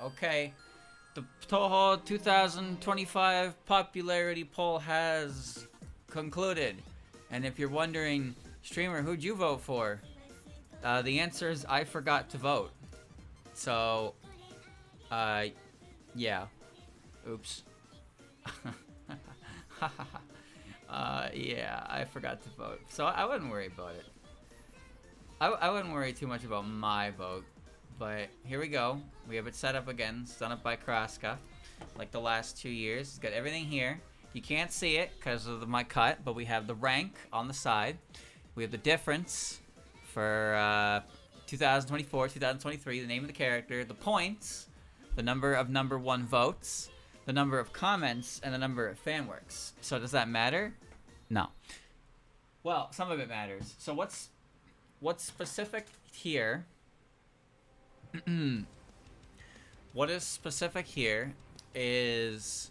Okay. The Touhou 2025 popularity poll has concluded. And if you're wondering, streamer, who'd you vote for? The answer is I forgot to vote. So, uh, yeah. Oops. Yeah, I forgot to vote. So I wouldn't worry about it. I wouldn't worry too much about my vote. But here we go. We have it set up again. It's done up by Kraska. Like the last 2 years. It's got everything here. You can't see it because of my cut, but we have the rank on the side. We have the difference for 2024, 2023, the name of the character, the points, the number of number one votes, the number of comments, and the number of fan works. So does that matter? No. Well, some of it matters. So what's specific here? What is specific here is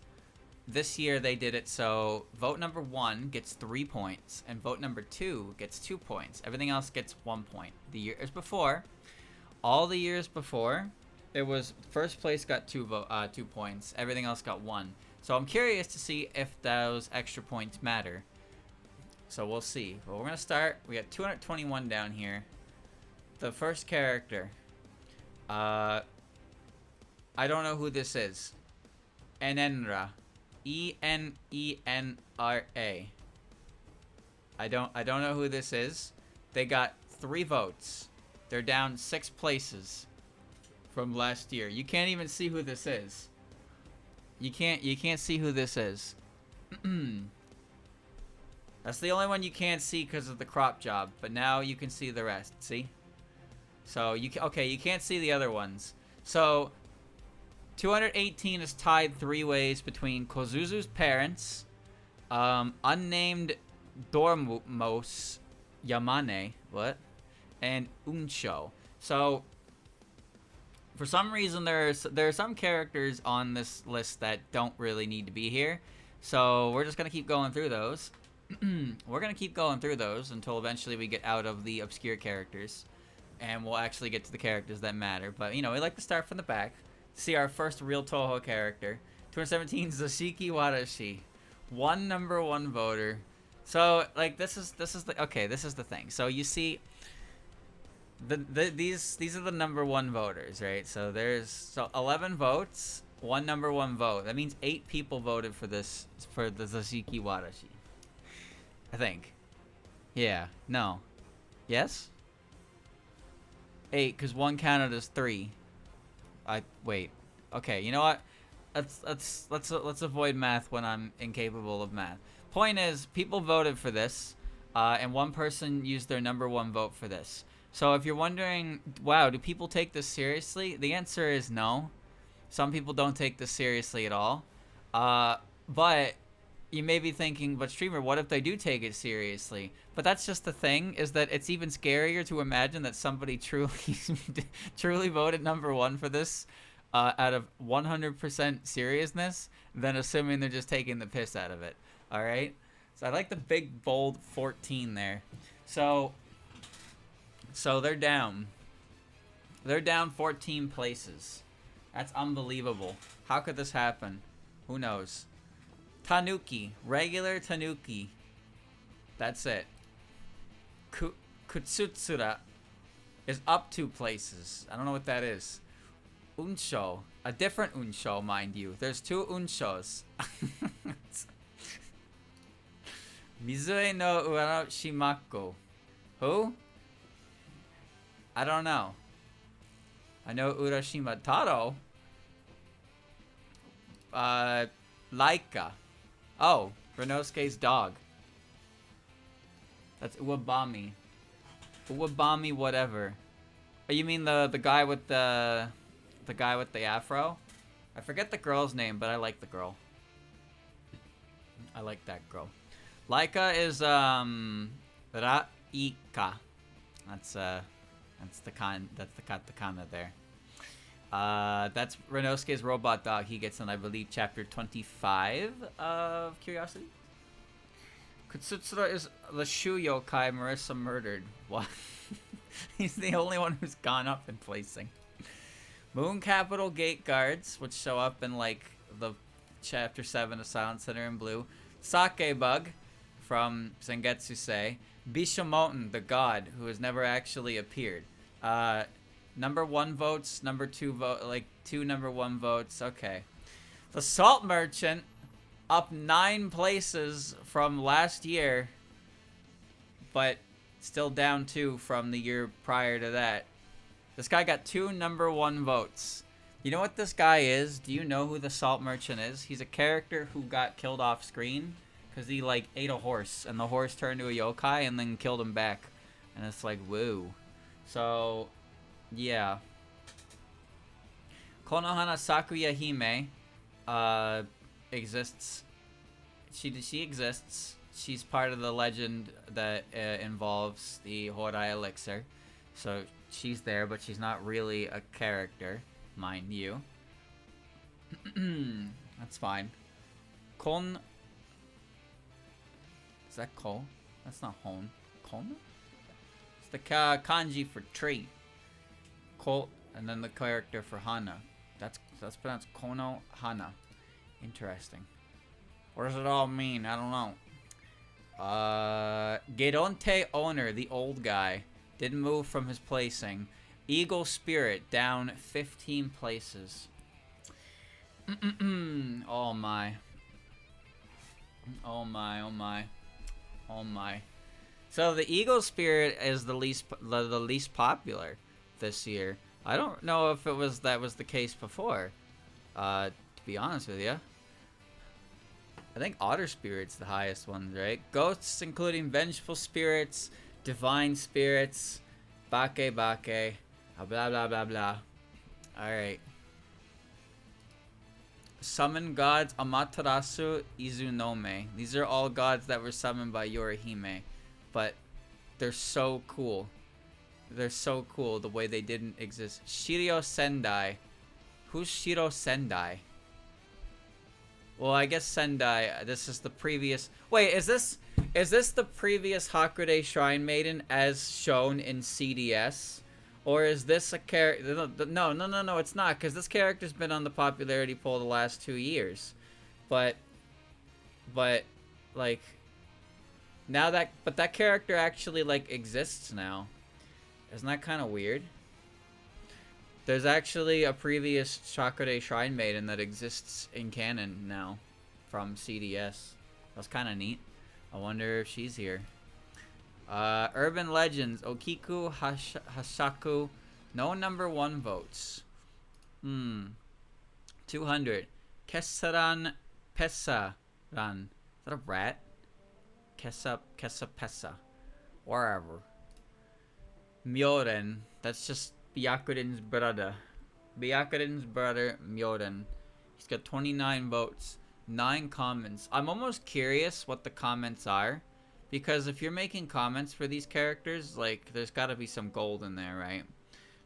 this year they did it so vote number 1 gets 3 points and vote number 2 gets 2 points. Everything else gets 1 point. The years before, all the years before, it was first place got 2 points. Everything else got 1. So I'm curious to see if those extra points matter. So we'll see. But we're gonna start. We got 221 down here. The first character. I don't know who this is. Enenra. Enenra. I don't know who this is. They got 3 votes. They're down 6 places from last year. You can't even see who this is. You can't see who this is. That's the only one you can't see because of the crop job, but now you can see the rest. See? So you can't see the other ones. So 218 is tied 3 ways between Kozuzu's parents, unnamed Dormos Yamane, and Unsho. So for some reason there are some characters on this list that don't really need to be here. So we're just gonna keep going through those. We're gonna keep going through those until eventually we get out of the obscure characters, and we'll actually get to the characters that matter. But we like to start from the back. See our first real Touhou character, 217 Zashiki Watashi, number one voter. So like this is the thing. So you see, these are the number one voters, right? So there's 11 votes, 1 number one vote. That means 8 people voted for this for the Zashiki Watashi. I think. Yeah. No. Yes. 8, because 1 counted as 3. Wait. Okay, you know what? Let's avoid math when I'm incapable of math. Point is, people voted for this, and 1 person used their number 1 vote for this. So if you're wondering, wow, do people take this seriously? The answer is no. Some people don't take this seriously at all. But you may be thinking, but streamer, what if they do take it seriously? But that's just the thing, is that it's even scarier to imagine that somebody truly voted number 1 for this out of 100% seriousness than assuming they're just taking the piss out of it. All right? So I like the big, bold 14 there. So they're down. They're down 14 places. That's unbelievable. How could this happen? Who knows? Tanuki, regular Tanuki. That's it. Kutsutsura is up 2 places. I don't know what that is. Unsho, a different Unsho, mind you. There's 2 Unshos. Mizue no Urashimako. Who? I don't know. I know Urashima Taro. Laika. Oh, Renosuke's dog. That's Uwabami. Uwabami whatever. Oh, you mean the guy with the guy with the afro? I forget the girl's name, but I like the girl. I like that girl. Laika is Raika. That's the kana there. That's Renosuke's robot dog. He gets in, I believe, chapter 25 of Curiosity. Kutsutsura is the Shu yokai Marissa murdered. What? He's the only one who's gone up in placing. Moon Capital Gate Guards, which show up in like the Chapter 7 of Silent Center in blue. Sake Bug from Sengetsu-sei. Bishamoten, the god, who has never actually appeared. Number 1 votes, number 2 vote, like 2 number 1 votes. Okay. The Salt Merchant, up 9 places from last year, but still down 2 from the year prior to that. This guy got 2 number 1 votes. You know what this guy is? Do you know who the Salt Merchant is? He's a character who got killed off screen because he like ate a horse and the horse turned to a yokai and then killed him back. And it's like, woo. So, yeah. Konohana Sakuya Hime exists. She exists. She's part of the legend that involves the Hodai elixir. So she's there, but she's not really a character, mind you. That's fine. Kon. Is that ko? That's not hon. Kon? It's the kanji for tree. Ko, and then the character for Hana. That's pronounced Kono Hana. Interesting. What does it all mean? I don't know. Geronte owner, the old guy, didn't move from his placing. Eagle Spirit down 15 places. Oh my. Oh my, oh my. Oh my. So the Eagle Spirit is the least popular this year. I don't know if that was the case before. To be honest with you. I think Otter Spirit's the highest one, right? Ghosts including Vengeful Spirits, Divine Spirits, Bake, blah blah blah blah. Alright. Summon gods Amaterasu Izunome. These are all gods that were summoned by Yorihime. But they're so cool. They're so cool the way they didn't exist. Shiryo Sendai. Who's Shiro Sendai? Well, I guess Sendai, this is the previous... Wait, is this the previous Hakude Shrine Maiden as shown in CDS? Or is this a character... No, it's not, because this character's been on the popularity poll the last 2 years. But, like... Now that... But that character actually, like, exists now. Isn't that kind of weird? There's actually a previous Hakude Shrine Maiden that exists in canon now from CDS. That's kind of neat. I wonder if she's here. Urban Legends. Okiku Hashaku. No number 1 votes. 200. Kesaran Pesaran. Is that a rat? Kesa Pesa. Wherever. Myoren. That's just Byakuren's brother. Byakuren's brother, Myoren. He's got 29 votes. 9 comments. I'm almost curious what the comments are. Because if you're making comments for these characters, like, there's gotta be some gold in there, right?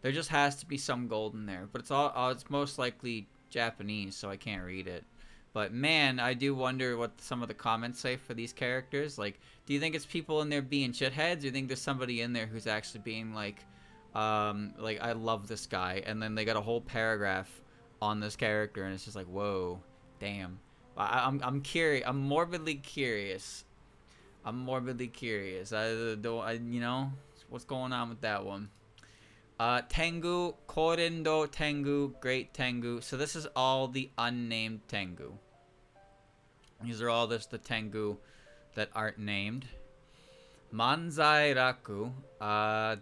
There just has to be some gold in there. But it's most likely Japanese, so I can't read it. But man, I do wonder what some of the comments say for these characters. Like, do you think it's people in there being shitheads? Or do you think there's somebody in there who's actually being like, I love this guy, and then they got a whole paragraph on this character, and it's just like, whoa, damn. I'm curious. I'm morbidly curious. You know, what's going on with that one? Tengu, Korendo Tengu, Great Tengu. So this is all the unnamed Tengu. These are all the Tengu that aren't named. Manzai Raku.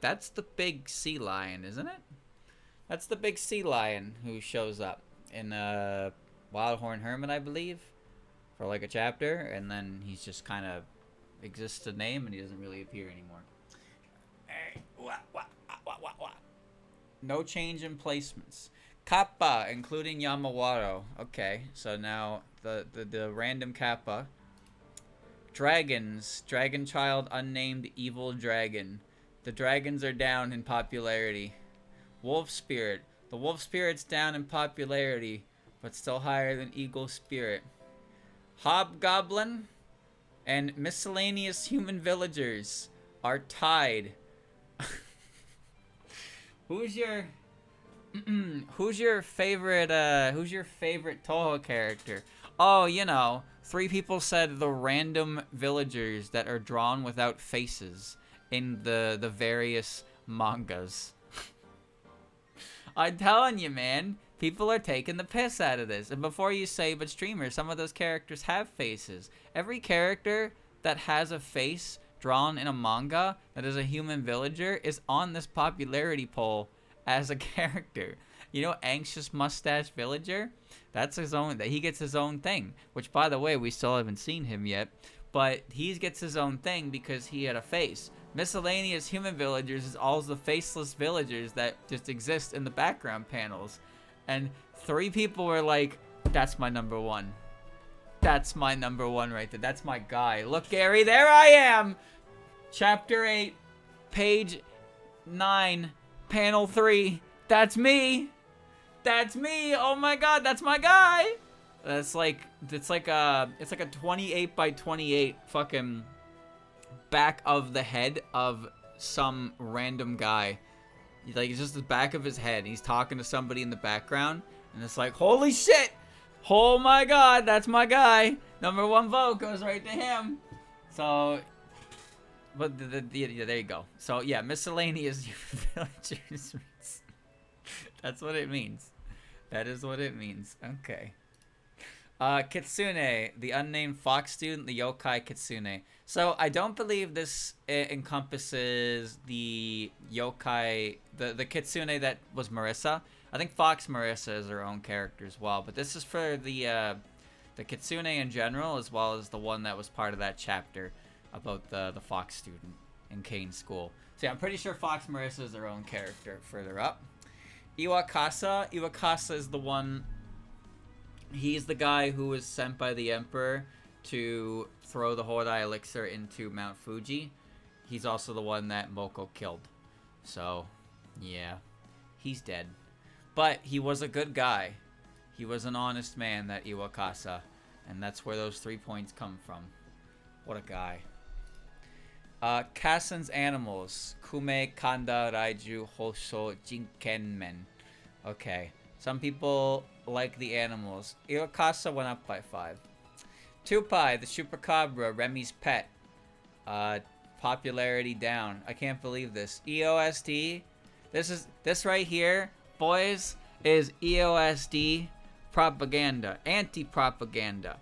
That's the big sea lion, isn't it? That's the big sea lion who shows up in Wildhorn Hermit, I believe, for like a chapter, and then he's just kind of exists a name and he doesn't really appear anymore. No change in placements. Kappa, including Yamawaro. Okay, so now the random Kappa. Dragons. Dragon Child, unnamed evil dragon. The dragons are down in popularity. Wolf Spirit. The Wolf Spirit's down in popularity, but still higher than Eagle Spirit. Hobgoblin and miscellaneous human villagers are tied. Who's your Who's your favorite Touhou character? Oh, you know, 3 people said the random villagers that are drawn without faces in the various mangas. I'm telling you, man, people are taking the piss out of this. And before you say, but streamers, some of those characters have faces. Every character that has a face drawn in a manga that is a human villager is on this popularity poll as a character. You know, anxious mustache villager, that's his own, that he gets his own thing, which by the way, we still haven't seen him yet, but he gets his own thing because he had a face. Miscellaneous human villagers is all the faceless villagers that just exist in the background panels. And 3 people were like, that's my number 1. That's my number 1 right there. That's my guy. Look, Gary, there I am. Chapter 8, page 9, panel 3. That's me. That's me. Oh my god, that's my guy. It's like a 28 by 28 fucking back of the head of some random guy. Like, it's just the back of his head. He's talking to somebody in the background, and it's like, holy shit! Oh my god, that's my guy. Number 1 vote goes right to him. So, but yeah, there you go. So yeah, miscellaneous villagers. That's what it means. That is what it means. Okay. Kitsune, the unnamed fox student, the yokai Kitsune. So I don't believe this encompasses the yokai, the Kitsune that was Marissa. I think Fox Marissa is her own character as well, but this is for the Kitsune in general, as well as the one that was part of that chapter about the fox student in Kane's school. So yeah, I'm pretty sure Fox Marissa is her own character further up. Iwakasa is the one. He's the guy who was sent by the Emperor to throw the Hodai elixir into Mount Fuji. He's also the one that Moko killed. So, yeah. He's dead. But he was a good guy. He was an honest man, that Iwakasa. And that's where those 3 points come from. What a guy. Kasen's animals. Kume, Kanda, Raiju, Hosho, Jinkenmen. Okay. Some people like the animals. Iwakasa went up by 5. Tupai, the chupacabra, Remy's pet. Popularity down. I can't believe this. EOSD. This right here, boys, is EOSD propaganda. Anti-propaganda.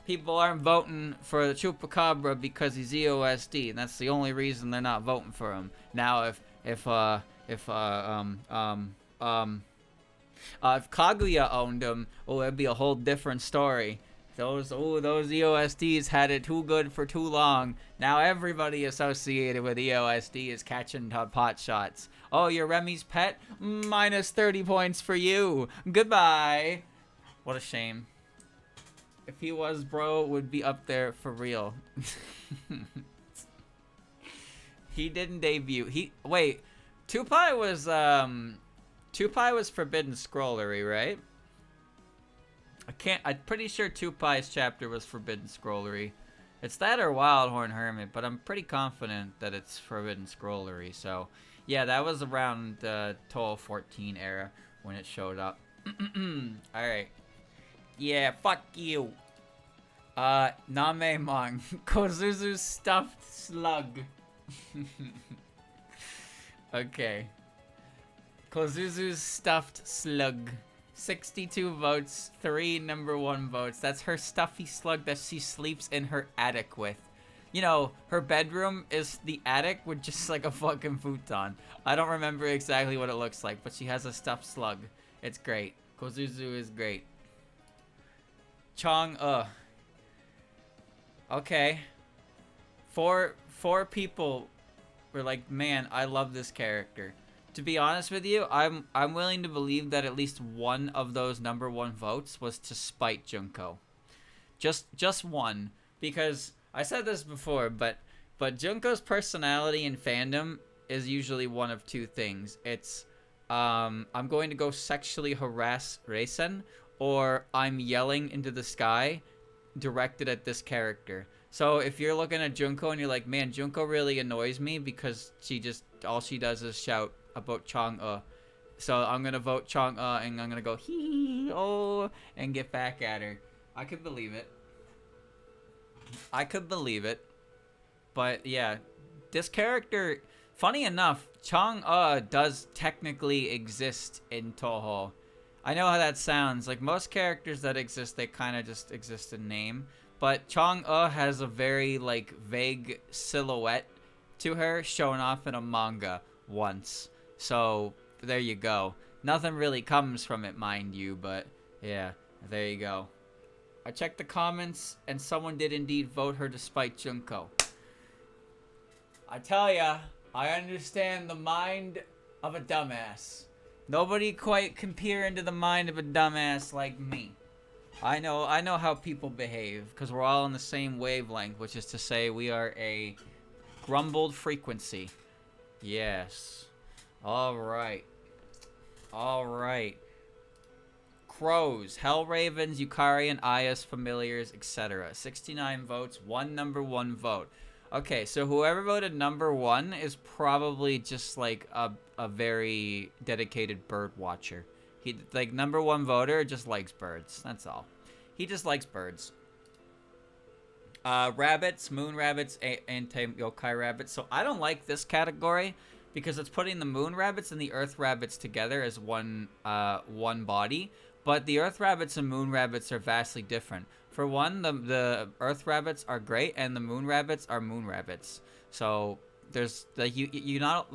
People aren't voting for the chupacabra because he's EOSD, and that's the only reason they're not voting for him. Now, if Kaguya owned him, oh, it'd be a whole different story. Those EOSDs had it too good for too long. Now everybody associated with EOSD is catching pot shots. Oh, you're Remy's pet? Minus 30 points for you. Goodbye. What a shame. If he was, bro, would be up there for real. He didn't debut. Wait, Tupai was Forbidden Scrollery, right? I'm pretty sure Tupai's chapter was Forbidden Scrollery. It's that or Wildhorn Hermit, but I'm pretty confident that it's Forbidden Scrollery. So, yeah, that was around the Touhou 14 era when it showed up. Alright. Yeah, fuck you. Namemon. Kozuzu's stuffed slug. Okay. Kozuzu's stuffed slug. 62 votes, 3 number 1 votes. That's her stuffy slug that she sleeps in her attic with. You know, her bedroom is the attic with just like a fucking futon. I don't remember exactly what it looks like, but she has a stuffed slug. It's great. Kozuzu is great. Chong, okay. Four people were like, man, I love this character. To be honest with you, I'm willing to believe that at least one of those number 1 votes was to spite Junko. Just one. Because I said this before, but Junko's personality in fandom is usually one of 2 things. It's I'm going to go sexually harass Reisen, or I'm yelling into the sky directed at this character. So if you're looking at Junko and you're like, man, Junko really annoys me because all she does is shout about Chang'e, So I'm gonna vote Chang'e, and I'm gonna go hee oh and get back at her. I could believe it. I could believe it. But yeah, this character, funny enough, Chang'e does technically exist in Touhou. I know how that sounds. Like most characters that exist, they kind of just exist in name. But Chang'e has a very like vague silhouette to her shown off in a manga once. So there you go. Nothing really comes from it, mind you, but yeah, there you go. I checked the comments, and someone did indeed vote her despite Junko. I tell ya, I understand the mind of a dumbass. Nobody quite can peer into the mind of a dumbass like me. I know how people behave, because we're all on the same wavelength, which is to say we are a grumbled frequency. Yes. Alright. Alright. Crows, Hellravens, Yukari, and Aya's familiars, etc. 69 votes, one number one vote. Okay, so whoever voted number one is probably just like a very dedicated bird watcher. He, like, number one voter just likes birds. That's all. He just likes birds. Rabbits, moon rabbits, anti-yokai rabbits. So I don't like this category because it's putting the moon rabbits and the earth rabbits together as one body. But the earth rabbits and moon rabbits are vastly different. For one, the earth rabbits are great, and the moon rabbits are moon rabbits. So there's like you're not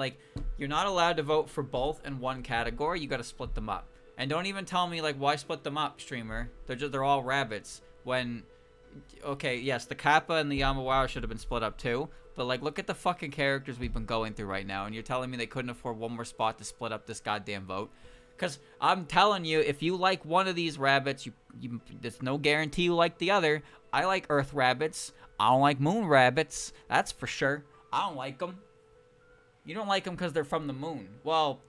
allowed to vote for both in one category. You got to split them up. And don't even tell me like why split them up, streamer. They're all rabbits. When okay, yes, the Kappa and the Yamawawa should have been split up too. But like, look at the fucking characters we've been going through right now, and you're telling me they couldn't afford one more spot to split up this goddamn vote. Because I'm telling you, if you like one of these rabbits, there's no guarantee you like the other. I like earth rabbits. I don't like moon rabbits. That's for sure. I don't like them. You don't like them because they're from the moon. Well,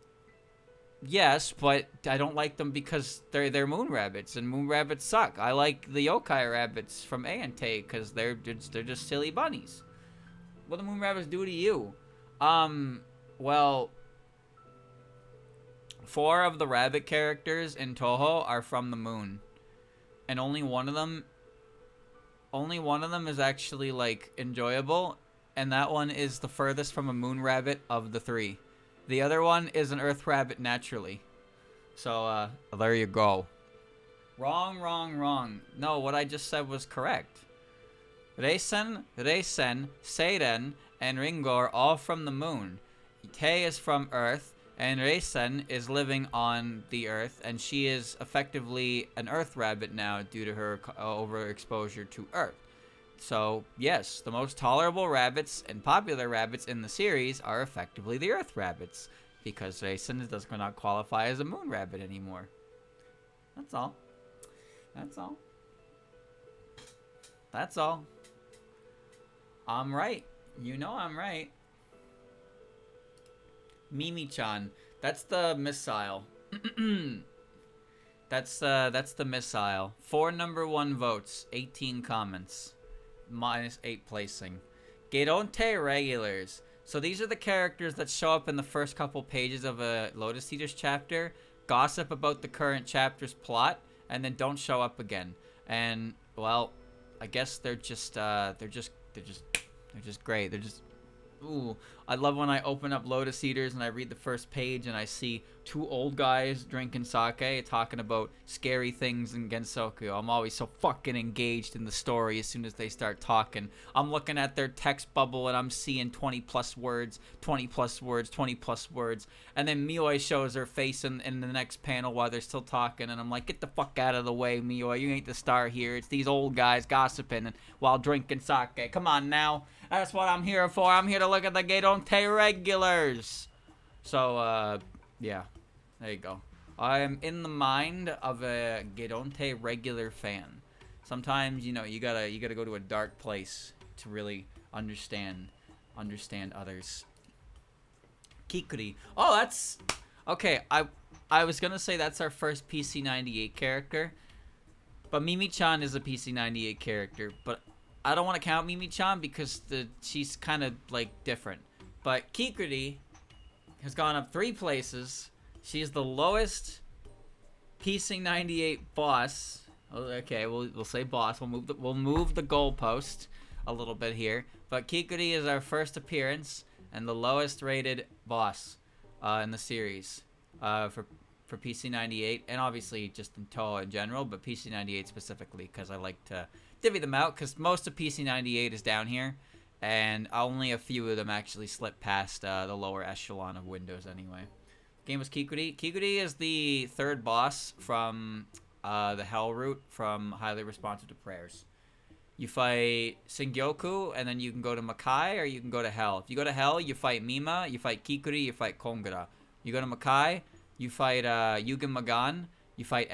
yes, but I don't like them because they're moon rabbits, and moon rabbits suck. I like the yokai rabbits from Aante because they're just silly bunnies. What do moon rabbits do to you? Well, 4 of the rabbit characters in Touhou are from the moon, and only one of them is actually like enjoyable, and that one is the furthest from a moon rabbit of the 3. The other one is an earth rabbit naturally. So there you go. Wrong. No, what I just said was correct. Reisen, Seiren, and Ringo are all from the moon. Ite is from Earth, and Reisen is living on the Earth, and she is effectively an Earth rabbit now due to her overexposure to Earth. So, yes, the most tolerable rabbits and popular rabbits in the series are effectively the Earth rabbits, because Reisen does not qualify as a moon rabbit anymore. That's all. That's all. That's all. I'm right. You know I'm right. Mimi-chan. That's the missile. That's the missile. 4 number 1 votes. 18 comments. -8 placing. Geronte regulars. So these are the characters that show up in the first couple pages of a Lotus Eaters chapter, gossip about the current chapter's plot, and then don't show up again. And well, I guess they're just great. They're just ooh. I love when I open up Lotus Eaters and I read the first page and I see 2 old guys drinking sake talking about scary things in Gensoku. I'm always so fucking engaged in the story as soon as they start talking. I'm looking at their text bubble and I'm seeing 20 plus words, 20 plus words, 20 plus words. And then Mioi shows her face in the next panel while they're still talking. And I'm like, get the fuck out of the way, Mioi. You ain't the star here. It's these old guys gossiping while drinking sake. Come on now. That's what I'm here for. I'm here to look at the Geronte regulars. So, yeah. There you go. I am in the mind of a Geronte regular fan. Sometimes, you know, you gotta go to a dark place to really understand others. Kikuri. Oh, that's okay. I was gonna say that's our first PC98 character, but Mimi-chan is a PC98 character. But I don't want to count Mimi-chan because she's kind of like different. But Kikuri has gone up 3 places. She's the lowest PC 98 boss. Okay, we'll say boss. We'll move the goalpost a little bit here. But Kikuri is our first appearance and the lowest rated boss in the series for PC 98, and obviously just in Touhou in general, but PC 98 specifically because I like to divvy them out because most of PC 98 is down here, and only a few of them actually slip past the lower echelon of Windows anyway. Game was Kikuri. Kikuri is the third boss from the Hell route from Highly Responsive to Prayers. You fight Singyoku, and then you can go to Makai, or you can go to Hell. If you go to Hell, you fight Mima, you fight Kikuri, you fight Kongura. You go to Makai, you fight Yugen Magan, you fight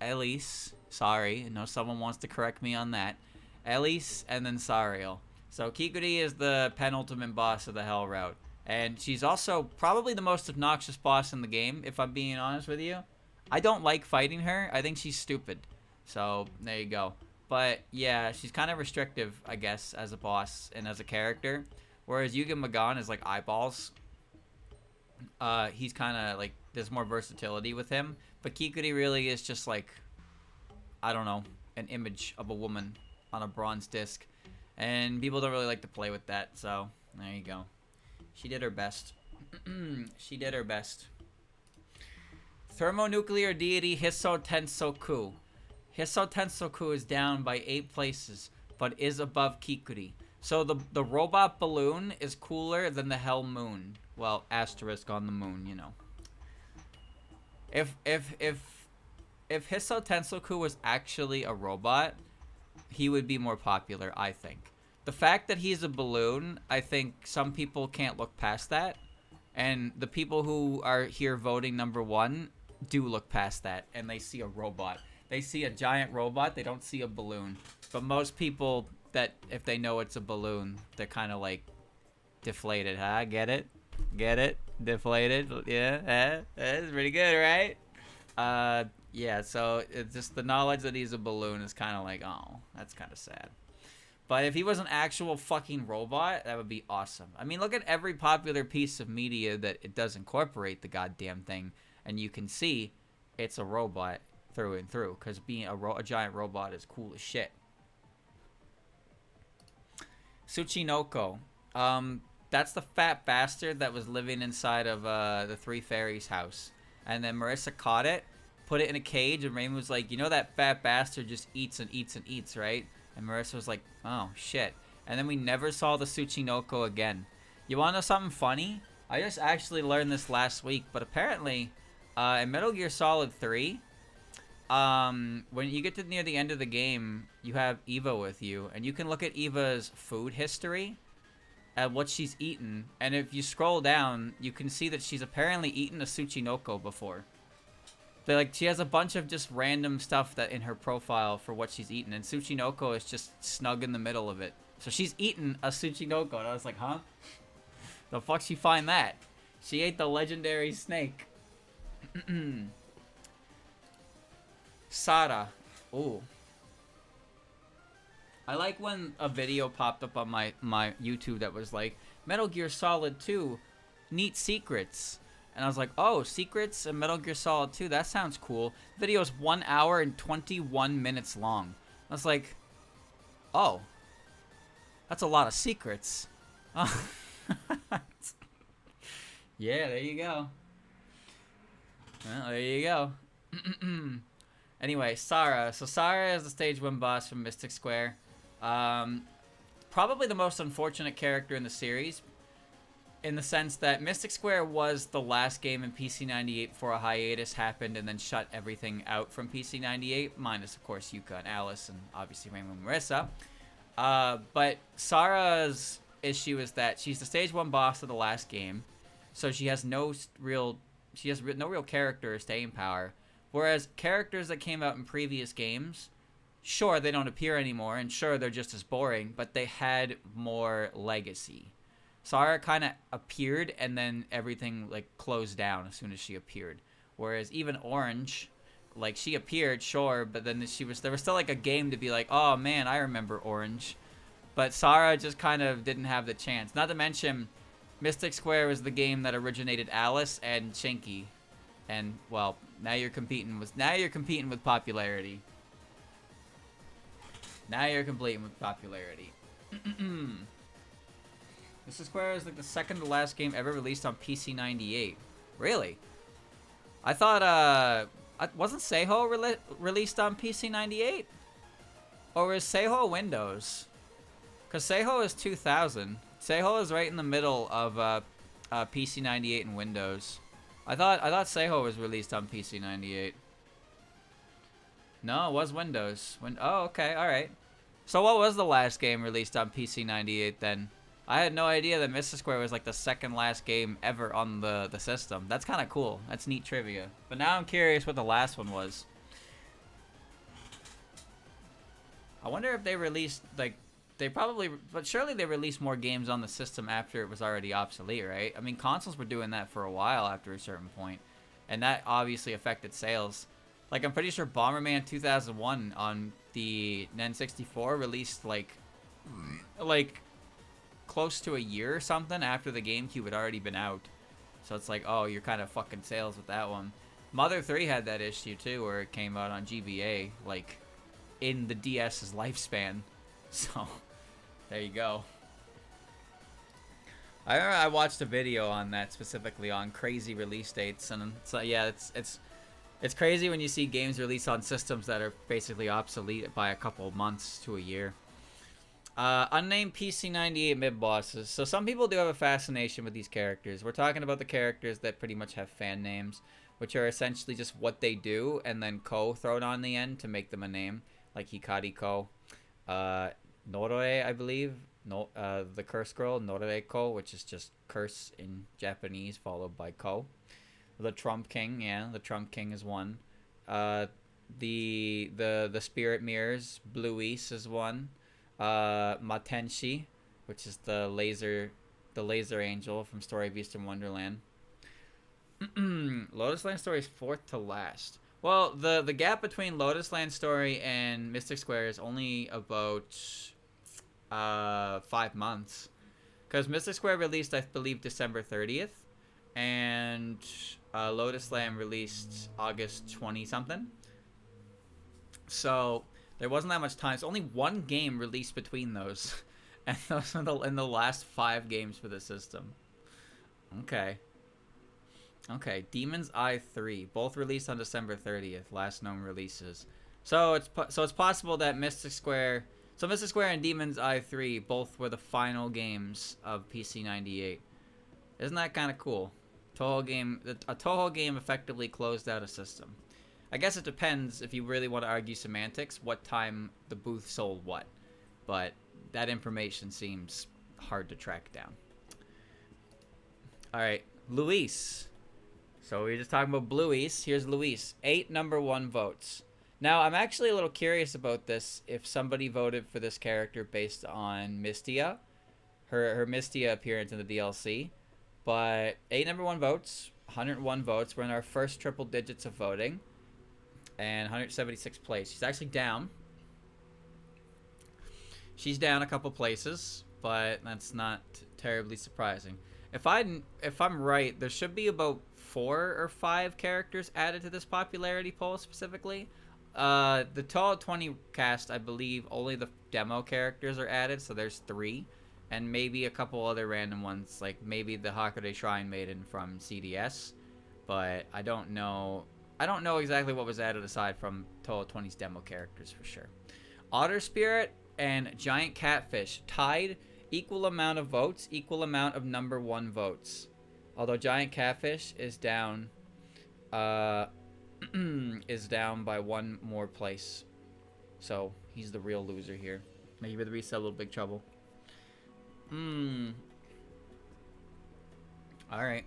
Elise, sorry, I know someone wants to correct me on that. Elise, and then Sariel. So Kikuri is the penultimate boss of the Hell route. And she's also probably the most obnoxious boss in the game, if I'm being honest with you. I don't like fighting her. I think she's stupid. So, there you go. But, yeah, she's kind of restrictive, I guess, as a boss and as a character. Whereas Yugen Magan is like eyeballs. He's kind of like, there's more versatility with him. But Kikuri really is just like, I don't know, an image of a woman on a bronze disc. And people don't really like to play with that. So, there you go. She did her best. She did her best. Thermonuclear deity Hisso Tensoku. Hisso Tensoku is down by 8 places, but is above Kikuri. So the robot balloon is cooler than the Hell Moon. Well, asterisk on the moon, you know. If Hisso Tensoku was actually a robot, he would be more popular, I think. The fact that he's a balloon, I think some people can't look past that. And the people who are here voting number 1 do look past that, and they see a robot. They see a giant robot, they don't see a balloon. But most people, that if they know it's a balloon, they're kind of like deflated, huh? Get it? Get it? Deflated? Yeah, that's pretty good, right? Yeah, so it's just the knowledge that he's a balloon is kind of like, oh, that's kind of sad. But if he was an actual fucking robot, that would be awesome. I mean, look at every popular piece of media that it does incorporate the goddamn thing, and you can see it's a robot through and through, because being a giant robot is cool as shit. Tsuchinoko. That's the fat bastard that was living inside of the Three Fairies house. And then Marissa caught it, put it in a cage, and Raymond was like, you know that fat bastard just eats and eats and eats, right? And Marissa was like, oh, shit. And then we never saw the Tsuchinoko again. You want to know something funny? I just actually learned this last week, but apparently, in Metal Gear Solid 3, when you get to near the end of the game, you have Eva with you, and you can look at Eva's food history at what she's eaten, and if you scroll down, you can see that she's apparently eaten a Tsuchinoko before. She has a bunch of just random stuff that in her profile for what she's eaten, and Tsuchinoko is just snug in the middle of it. So she's eaten a Tsuchinoko, and I was like, huh? The fuck she find that? She ate the legendary snake. Sara. Ooh. I like when a video popped up on my YouTube that was like, Metal Gear Solid 2, neat secrets. And I was like, oh, secrets in Metal Gear Solid 2, that sounds cool. The video is 1 hour and 21 minutes long. I was like, oh, that's a lot of secrets. Yeah, there you go. Well, there you go. Anyway, Sara. So Sara is the stage 1 boss from Mystic Square. Probably the most unfortunate character in the series, in the sense that Mystic Square was the last game in PC 98 before a hiatus happened and then shut everything out from PC 98, minus, of course, Yuka and Alice and obviously Rainbow and Marissa. But Sara's issue is that she's the stage 1 boss of the last game, so she has no real character or staying power. Whereas characters that came out in previous games, sure, they don't appear anymore, and sure, they're just as boring, but they had more legacy. Sara kind of appeared, and then everything, closed down as soon as she appeared. Whereas even Orange, she appeared, sure, but then there was still, a game to be like, oh, man, I remember Orange. But Sara just kind of didn't have the chance. Not to mention, Mystic Square was the game that originated Alice and Shinky, and well, now you're competing with popularity. Now you're competing with popularity. Mystic Square is like the second to last game ever released on PC 98. Really? I thought wasn't Touhou released on PC 98? Or was Touhou Windows? Because Touhou is 2000. Touhou is right in the middle of PC 98 and Windows. I thought Touhou was released on PC 98. No, it was Windows. Oh, okay, all right. So what was the last game released on PC 98 then? I had no idea that Mystic Square was like the second last game ever on the system. That's kind of cool. That's neat trivia. But now I'm curious what the last one was. I wonder if they released, like, but surely they released more games on the system after it was already obsolete, right? I mean, consoles were doing that for a while after a certain point, and that obviously affected sales. Like, I'm pretty sure Bomberman 2001 on the N64 released, like close to a year or something after the GameCube had already been out. So it's like, oh, you're kind of fucking sales with that one. Mother 3 had that issue, too, where it came out on GBA, like, in the DS's lifespan. So, there you go. I remember I watched a video on that, specifically on crazy release dates, and so yeah, it's crazy when you see games released on systems that are basically obsolete by a couple of months to a year. Unnamed PC 98 mid-bosses. So some people do have a fascination with these characters. We're talking about the characters that pretty much have fan names, which are essentially just what they do, and then Ko thrown on the end to make them a name, like Hikari Ko. Noroe, I believe. No, the curse girl, Noroe Ko, which is just curse in Japanese, followed by Ko. The Trump King, yeah, the Trump King is one. The Spirit Mirrors, Bluis is one. Matenshi, which is the laser angel from Story of Eastern Wonderland. Lotus Land Story is fourth to last. Well, the gap between Lotus Land Story and Mystic Square is only about 5 months, because Mystic Square released, I believe, December 30th, and Lotus Land released August 20 something. So there wasn't that much time. It's only one game released between those, and those are in the last 5 games for the system. Okay. Demon's Eye 3, both released on December 30th, last known releases. So it's possible that Mystic Square and Demon's Eye 3 both were the final games of PC 98. Isn't that kind of cool? A Touhou game effectively closed out a system. I guess it depends, if you really want to argue semantics, what time the booth sold what. But that information seems hard to track down. Alright, Luis. So we were just talking about Bluis. Here's Luis. 8 number 1 votes. Now, I'm actually a little curious about this, if somebody voted for this character based on Mystia. Her Mystia appearance in the DLC. But 8 number 1 votes. 101 votes. We're in our first triple digits of voting. And 176th place. She's actually down. She's down a couple places, but that's not terribly surprising. If I'm right, there should be about 4 or 5 characters added to this popularity poll specifically. The Touhou 20 cast, I believe, only the demo characters are added, so there's 3, and maybe a couple other random ones, like maybe the Hakude Shrine Maiden from CDS, but I don't know exactly what was added aside from Touhou 20's demo characters for sure. Otter Spirit and Giant Catfish tied, equal amount of votes, equal amount of number 1 votes. Although Giant Catfish is down, is down by 1 more place, so he's the real loser here. Maybe the Reset Little Big Trouble. All right.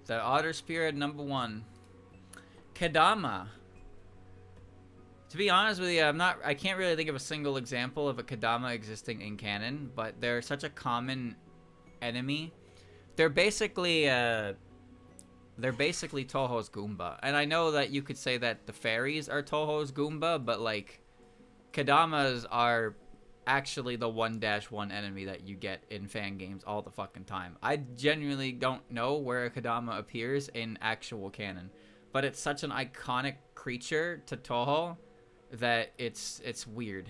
The Otter Spirit number 1. Kadama. To be honest with you, I can't really think of a single example of a Kadama existing in canon, but they're such a common enemy. They're basically Touhou's Goomba. And I know that you could say that the fairies are Touhou's Goomba, but like Kadamas are actually the 1-1 enemy that you get in fan games all the fucking time. I genuinely don't know where a Kadama appears in actual canon, but it's such an iconic creature to Touhou that it's weird.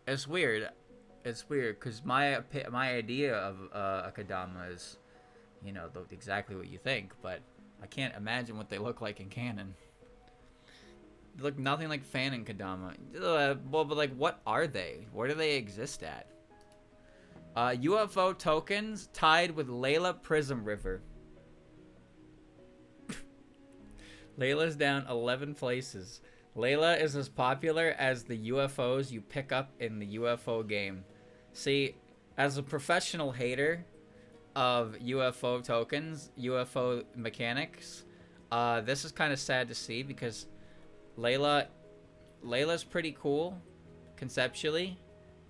It's weird. It's weird because my idea of a Kadama is, you know, exactly what you think, but I can't imagine what they look like in canon. They look nothing like Fan and Kadama. Well, but like, what are they? Where do they exist at? UFO tokens tied with Layla Prism River. Layla's down 11 places. Layla is as popular as the UFOs you pick up in the UFO game. See, as a professional hater of UFO tokens, UFO mechanics, this is kind of sad to see because Layla's pretty cool conceptually,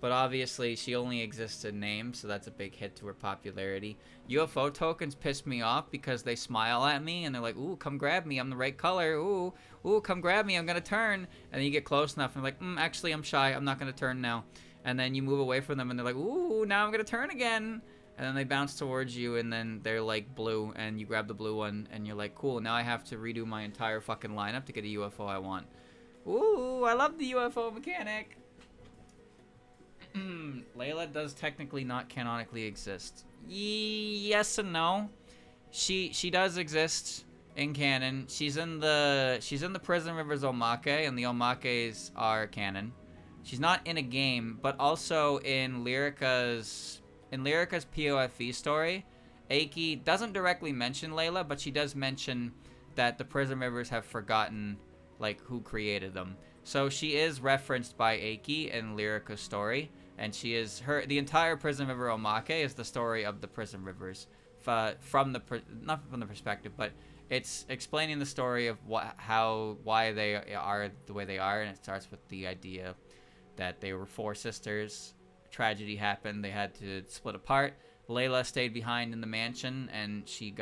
but obviously she only exists in name, so that's a big hit to her popularity. UFO tokens piss me off because they smile at me and they're like, ooh, come grab me, I'm the right color, ooh, come grab me, I'm gonna turn. And then you get close enough and they're like, actually I'm shy, I'm not gonna turn now. And then you move away from them and they're like, ooh, now I'm gonna turn again. And then they bounce towards you and then they're like blue and you grab the blue one and you're like, cool, now I have to redo my entire fucking lineup to get a UFO I want. Ooh, I love the UFO mechanic. Layla does technically not canonically exist. Yes and no. She does exist in canon. She's in the Prison Rivers Omake, and the Omakes are canon. She's not in a game, but also in Lyrica's POFE story, Aiki doesn't directly mention Layla, but she does mention that the Prison Rivers have forgotten like who created them. So she is referenced by Aiki in Lyrica's story, and the entire Prison River Omake is the story of the Prison Rivers, not from the perspective, but it's explaining the story of why they are the way they are, and it starts with the idea that they were 4 sisters. Tragedy happened, they had to split apart. Layla stayed behind in the mansion, and she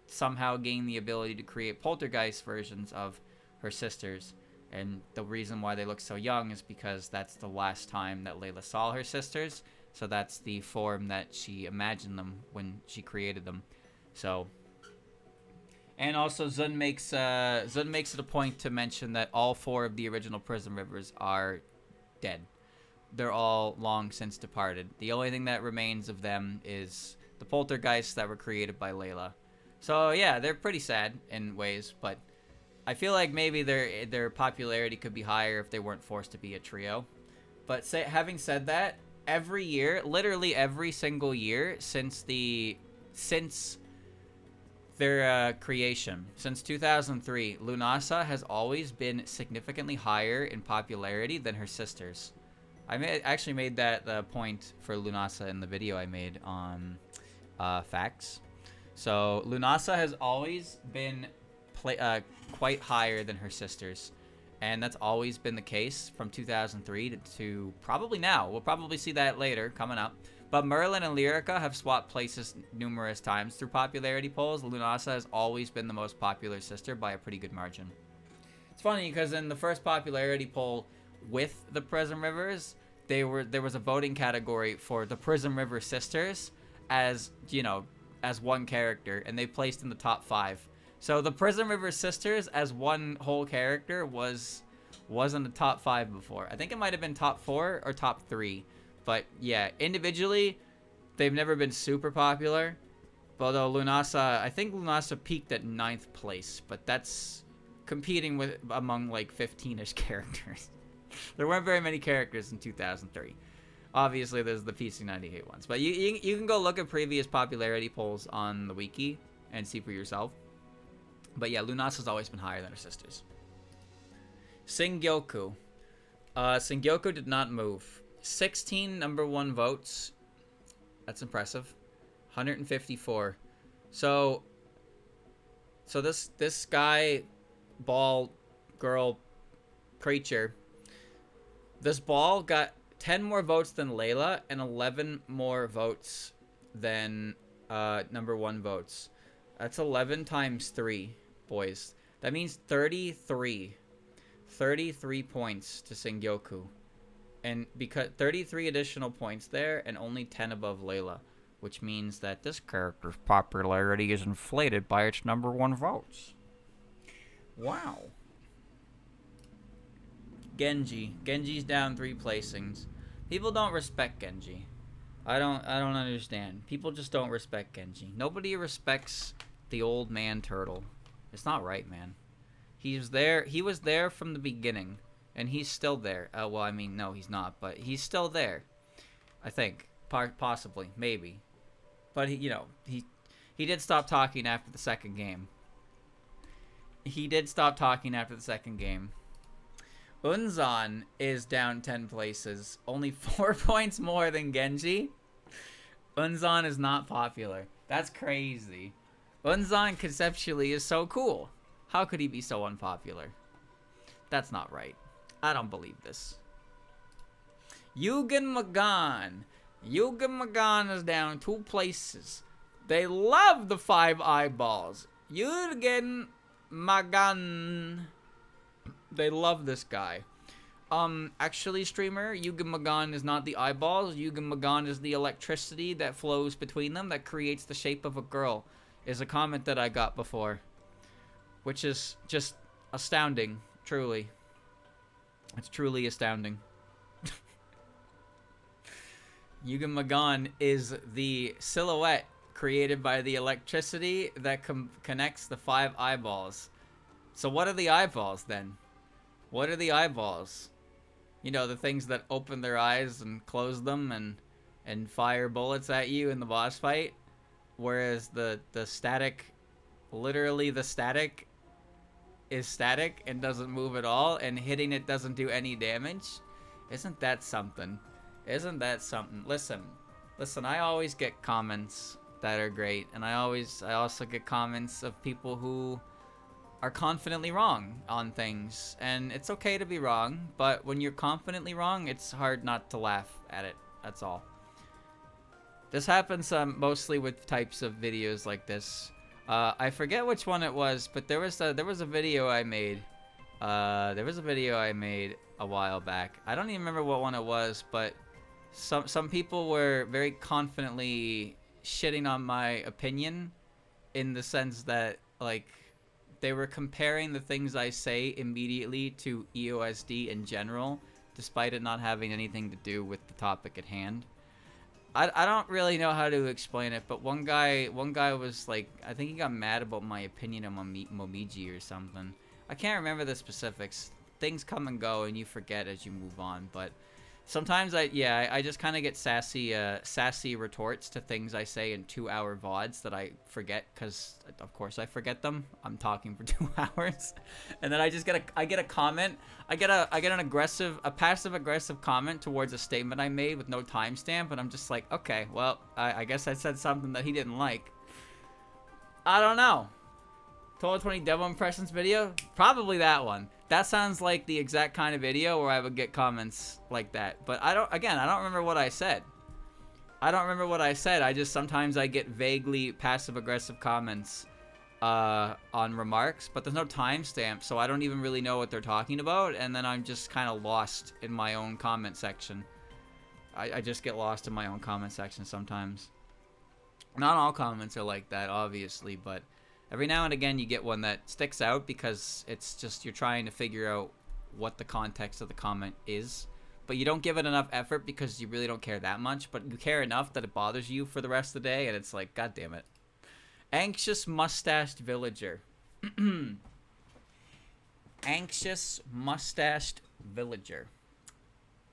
somehow gained the ability to create poltergeist versions of her sisters. And the reason why they look so young is because that's the last time that Layla saw her sisters. So that's the form that she imagined them when she created them. So, and also Zun makes it a point to mention that all 4 of the original Prison Rivers are dead. They're all long since departed. The only thing that remains of them is the poltergeists that were created by Layla. So yeah, they're pretty sad in ways, but I feel like maybe their popularity could be higher if they weren't forced to be a trio. But having said that, every year, literally every single year since their creation, since 2003, Lunasa has always been significantly higher in popularity than her sisters. I actually made that the point for Lunasa in the video I made on facts. So Lunasa has always been quite higher than her sisters, and that's always been the case from 2003 to probably now. We'll probably see that later coming up. But Merlin and Lyrica have swapped places numerous times through popularity polls. Lunasa has always been the most popular sister by a pretty good margin. It's funny because in the first popularity poll with the Prism Rivers, there was a voting category for the Prism River sisters as one character, and they placed in the top 5. So the Prism River sisters as one whole character was in the top 5 before. I think it might have been top 4 or top 3. But yeah, individually, they've never been super popular. Although I think Lunasa peaked at 9th place, but that's competing among like 15-ish characters. There weren't very many characters in 2003. Obviously, there's the PC98 ones. But you can go look at previous popularity polls on the wiki and see for yourself. But yeah, Lunasa's always been higher than her sisters. Singyoku. Singyoku did not move. 16 number 1 votes. That's impressive. 154. So this guy, ball, girl, creature, this ball got 10 more votes than Layla and 11 more votes than number 1 votes. That's 11 times 3, boys. That means 33. 33 points to Sengyoku. And because 33 additional points there and only 10 above Layla, which means that this character's popularity is inflated by its #1 votes. Wow. Genji. Genji's down 3 placings. People don't respect Genji. I don't understand. People just don't respect Genji. Nobody respects the old man turtle. It's not right, man. He was there from the beginning, and he's still there. Well, I mean, no, he's not, but he's still there. I think. Possibly, maybe. But he did stop talking after the second game. Unzan is down 10 places, only 4 points more than Genji. Unzan is not popular. That's crazy. Unzan conceptually is so cool. How could he be so unpopular? That's not right. I don't believe this. Yugen Magan. Yugen Magan is down 2 places. They love the 5 eyeballs. Yugen Magan. They love this guy. Actually, streamer, Yugen Magan is not the eyeballs. Yugen Magan is the electricity that flows between them that creates the shape of a girl, is a comment that I got before. Which is just astounding, truly. It's truly astounding. Yugen Magan is the silhouette created by the electricity that connects the 5 eyeballs. So what are the eyeballs then? What are the eyeballs? You know, the things that open their eyes and close them and fire bullets at you in the boss fight? Whereas the static, literally the static is static and doesn't move at all, and hitting it doesn't do any damage? Isn't that something? Isn't that something? Listen, I always get comments that are great, and I also get comments of people who are confidently wrong on things, and it's okay to be wrong, but when you're confidently wrong, it's hard not to laugh at it. That's all. This happens mostly with types of videos like this. I forget which one it was, but there was a video I made. There was a video I made a while back. I don't even remember what one it was, but some people were very confidently shitting on my opinion, in the sense that, like, they were comparing the things I say immediately to EOSD in general, despite it not having anything to do with the topic at hand. I don't really know how to explain it, but one guy was like, I think he got mad about my opinion on Momiji or something. I can't remember the specifics. Things come and go, and you forget as you move on, but sometimes I just kind of get sassy retorts to things I say in 2-hour VODs that I forget, because of course I forget them. I'm talking for 2 hours, and then I get a comment. I get a passive aggressive comment towards a statement I made with no timestamp, and I'm just like, okay, well, I guess I said something that he didn't like. I don't know. Total 20 Devil Impressions video? Probably that one. That sounds like the exact kind of video where I would get comments like that. But I don't remember what I said. I just, sometimes I get vaguely passive-aggressive comments on remarks, but there's no timestamp, so I don't even really know what they're talking about, and then I'm just kind of lost in my own comment section. I just get lost in my own comment section sometimes. Not all comments are like that, obviously, but every now and again you get one that sticks out because it's just, you're trying to figure out what the context of the comment is, but you don't give it enough effort because you really don't care that much, but you care enough that it bothers you for the rest of the day, and it's like, god damn it. Anxious Mustached Villager. Anxious Mustached Villager.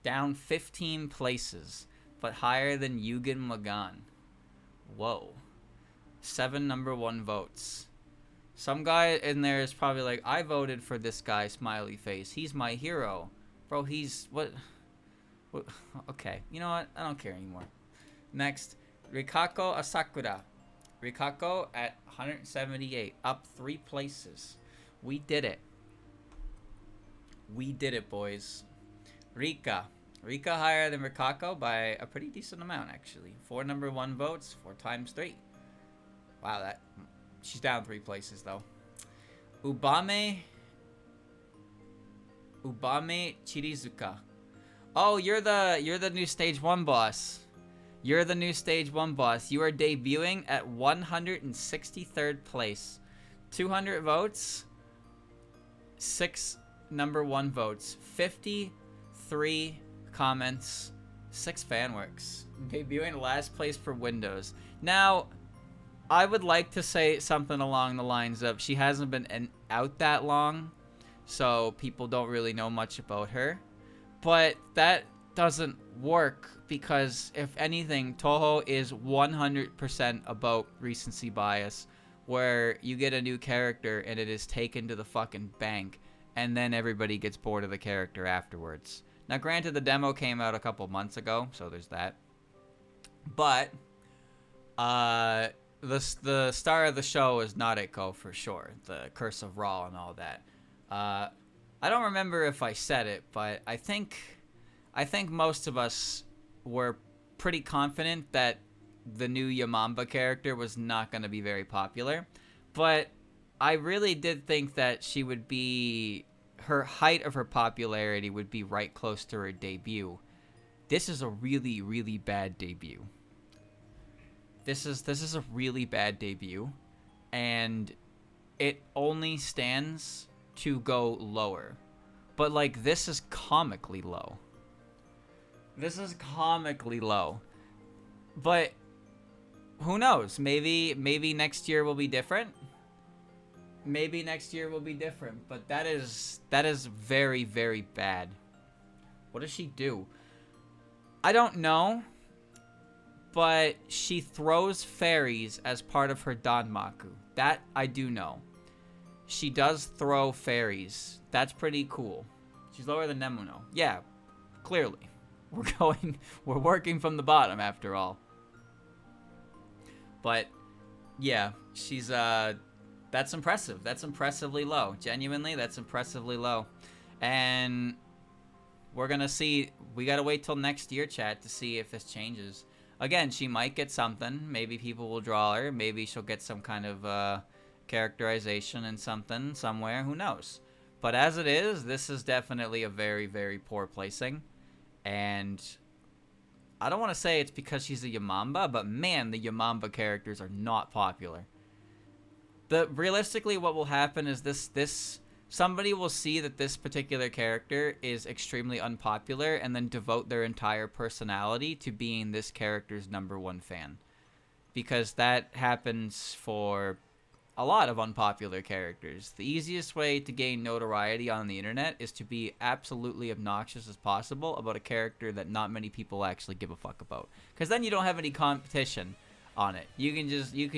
Down 15 places, but higher than Yugen Magan. Whoa. 7 #1 votes. Some guy in there is probably like, I voted for this guy, smiley face. He's my hero. Bro, he's... What? Okay, you know what? I don't care anymore. Next, Rikako Asakura. Rikako at 178, up 3 places. We did it. We did it, boys. Rika higher than Rikako by a pretty decent amount, actually. 4 #1 votes, 4 times 3. Wow, she's down 3 places, though. Ubame Ubame Chirizuka. Oh, you're the new stage 1 boss. You're the new stage 1 boss. You are debuting at 163rd place. 200 votes. 6 number 1 votes. 53 comments. 6 fan works. Debuting last place for Windows. Now, I would like to say something along the lines of she hasn't been out that long, so people don't really know much about her. But that doesn't work because, if anything, Touhou is 100% about recency bias, where you get a new character and it is taken to the fucking bank, and then everybody gets bored of the character afterwards. Now, granted, the demo came out a couple months ago, so there's that. But, the star of the show is Nadeko for sure. The Curse of Ra and all that. I don't remember if I said it, but I think most of us were pretty confident that the new Yamamba character was not going to be very popular. But I really did think that she would be... her height of her popularity would be right close to her debut. This is a really, really bad debut. This is a really bad debut, and it only stands to go lower. But, like, this is comically low. This is comically low. But who knows? Maybe next year will be different. Maybe next year will be different, but that is very, very bad. What does she do? I don't know, but she throws fairies as part of her Danmaku. That I do know. She does throw fairies. That's pretty cool. She's lower than Nemuno. Yeah, clearly. We're working from the bottom after all. But yeah, she's that's impressive. That's impressively low. Genuinely, that's impressively low. And we're gonna see. We gotta wait till next year, chat, to see if this changes. Again, she might get something. Maybe people will draw her. Maybe she'll get some kind of characterization and something somewhere. Who knows? But as it is, this is definitely a very, very poor placing. And I don't want to say it's because she's a Yamamba, but man, the Yamamba characters are not popular. Realistically, what will happen is this somebody will see that this particular character is extremely unpopular and then devote their entire personality to being this character's #1 fan. Because that happens for a lot of unpopular characters. The easiest way to gain notoriety on the internet is to be absolutely obnoxious as possible about a character that not many people actually give a fuck about. Because then you don't have any competition on it. You can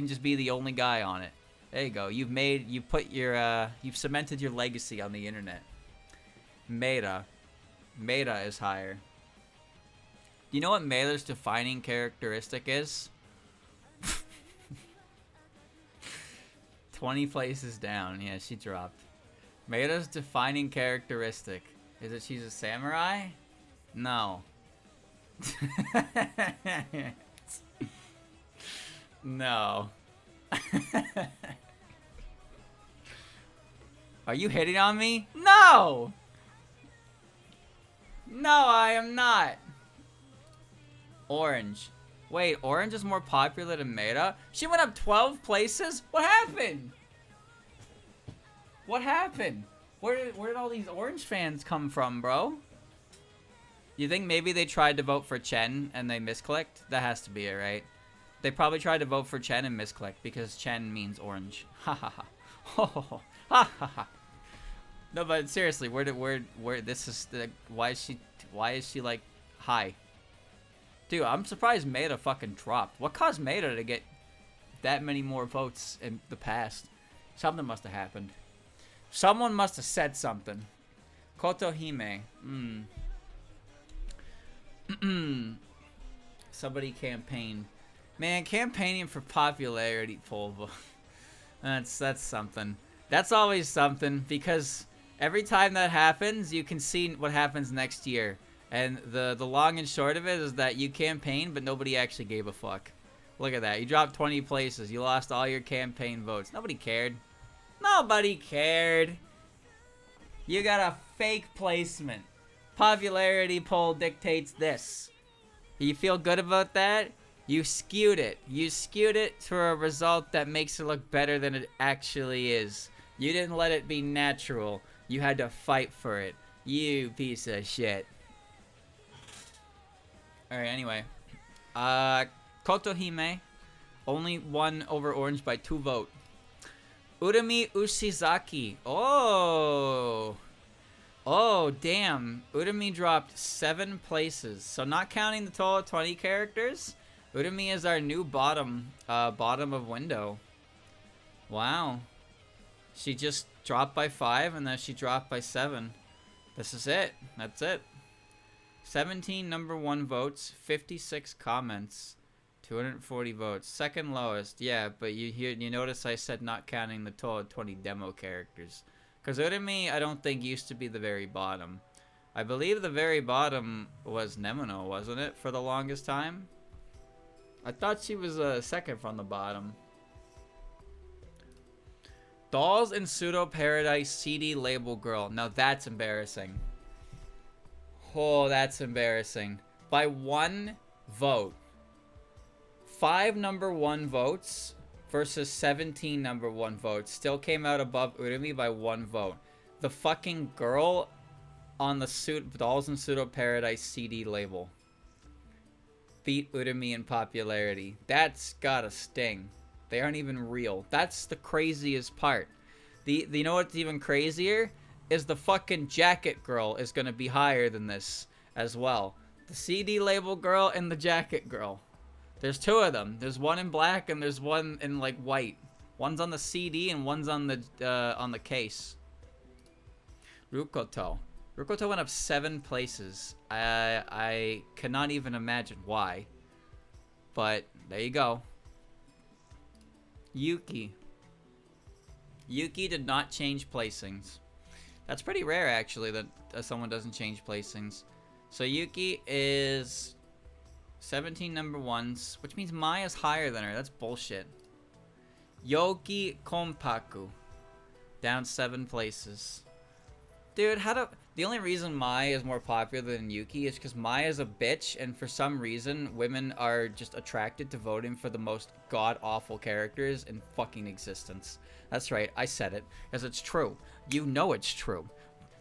just be the only guy on it. There you go. You've cemented your legacy on the internet. Meta is higher. You know what Meta's defining characteristic is? 20 places down. Yeah, she dropped. Meta's defining characteristic. Is it she's a samurai? No. No. Are you hitting on me? No! No, I am not. Orange. Wait, Orange is more popular than Meta? She went up 12 places? What happened? What happened? Where did all these Orange fans come from, bro? You think maybe they tried to vote for Chen and they misclicked? That has to be it, right? They probably tried to vote for Chen and misclicked because Chen means orange. Ha ha ha. Ho ho ho. Ha ha ha. No, but seriously, where this is why is she like high? Dude, I'm surprised Meta fucking dropped. What caused Meta to get that many more votes in the past? Something must have happened. Someone must have said something. Kotohime. Somebody campaigned. Man, campaigning for popularity, Polvo. That's something. That's always something, because every time that happens, you can see what happens next year. And the long and short of it is that you campaigned, but nobody actually gave a fuck. Look at that. You dropped 20 places. You lost all your campaign votes. Nobody cared. Nobody cared. You got a fake placement. Popularity poll dictates this. You feel good about that? You skewed it. You skewed it to a result that makes it look better than it actually is. You didn't let it be natural. You had to fight for it. You piece of shit. Alright, anyway. Kotohime only won over Orange by 2 votes. Urumi Ushizaki. Oh. Oh, damn. Urumi dropped 7 places. So not counting the total of 20 characters, Urumi is our new bottom of window. Wow. She just dropped by 5 and then she dropped by 7. This is it. That's it. 17 number 1 votes, 56 comments, 240 votes. Second lowest. Yeah, but you notice I said not counting the total of 20 demo characters. Because Urumi, I don't think used to be the very bottom. I believe the very bottom was Nemono, wasn't it, for the longest time? I thought she was second from the bottom. Dolls in Pseudo Paradise CD label girl. Now that's embarrassing. Oh, that's embarrassing. By 1 vote. 5 number 1 votes versus 17 number 1 votes. Still came out above Urumi by 1 vote. The fucking girl on the Dolls in Pseudo Paradise CD label beat Urumi in popularity. That's gotta sting. They aren't even real. That's the craziest part. You know what's even crazier? Is the fucking jacket girl is gonna be higher than this as well. The CD label girl and the jacket girl. There's 2 of them. There's one in black and there's one in like white. One's on the CD and one's on the case. Rukoto. Rukoto went up 7 places. I cannot even imagine why. But there you go. Yuki. Yuki did not change placings. That's pretty rare, actually, that someone doesn't change placings. So Yuki is 17 number 1s, which means Maya's higher than her. That's bullshit. Yoki Konpaku. Down 7 places. Dude, the only reason Mai is more popular than Yuki is because Mai is a bitch, and for some reason, women are just attracted to voting for the most god-awful characters in fucking existence. That's right, I said it, because it's true. You know it's true.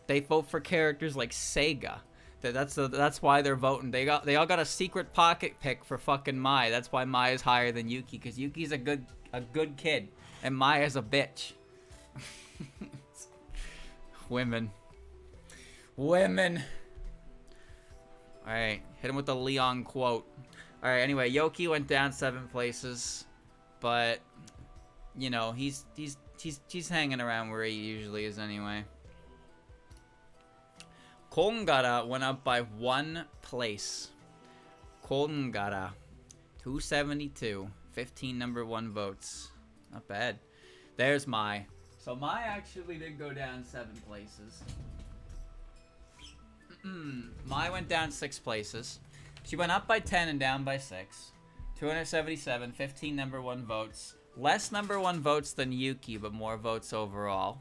They vote for characters like Sega. That's why they're voting. They all got a secret pocket pick for fucking Mai. That's why Mai is higher than Yuki, because Yuki's a good kid, and Mai is a bitch. Women. Alright, hit him with the Leon quote. Alright, anyway, Yoki went down 7 places, but you know, he's hanging around where he usually is anyway. Kongara went up by 1 place. Kongara, 272, 15 number 1 votes. Not bad. There's Mai. So Mai actually did go down 7 places. Mai went down 6 places. She went up by 10 and down by 6. 277, 15 number 1 votes. Less number 1 votes than Yuki, but more votes overall.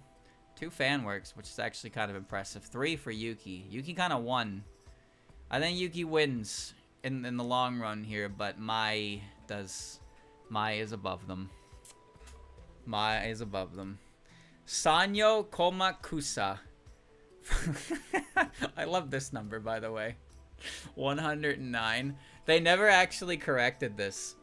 2 fan works, which is actually kind of impressive. 3 for Yuki. Yuki kind of won. I think Yuki wins in the long run here, but Mai does. Mai is above them. Mai is above them. Sanyo Komakusa. I love this number, by the way. 109. They never actually corrected this.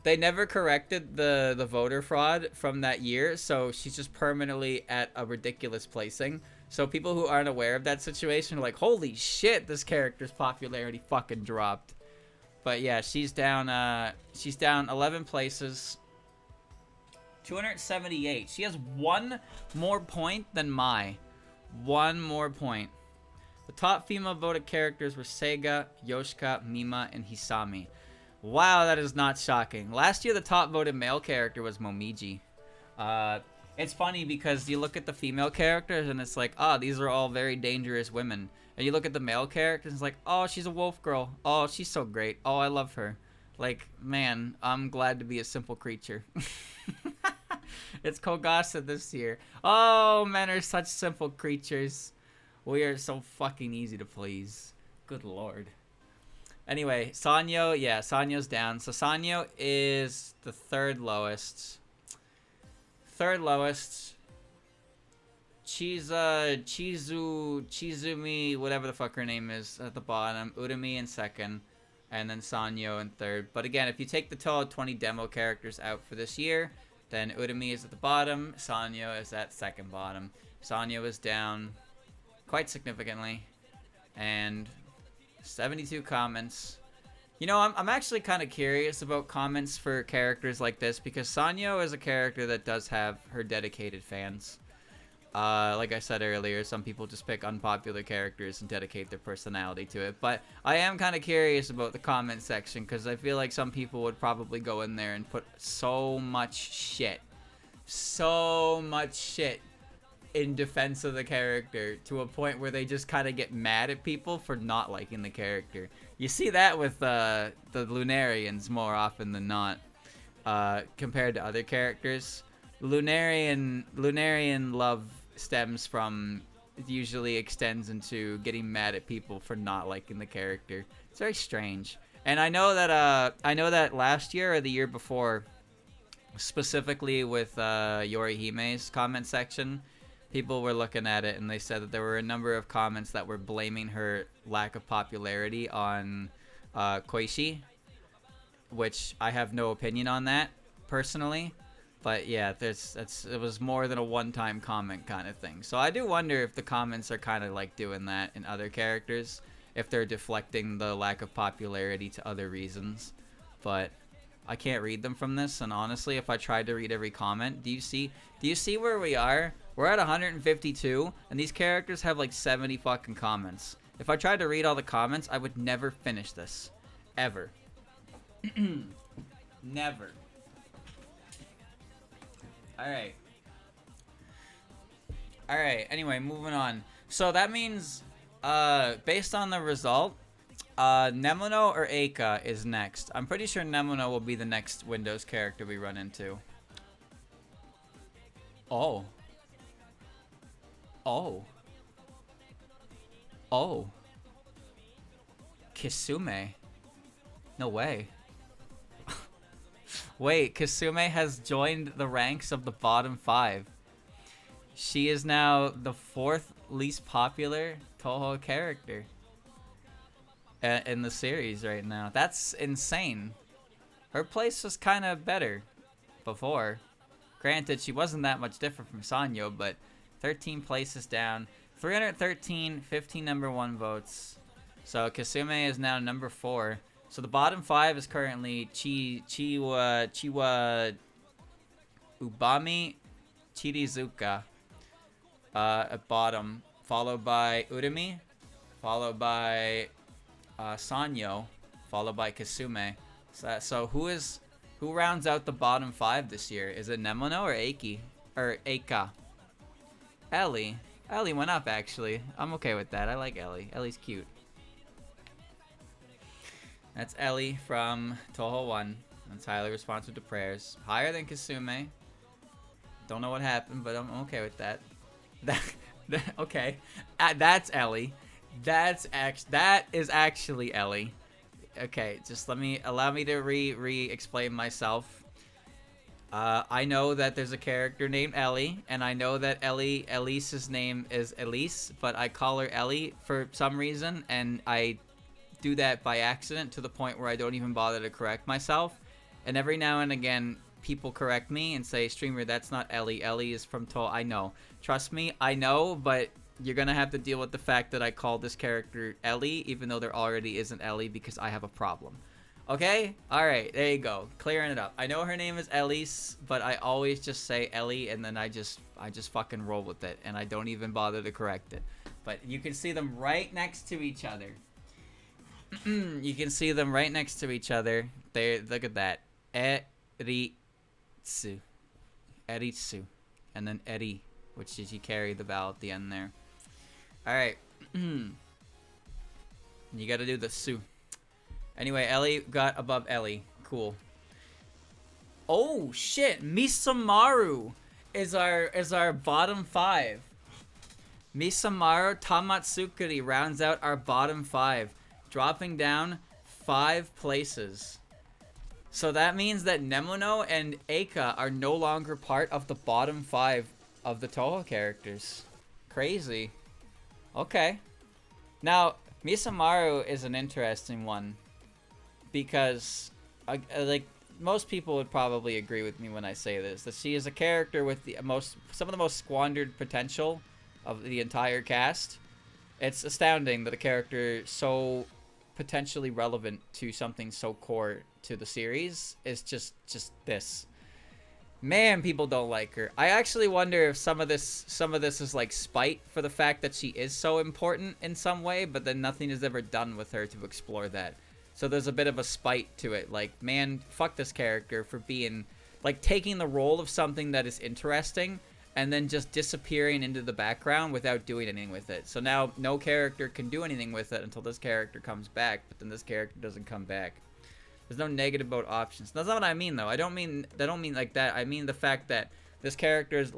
They never corrected the voter fraud from that year, so she's just permanently at a ridiculous placing. So people who aren't aware of that situation are like, holy shit, this character's popularity fucking dropped. But yeah, she's down 11 places. 278. She has 1 more point than Mai. 1 more point. The top female voted characters were Sega, Yoshika, Mima, and Hisami. Wow, that is not shocking. Last year, the top voted male character was Momiji. It's funny because you look at the female characters and it's like, oh, these are all very dangerous women. And you look at the male characters and it's like, oh, she's a wolf girl. Oh, she's so great. Oh, I love her. Like, man, I'm glad to be a simple creature. It's Kogasa this year. Oh, men are such simple creatures. We are so fucking easy to please. Good lord. Anyway, Sanyo, yeah, Sanyo's down. So Sanyo is the third lowest. Third lowest. Chizumi, whatever the fuck her name is, at the bottom. Urumi in second. And then Sanyo in third. But again, if you take the total 20 demo characters out for this year, then Urumi is at the bottom. Sanyo is at second bottom. Sanyo is down quite significantly. And 72 comments. You know, I'm actually kind of curious about comments for characters like this because Sanyo is a character that does have her dedicated fans. Like I said earlier, some people just pick unpopular characters and dedicate their personality to it. But I am kind of curious about the comment section because I feel like some people would probably go in there and put so much shit in defense of the character to a point where they just kind of get mad at people for not liking the character. You see that with the Lunarians more often than not, compared to other characters. Lunarian love stems from, it usually extends into getting mad at people for not liking the character. It's very strange. And I know that last year or the year before, specifically with Yorihime's comment section, people were looking at it and they said that there were a number of comments that were blaming her lack of popularity on Koishi, which I have no opinion on that personally. But yeah, it was more than a one-time comment kind of thing. So I do wonder if the comments are kind of like doing that in other characters, if they're deflecting the lack of popularity to other reasons. But I can't read them from this, and honestly, if I tried to read every comment, do you see where we are? We're at 152, and these characters have like 70 fucking comments. If I tried to read all the comments, I would never finish this. Ever. Never. Alright. Alright, anyway, moving on. So that means, based on the result, Nemono or Eika is next. I'm pretty sure Nemono will be the next Windows character we run into. Oh. Oh. Oh. Kisume. No way. Wait, Kasume has joined the ranks of the bottom 5. She is now the 4th least popular Touhou character in the series right now. That's insane. Her place was kind of better before. Granted, she wasn't that much different from Sanyo, but 13 places down. 313, 15 number 1 votes. So Kasume is now number 4. So the bottom 5 is currently Chiwa Ubami Chirizuka at bottom, followed by Urumi, followed by Sanyo, followed by Kasume. So who rounds out the bottom 5 this year? Is it Nemono or Eiki? Or Eika? Ellie. Ellie went up actually. I'm okay with that. I like Ellie. Ellie's cute. That's Ellie from Touhou 1. That's highly responsive to prayers. Higher than Kasume. Don't know what happened, but I'm okay with that. Okay. That's Ellie. That is actually Ellie. Okay, just allow me to re-explain myself. I know that there's a character named Ellie, and I know that Elise's name is Elise, but I call her Ellie for some reason, and I do that by accident to the point where I don't even bother to correct myself. And every now and again, people correct me and say, streamer, that's not Ellie. Ellie is from Touhou. I know. Trust me, I know, but you're going to have to deal with the fact that I call this character Ellie, even though there already isn't Ellie, because I have a problem. Okay? Alright, there you go. Clearing it up. I know her name is Elise, but I always just say Ellie, and then I just fucking roll with it, and I don't even bother to correct it. But you can see them right next to each other. You can see them right next to each other. There, look at that. Eritsu. Eritsu. And then Eri, which is you carry the vowel at the end there. Alright. You gotta do the su. Anyway, Ellie got above Ellie. Cool. Oh shit, Misamaru is our bottom 5. Misamaru Tamatsukuri rounds out our bottom 5, dropping down 5 places. So that means that Nemono and Eika are no longer part of the bottom 5 of the Touhou characters. Crazy. Okay. Now, Misamaru is an interesting one because, like, most people would probably agree with me when I say this, that she is a character with some of the most squandered potential of the entire cast. It's astounding that a character so potentially relevant to something so core to the series is just this. Man, people don't like her. I actually wonder if some of this is like spite for the fact that she is so important in some way, but then nothing is ever done with her to explore that. So there's a bit of a spite to it. Like, man, fuck this character for being, like, taking the role of something that is interesting and then just disappearing into the background without doing anything with it. So now no character can do anything with it until this character comes back, but then this character doesn't come back. There's no negative about options. That's not what I mean, though. I don't mean like that. I mean the fact that this character's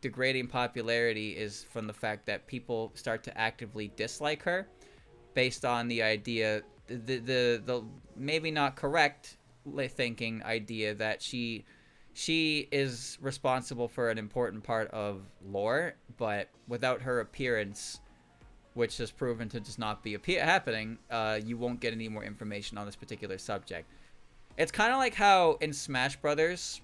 degrading popularity is from the fact that people start to actively dislike her based on the idea, the maybe not correct thinking idea that she is responsible for an important part of lore, but without her appearance, which has proven to just not be happening, you won't get any more information on this particular subject. It's kind of like how in Smash Brothers,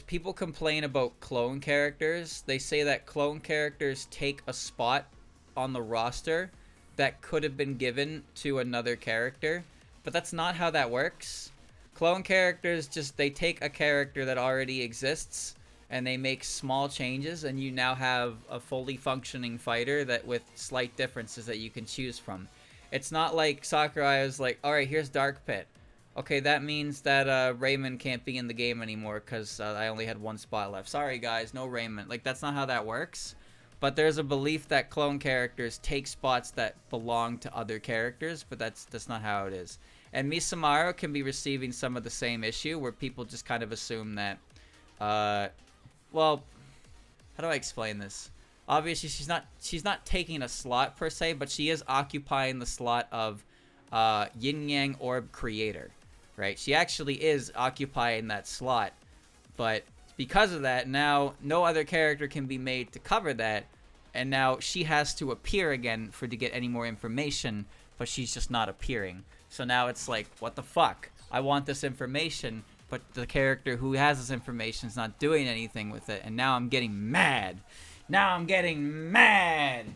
people complain about clone characters. They say that clone characters take a spot on the roster that could have been given to another character, but that's not how that works. Clone characters they take a character that already exists and they make small changes, and you now have a fully functioning fighter that with slight differences that you can choose from. It's not like Sakurai is like, all right, here's Dark Pit. Okay, that means that Raymond can't be in the game anymore because I only had one spot left. Sorry, guys, no Raymond. Like, that's not how that works. But there's a belief that clone characters take spots that belong to other characters, but that's not how it is. And Misamaru can be receiving some of the same issue where people just kind of assume that, well, how do I explain this? Obviously, she's not taking a slot per se, but she is occupying the slot of Yin Yang Orb Creator, right? She actually is occupying that slot, but because of that, now no other character can be made to cover that, and now she has to appear again to get any more information, but she's just not appearing. So now it's like, what the fuck? I want this information, but the character who has this information is not doing anything with it, and now I'm getting mad. Now I'm getting mad!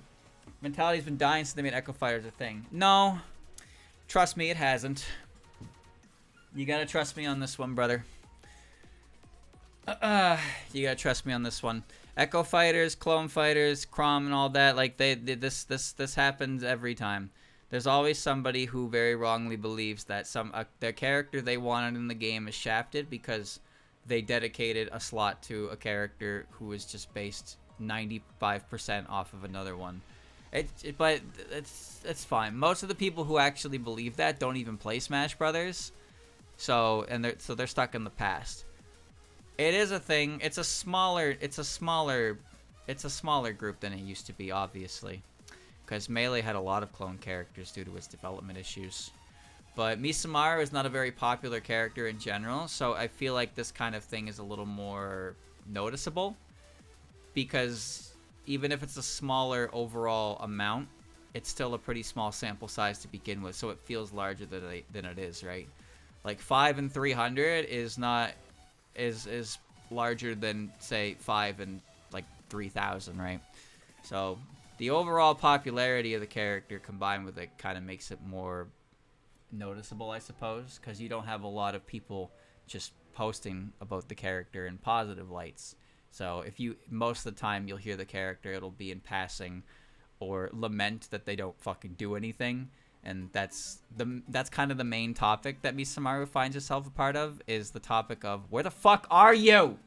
Mentality's been dying since they made Echo Fighters a thing. No. Trust me, it hasn't. You gotta trust me on this one, brother. You gotta trust me on this one. Echo Fighters, Clone Fighters, Crom and all that, like, this happens every time. There's always somebody who very wrongly believes that their character they wanted in the game is shafted because they dedicated a slot to a character who is just based 95% off of another one. But it's fine. Most of the people who actually believe that don't even play Smash Brothers, so they're stuck in the past. It is a thing. It's a smaller group than it used to be, obviously, because Melee had a lot of clone characters due to its development issues. But Misamaru is not a very popular character in general, so I feel like this kind of thing is a little more noticeable, because even if it's a smaller overall amount, it's still a pretty small sample size to begin with, so it feels larger than it is, right? Like 5 and 300 is larger than, say, 5 and like 3,000, right? So the overall popularity of the character combined with it kind of makes it more noticeable, I suppose, because you don't have a lot of people just posting about the character in positive lights. So most of the time you'll hear the character, it'll be in passing or lament that they don't fucking do anything. And that's kind of the main topic that Misamaru finds herself a part of, is the topic of, where the fuck are you?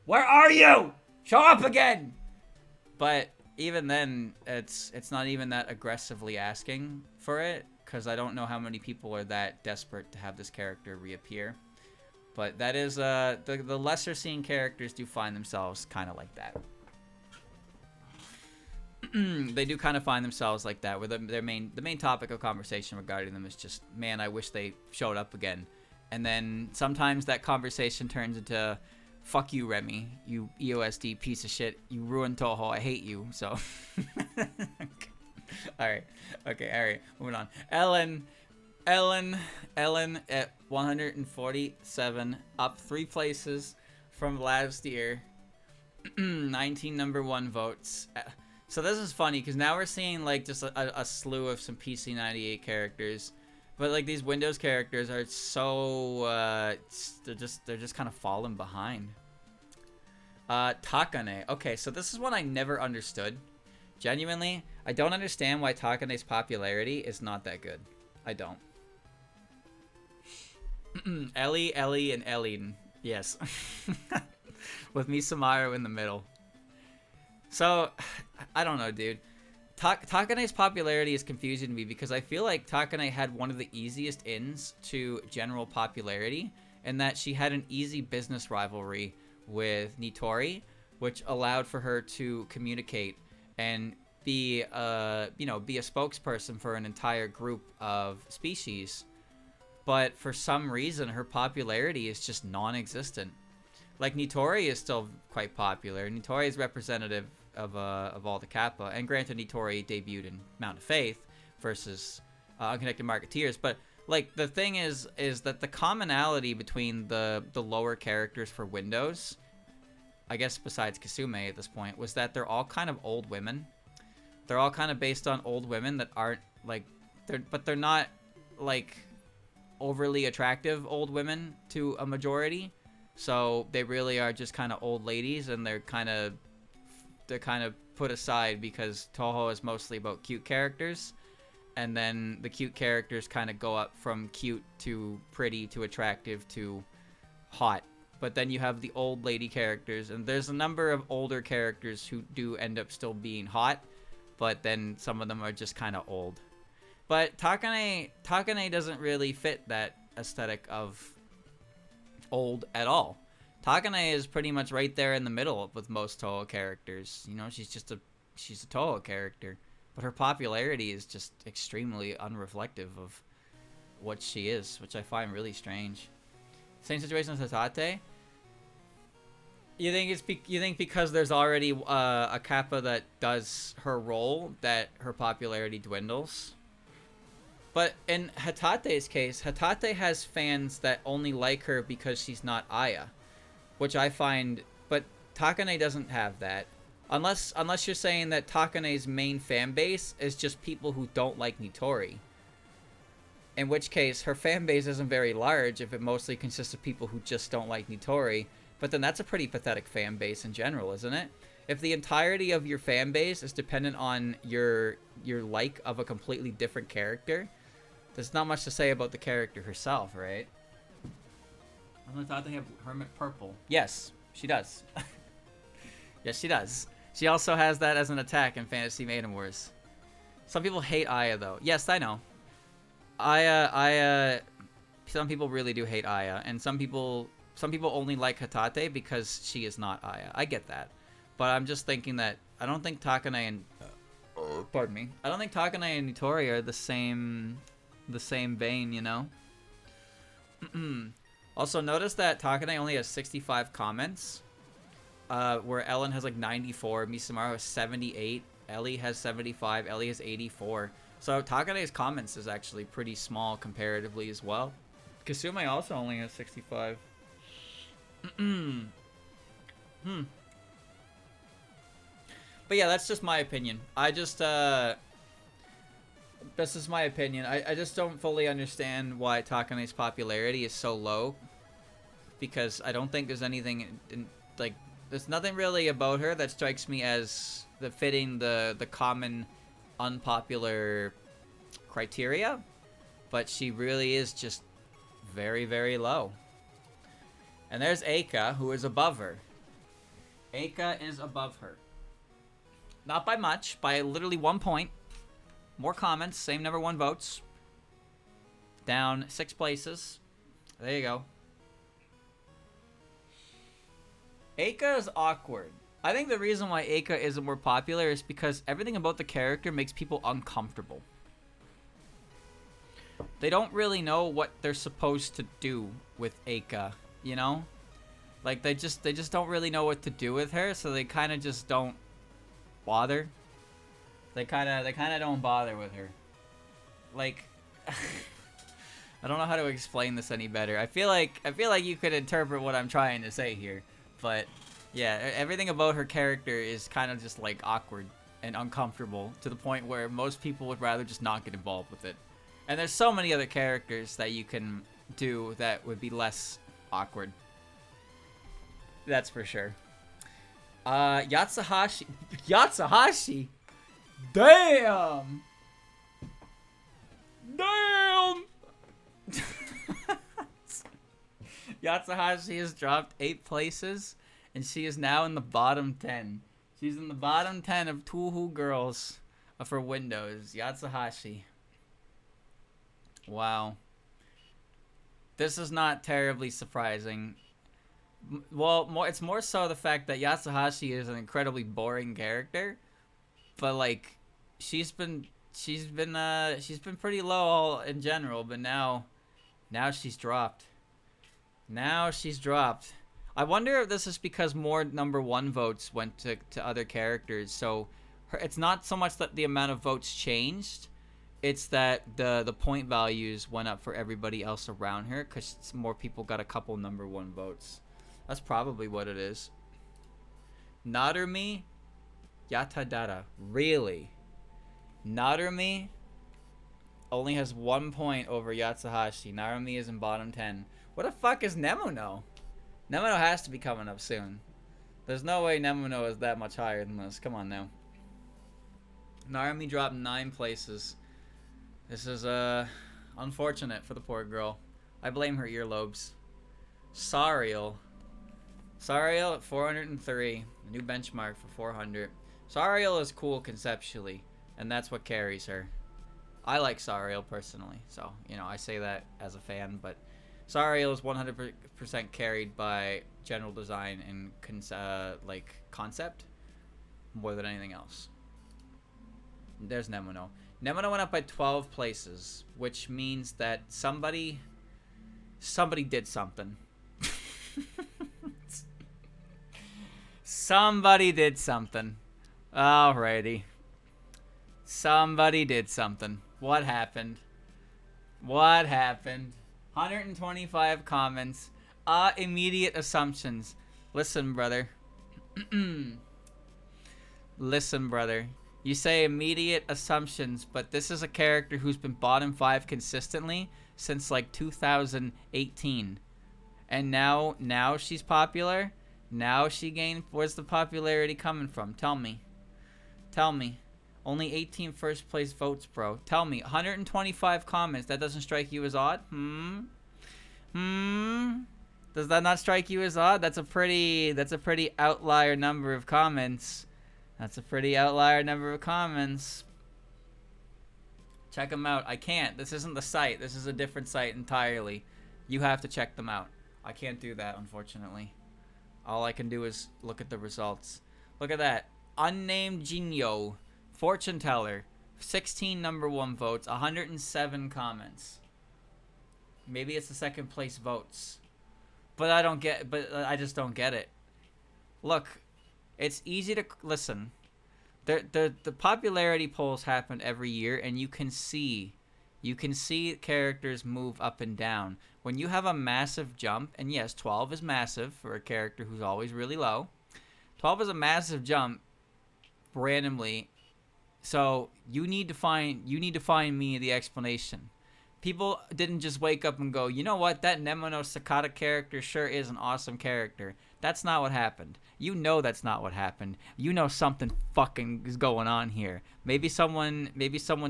Where are you? Show up again! But even then, it's not even that aggressively asking for it, because I don't know how many people are that desperate to have this character reappear. But that is the lesser seen characters do find themselves kind of like that. They do kind of find themselves like that, where the main topic of conversation regarding them is just, man, I wish they showed up again. And then sometimes that conversation turns into, fuck you, Remy, you EOSD piece of shit, you ruined Touhou, I hate you. So all right, moving on. Ellen at 147, up 3 places from last year. 19 number 1 votes. So this is funny because now we're seeing like just a slew of some PC98 characters, but like these Windows characters are so they're just kind of falling behind. Takane. Okay, so this is one I never understood. Genuinely, I don't understand why Takane's popularity is not that good. I don't. Ellie, and Ellien. Yes. With Misamaru in the middle. So, I don't know, dude. Takane's popularity is confusing to me because I feel like Takane had one of the easiest ins to general popularity, in that she had an easy business rivalry with Nitori, which allowed for her to communicate and be be a spokesperson for an entire group of species. But for some reason, her popularity is just non-existent. Like, Nitori is still quite popular. Nitori is representative of all the Kappa, and granted, Nitori debuted in Mount of Faith versus Unconnected Marketeers. But like, the thing is that the commonality between the lower characters for Windows, I guess besides Kasume at this point, was that they're all kind of old women. They're all kind of based on old women that aren't like they're not like overly attractive old women to a majority. So they really are just kind of old ladies, and they're kind of put aside because Touhou is mostly about cute characters, and then the cute characters kind of go up from cute to pretty to attractive to hot. But then you have the old lady characters, and there's a number of older characters who do end up still being hot, but then some of them are just kind of old. But Takane doesn't really fit that aesthetic of old at all. Takane is pretty much right there in the middle with most Touhou characters. You know, she's a Touhou character, but her popularity is just extremely unreflective of what she is, which I find really strange. Same situation with Hatate. You think because there's already a Kappa that does her role that her popularity dwindles? But in Hatate's case, Hatate has fans that only like her because she's not Aya, which I find. But Takane doesn't have that, unless you're saying that Takane's main fan base is just people who don't like Nitori. In which case, her fan base isn't very large if it mostly consists of people who just don't like Nitori. But then that's a pretty pathetic fan base in general, isn't it? If the entirety of your fan base is dependent on your like of a completely different character, there's not much to say about the character herself, right? I thought they have Hermit Purple. Yes, she does. Yes, she does. She also has that as an attack in Fantasy Maiden Wars. Some people hate Aya, though. Yes, I know. Aya. Some people really do hate Aya, and some people only like Hatate because she is not Aya. I get that, but I'm just thinking that I don't think Takane and pardon me. I don't think Takane and Nitori are the same vein, you know. Also, notice that Takane only has 65 comments, where Ellen has like 94, Misamaru has 78, Ellie has 75, Ellie has 84. So Takane's comments is actually pretty small comparatively as well. Kasume also only has 65. But yeah, that's just my opinion. This is my opinion. I just don't fully understand why Takane's popularity is so low, because I don't think there's anything there's nothing really about her that strikes me as fitting the common unpopular criteria, but she really is just very, very low. And there's Eika, who is above her. Eika is above her. Not by much, by literally 1 point. More comments, same number 1 votes. Down 6 places. There you go. Eika is awkward. I think the reason why Eika isn't more popular is because everything about the character makes people uncomfortable. They don't really know what they're supposed to do with Eika, you know? Like they just don't really know what to do with her, so they kind of just don't bother. They kind of don't bother with her. Like I don't know how to explain this any better. I feel like you could interpret what I'm trying to say here, but yeah, everything about her character is kind of just like awkward and uncomfortable to the point where most people would rather just not get involved with it. And there's so many other characters that you can do that would be less awkward. That's for sure. Yatsuhashi. Yatsuhashi? Damn! Damn! Yatsuhashi has dropped 8 places, and she is now in the bottom 10. She's in the bottom 10 of Touhou girls for Windows. Yatsuhashi. Wow. This is not terribly surprising. Well, it's more so the fact that Yatsuhashi is an incredibly boring character, but like she's been pretty low all in general, but now she's dropped. Now she's dropped. I wonder if this is because more number 1 votes went to other characters, so it's not so much that the amount of votes changed. It's that the point values went up for everybody else around her because more people got a couple number 1 votes. That's probably what it is. Narumi Yatadara. Really? Narumi only has 1 point over Yatsuhashi. Narumi is in bottom 10. What the fuck is Nemono? Nemono has to be coming up soon. There's no way Nemono is that much higher than this. Come on now. Narumi dropped 9 places. This is unfortunate for the poor girl. I blame her earlobes. Sariel. Sariel at 403. A new benchmark for 400. Sariel is cool conceptually, and that's what carries her. I like Sariel personally, so, you know, I say that as a fan, but Sariel is 100% carried by general design and like concept more than anything else. There's Nemono. Nemono went up by 12 places, which means that somebody did something. Somebody did something. Alrighty. Somebody did something. What happened? What happened? 125 comments. Immediate assumptions. Listen, brother. Listen, brother. You say immediate assumptions, but this is a character who's been bottom 5 consistently since like 2018. And now she's popular? Now she gained... Where's the popularity coming from? Tell me. Tell me. Only 18 first place votes, bro. Tell me. 125 comments. That doesn't strike you as odd? Does that not strike you as odd? That's a pretty outlier number of comments. That's a pretty outlier number of comments. Check them out. I can't. This isn't the site. This is a different site entirely. You have to check them out. I can't do that, unfortunately. All I can do is look at the results. Look at that. Unnamed Jinyo. Fortune teller. 16 number 1 votes. 107 comments. Maybe it's the second place votes. But I just don't get it. Look. It's easy to listen. The popularity polls happen every year, and you can see characters move up and down. When you have a massive jump, and yes, 12 is massive for a character who's always really low. 12 is a massive jump randomly. So you need to find me the explanation. People didn't just wake up and go, you know what, that Nemono Sakata character sure is an awesome character. That's not what happened. You know that's not what happened. You know something fucking is going on here. Maybe someone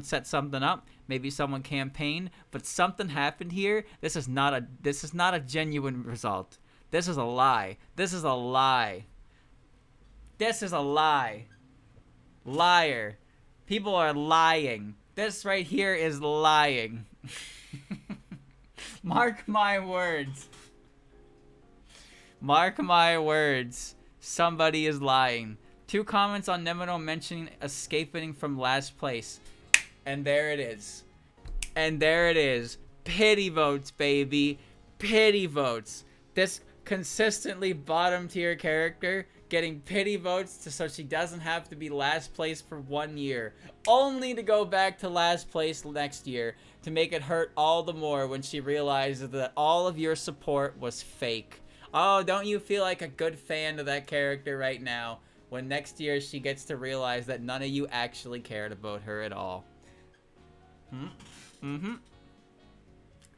set something up. Maybe someone campaigned, but something happened here. This is not a genuine result. This is a lie. This is a lie. This is a lie. Liar. People are lying. This right here is lying. Mark my words. Mark my words. Somebody is lying. 2 comments on Nemino mentioning escaping from last place. And there it is. And there it is. Pity votes, baby. Pity votes. This consistently bottom tier character getting pity votes so she doesn't have to be last place for 1 year. Only to go back to last place next year to make it hurt all the more when she realizes that all of your support was fake. Oh, don't you feel like a good fan of that character right now when next year she gets to realize that none of you actually cared about her at all?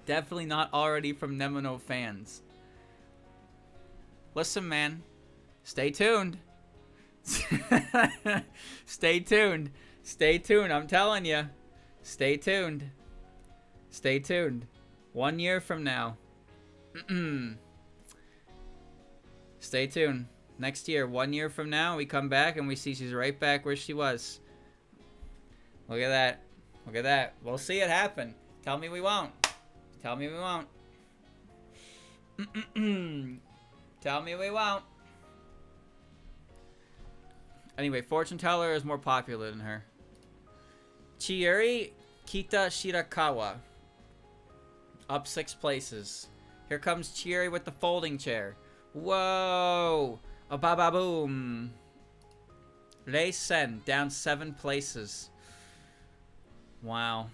Definitely not already from Nemino fans. Listen, man. Stay tuned. Stay tuned. Stay tuned. I'm telling you. Stay tuned. Stay tuned. 1 year from now. Stay tuned. Next year, 1 year from now, we come back and we see she's right back where she was. Look at that. Look at that. We'll see it happen. Tell me we won't. Tell me we won't. Tell me we won't. Anyway, Fortune Teller is more popular than her. Chiyuri Kita Shirakawa. Up 6 places. Here comes Chiyuri with the folding chair. Whoa! A ba boom. Rei Sen down 7 places. Wow.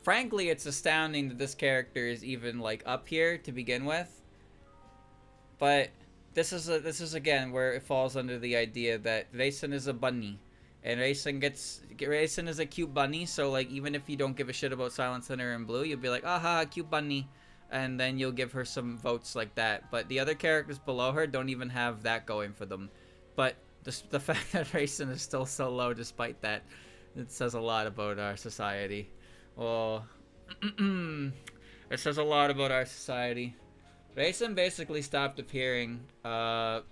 Frankly, it's astounding that this character is even like up here to begin with. But this is again where it falls under the idea that Rei-sen is a bunny, and Rei-sen is a cute bunny. So like even if you don't give a shit about Silent Sinner and Blue, you'll be like, aha, cute bunny, and then you'll give her some votes like that. But the other characters below her don't even have that going for them. But the fact that Rei-sen is still so low despite that, it says a lot about our society. Oh, it says a lot about our society. Rei-sen basically stopped appearing. Like,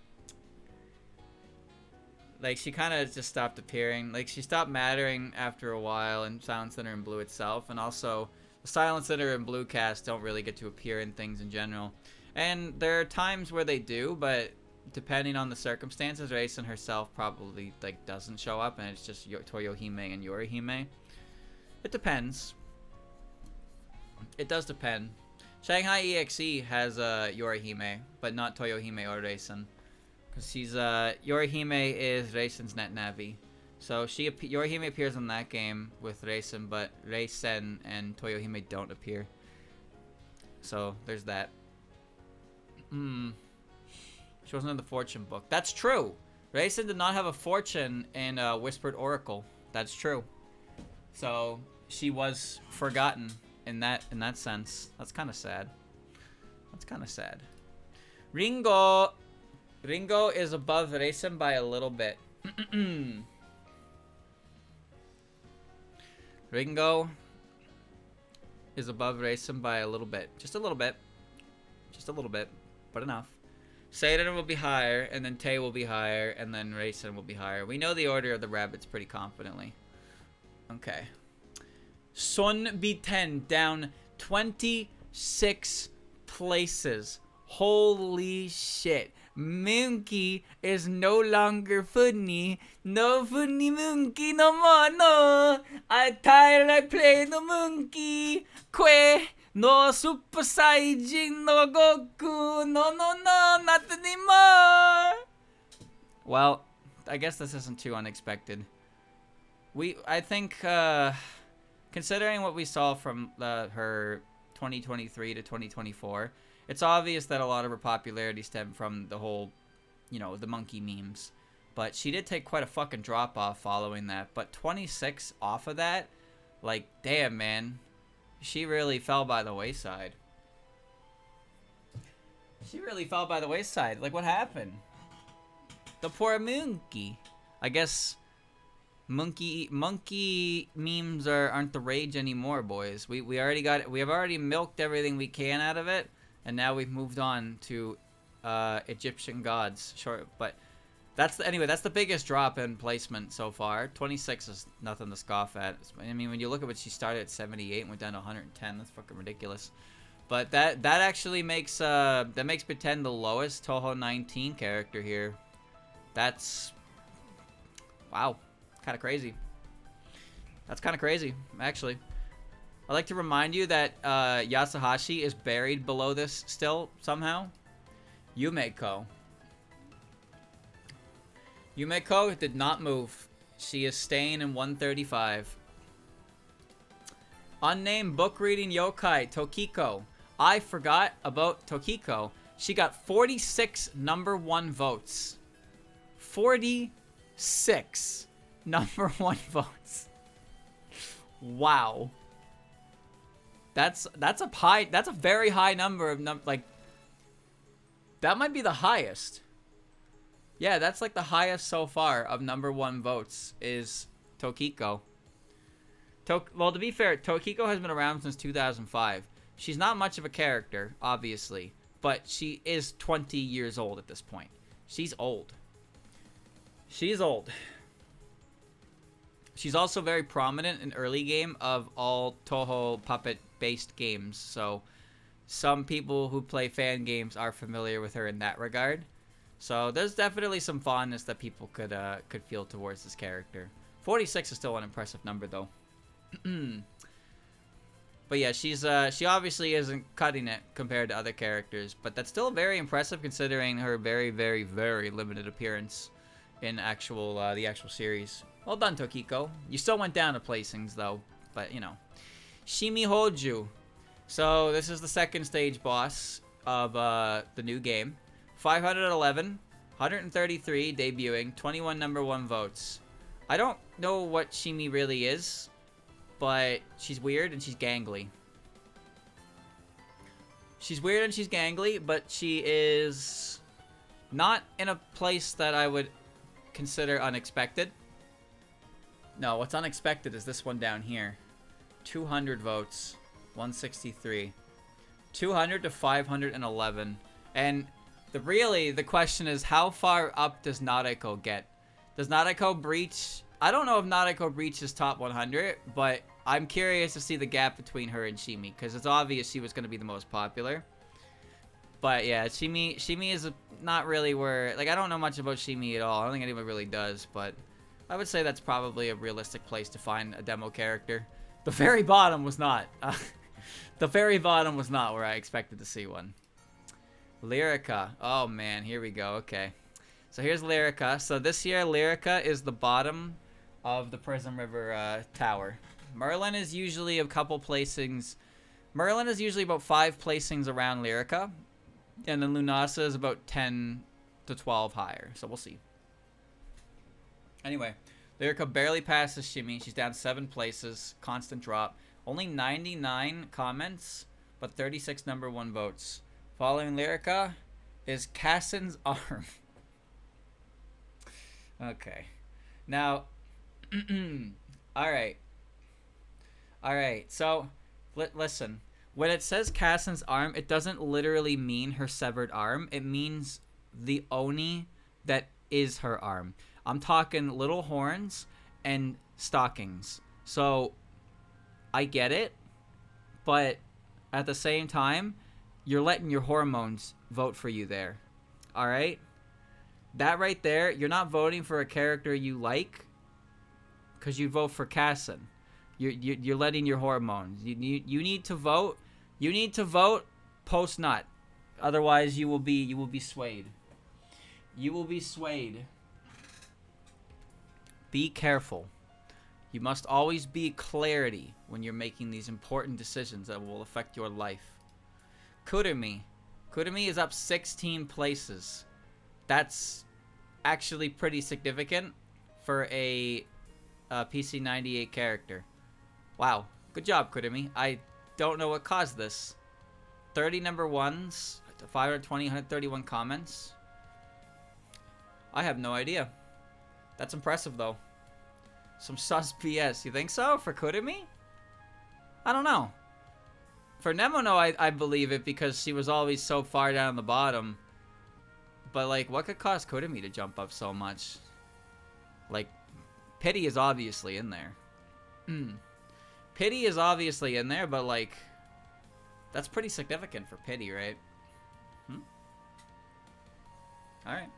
she kind of just stopped appearing. Like, she stopped mattering after a while in Silent Sinner and Blue itself. And also, the Silent Sinner and Blue cast don't really get to appear in things in general. And there are times where they do, but depending on the circumstances, Rei-sen herself probably, like, doesn't show up. And it's just Toyohime and Yorihime. It depends. It does depend. Shanghai EXE has Yorihime, but not Toyohime or Rei-sen. Because she's, Yorihime is Rei-sen's net navi. So Yorihime appears in that game with Rei-sen, but Rei-sen and Toyohime don't appear. So, there's that. She wasn't in the fortune book. That's true! Rei-sen did not have a fortune in Whispered Oracle. That's true. So, she was forgotten. In that sense. That's kind of sad. That's kind of sad. Ringo is above Rei-sen by a little bit. Ringo is above Rei-sen by a little bit. Just a little bit. Just a little bit. But enough. Seiren will be higher, and then Tei will be higher, and then Rei-sen will be higher. We know the order of the rabbits pretty confidently. Okay. Sun B10 down 26 places. Holy shit. Monkey is no longer funny. No funny monkey no more, no. I tired I play the monkey. Que no Super Saiyajin no Goku. No, not anymore. Well, I guess this isn't too unexpected. I think, considering what we saw from her 2023 to 2024, it's obvious that a lot of her popularity stemmed from the whole, you know, the monkey memes. But she did take quite a fucking drop off following that. But 26 off of that? Like, damn, man. She really fell by the wayside. She really fell by the wayside. Like, what happened? The poor monkey. I guess monkey memes aren't the rage anymore, boys. We have already milked everything we can out of it, and now we've moved on to Egyptian gods. Sure, but that's the biggest drop in placement so far. 26 is nothing to scoff at. I mean, when you look at what she started at 78 and went down to 110, that's fucking ridiculous. But that actually makes that makes Pretend the lowest Touhou 19 character here. That's wow, kind of crazy. That's kind of crazy, actually. I'd like to remind you that Yasuhashi is buried below this still somehow. Yumeko. Yumeko did not move. She is staying in 135. Unnamed book reading yokai, Tokiko. I forgot about Tokiko. She got 46 #1 votes. 46 #1 votes. Wow. That's a very high number of like that might be the highest. Yeah, that's like the highest so far of #1 votes is Tokiko. Well, to be fair, Tokiko has been around since 2005. She's not much of a character, obviously, but she is 20 years old at this point. She's old. She's old. She's also very prominent in early game of all Touhou puppet-based games, so some people who play fan games are familiar with her in that regard. So there's definitely some fondness that people could feel towards this character. 46 is still an impressive number, though. But yeah, she obviously isn't cutting it compared to other characters, but that's still very impressive considering her very, very, very limited appearance in the actual series. Well done, Tokiko. You still went down to placings though, but you know. Shimi Hoju. So this is the second stage boss of the new game. 511, 133 debuting, 21 #1 votes. I don't know what Shimi really is, but she's weird and she's gangly. She's weird and she's gangly, but she is not in a place that I would consider unexpected. No, what's unexpected is this one down here. 200 votes, 163. 200 to 511. And the question is, how far up does Nadeko get? Does Nadeko breach? I don't know if Nadeko breaches top 100, but I'm curious to see the gap between her and Shimi, because it's obvious she was going to be the most popular. But yeah, Shimi is not really where, like, I don't know much about Shimi at all. I don't think anyone really does, but I would say that's probably a realistic place to find a demo character. The very bottom was not. The very bottom was not where I expected to see one. Lyrica. Oh man, here we go. Okay. So here's Lyrica. So this year, Lyrica is the bottom of the Prism River Tower. Merlin is usually a couple placings. Merlin is usually about 5 placings around Lyrica. And then Lunasa is about 10 to 12 higher. So we'll see. Anyway, Lyrica barely passes Shimi. She's down 7 places. Constant drop. Only 99 comments, but 36 #1 votes. Following Lyrica is Cassin's arm. Okay. Now, alright. Alright, so, listen. When it says Cassin's arm, it doesn't literally mean her severed arm. It means the Oni that is her arm. I'm talking little horns and stockings. So, I get it, but at the same time, you're letting your hormones vote for you there. Alright? That right there, you're not voting for a character you like because you vote for Cassin. You're letting your hormones. You need to vote. You need to vote post nut. Otherwise, you will be swayed. You will be swayed. Be careful. You must always be clarity when you're making these important decisions that will affect your life. Kurumi. Kurumi is up 16 places. That's actually pretty significant for a PC98 character. Wow. Good job, Kurumi. I don't know what caused this. 30 #1s, 520, 131 comments. I have no idea. That's impressive, though. Some sus BS. You think so? For Kurumi? I don't know. For Nemono, I believe it because she was always so far down the bottom. But, like, what could cause Kurumi to jump up so much? Like, Pity is obviously in there. Pity is obviously in there, but, like, That's pretty significant for pity, right? Alright.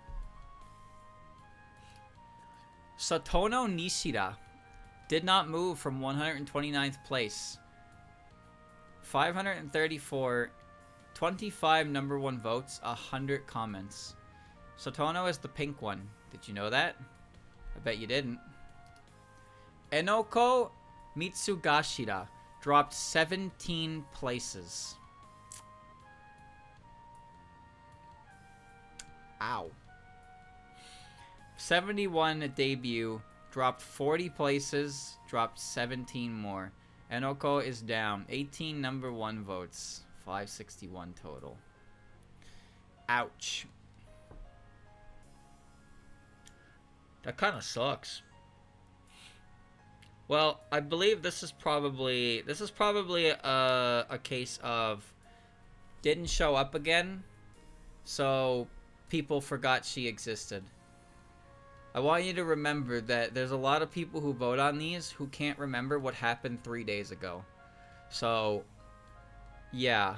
Satono Nishida did not move from 129th place. 534, 25 number 1 votes, 100 comments. Satono is the pink one. Did you know that? I bet you didn't. Enoko Mitsugashira dropped 17 places. Ow. 71 debut, dropped 40 places, dropped 17 more. Enoko is down 18 number 1 votes, 561 total. Ouch. That kind of sucks. Well, I believe this is probably a case of didn't show up again, so people forgot she existed. I want you to remember that there's a lot of people who vote on these who can't remember what happened 3 days ago. So, yeah,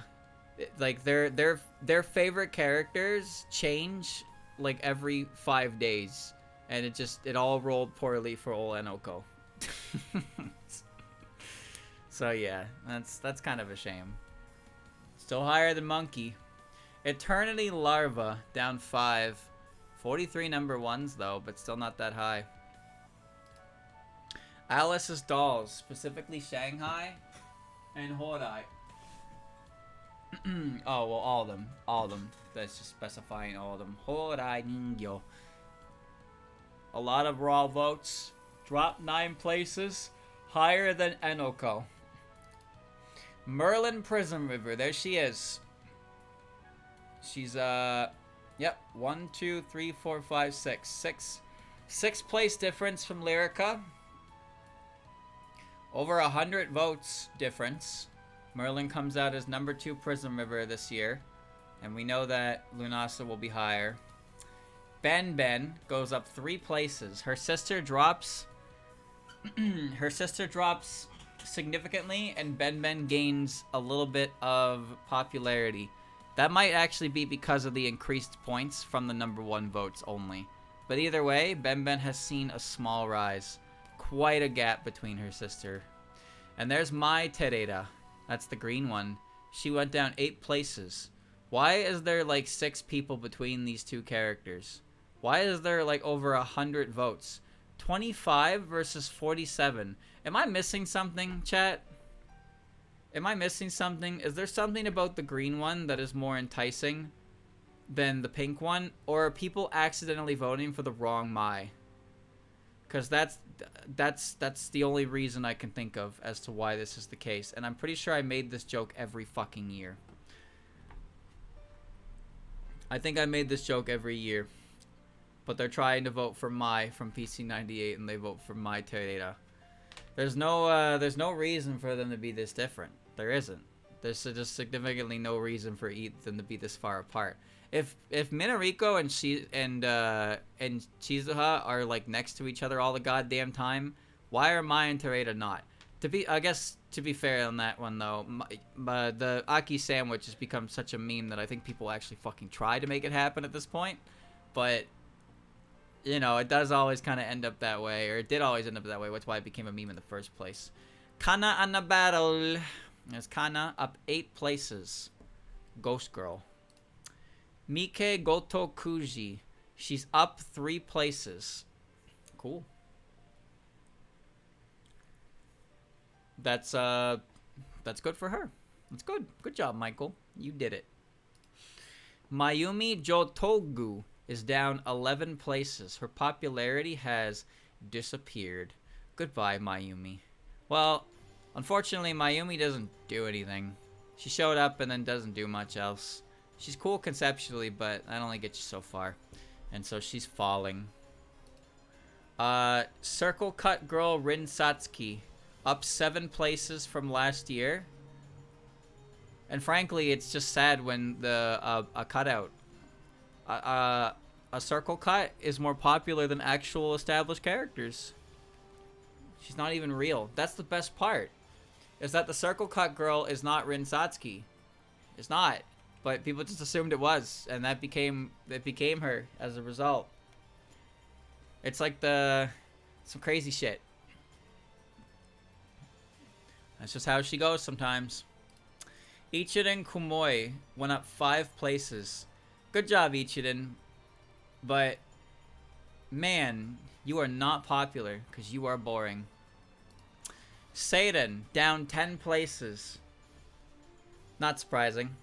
like their favorite characters change like every 5 days, and it all rolled poorly for old Enoko. So yeah, that's kind of a shame. Still higher than Monkey. Eternity Larva down 5. 43 number 1s though, but still not that high. Alice's Dolls, specifically Shanghai and Hodai. Oh, well, all of them. All of them. That's just specifying all of them. Hodai Ningyo. A lot of raw votes. Dropped 9 places. Higher than Enoko. Merlin Prism River. There she is. She's, yep, 1, 2, 3, 4, 5, 6. Six place difference from Lyrica. Over 100 votes difference. Merlin comes out as number 2 Prism River this year. And we know that Lunasa will be higher. Ben goes up 3 places. Her sister drops... her sister drops significantly, and Ben gains a little bit of popularity. That might actually be because of the increased points from the number 1 votes only. But either way, Ben has seen a small rise. Quite a gap between her sister. And there's Mai Tereda. That's the green one. She went down 8 places. Why is there like 6 people between these two characters? Why is there like over 100 votes? 25 versus 47. Am I missing something, chat? Am I missing something? Is there something about the green one that is more enticing than the pink one? Or are people accidentally voting for the wrong Mai? Because that's the only reason I can think of as to why this is the case. And I'm pretty sure I made this joke every fucking year. I think I made this joke every year. But they're trying to vote for Mai from PC98 and they vote for Mai Tereda. There's no reason for them to be this different. There isn't. There's just significantly no reason for them to be this far apart. If Minariko and Chizuha are like next to each other all the goddamn time, why are Mai and Tereda not? To be fair on that one though, the Aki sandwich has become such a meme that I think people actually fucking try to make it happen at this point. But you know, it does always kind of end up that way, or it did always end up that way. That's why it became a meme in the first place. Kana on the battle. There's Kana up 8 places. Ghost Girl. Mike Goto Kuji. She's up 3 places. Cool. That's good for her. That's good. Good job, Michael. You did it. Mayumi Jotogu is down 11 places. Her popularity has disappeared. Goodbye, Mayumi. Well, unfortunately, Mayumi doesn't do anything. She showed up and then doesn't do much else. She's cool conceptually, but that only gets you so far. And so she's falling. Circle Cut Girl Rin Satsuki. Up 7 places from last year. And frankly, it's just sad when a cutout... a circle cut is more popular than actual established characters. She's not even real. That's the best part. Is that the circle cut girl is not Rin Satsuki. It's not. But people just assumed it was, and that became her as a result. It's like some crazy shit. That's just how she goes sometimes. Ichirin Kumoi went up 5 places. Good job, Ichirin. But, man, you are not popular because you are boring. Seidan down 10 places. Not surprising.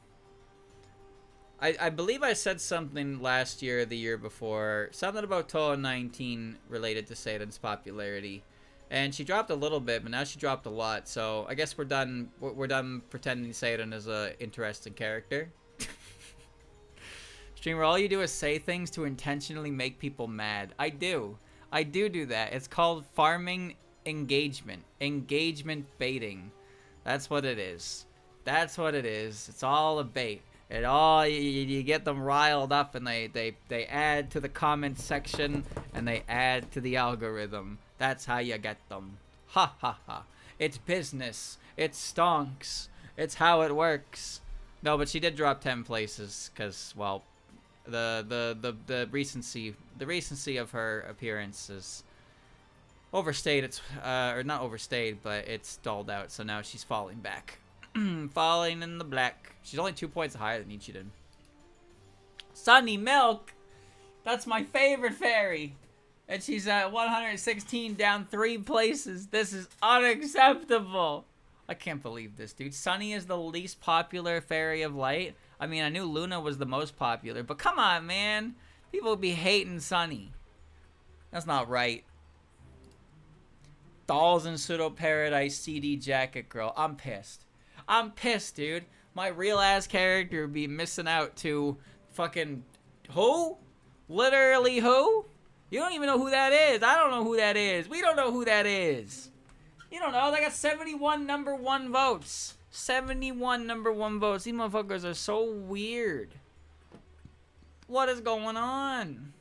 I believe I said something last year or the year before. Something about Touhou 19 related to Seidan's popularity. And she dropped a little bit, but now she dropped a lot. So I guess we're done. We're done pretending Seidan is a interesting character. Streamer, all you do is say things to intentionally make people mad. I do that. It's called farming engagement. Engagement baiting. That's what it is. That's what it is. It's all a bait. It all you get them riled up, and they add to the comment section, and they add to the algorithm. That's how you get them. Ha ha ha. It's business. It stonks. It's how it works. No, but she did drop 10 places because, well, the recency of her appearance is overstayed. It's or not overstayed, but it's dulled out. So now she's falling back. Falling in the black. She's only 2 points higher than Ichirin. Sunny Milk! That's my favorite fairy! And she's at 116, down 3 places. This is unacceptable! I can't believe this, dude. Sunny is the least popular fairy of light. I mean, I knew Luna was the most popular, but come on, man. People be hating Sunny. That's not right. Dolls in Pseudo Paradise CD Jacket Girl. I'm pissed. I'm pissed, dude. My real ass character would be missing out to fucking who? Literally who? You don't even know who that is. I don't know who that is. We don't know who that is. You don't know. They got 71 number 1 votes. 71 number 1 votes. These motherfuckers are so weird. What is going on?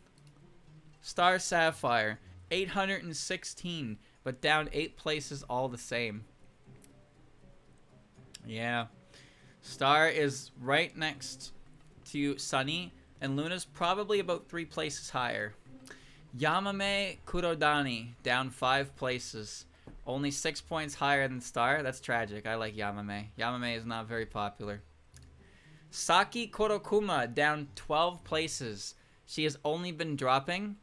Star Sapphire. 816. But down 8 places all the same. Yeah. Star is right next to Sunny, and Luna's probably about 3 places higher. Yamame Kurodani, down 5 places. Only 6 points higher than Star. That's tragic. I like Yamame. Yamame is not very popular. Saki Korokuma, down 12 places. She has only been dropping.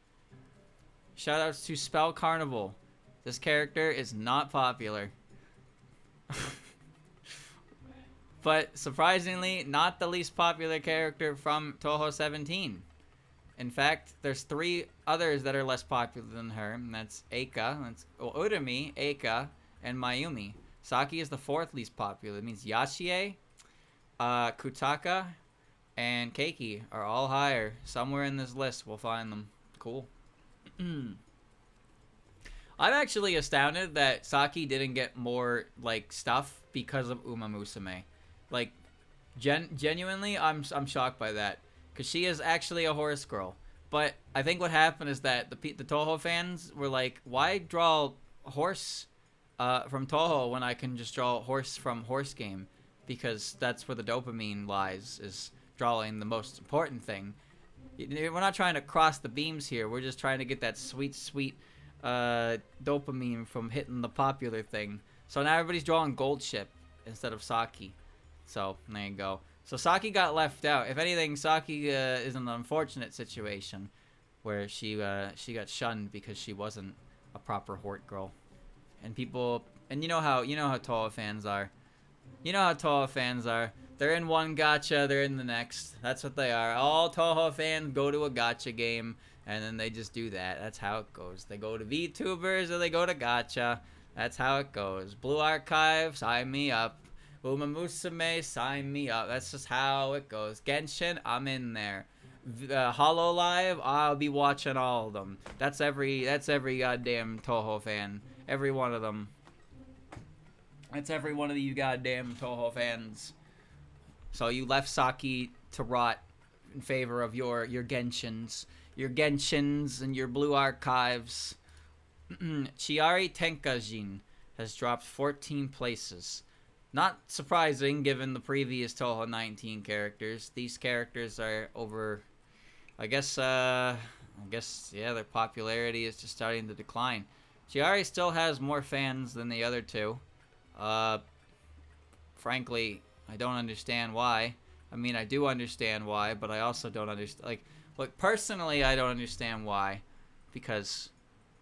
Shoutouts to Spell Carnival. This character is not popular. But surprisingly, not the least popular character from Touhou 17. In fact, there's 3 others that are less popular than her, and that's Eika, Urumi, Eika, and Mayumi. Saki is the 4th least popular. It means Yashie, Kutaka, and Keiki are all higher. Somewhere in this list, we'll find them. Cool. I'm actually astounded that Saki didn't get more, like, stuff because of Uma Musume. Like, genuinely, I'm shocked by that. Because she is actually a horse girl. But I think what happened is that the Touhou fans were like, why draw a horse from Touhou when I can just draw a horse from Horse Game? Because that's where the dopamine lies, is drawing the most important thing. We're not trying to cross the beams here. We're just trying to get that sweet, sweet dopamine from hitting the popular thing. So now everybody's drawing Gold Ship instead of Saki. So there you go. So Saki got left out. If anything, Saki is in an unfortunate situation where she got shunned because she wasn't a proper Hort girl. And people, and you know how Touhou fans are. You know how Touhou fans are. They're in one gacha, they're in the next. That's what they are. All Touhou fans go to a gacha game, and then they just do that. That's how it goes. They go to VTubers or they go to gacha. That's how it goes. Blue Archive, sign me up. Uma Musume, sign me up. That's just how it goes. Genshin, I'm in there. Hololive, I'll be watching all of them. That's every goddamn Touhou fan. Every one of them. That's every one of you goddamn Touhou fans. So you left Saki to rot in favor of your Genshins. Your Genshins and your Blue Archives. Chiari Tenkajin has dropped 14 places. Not surprising given the previous Touhou 19 characters. These characters are over, I guess, yeah, their popularity is just starting to decline. Chiari still has more fans than the other two. Frankly, I don't understand why. I mean, I do understand why, but I also don't understand. Like, look, personally, I don't understand why, because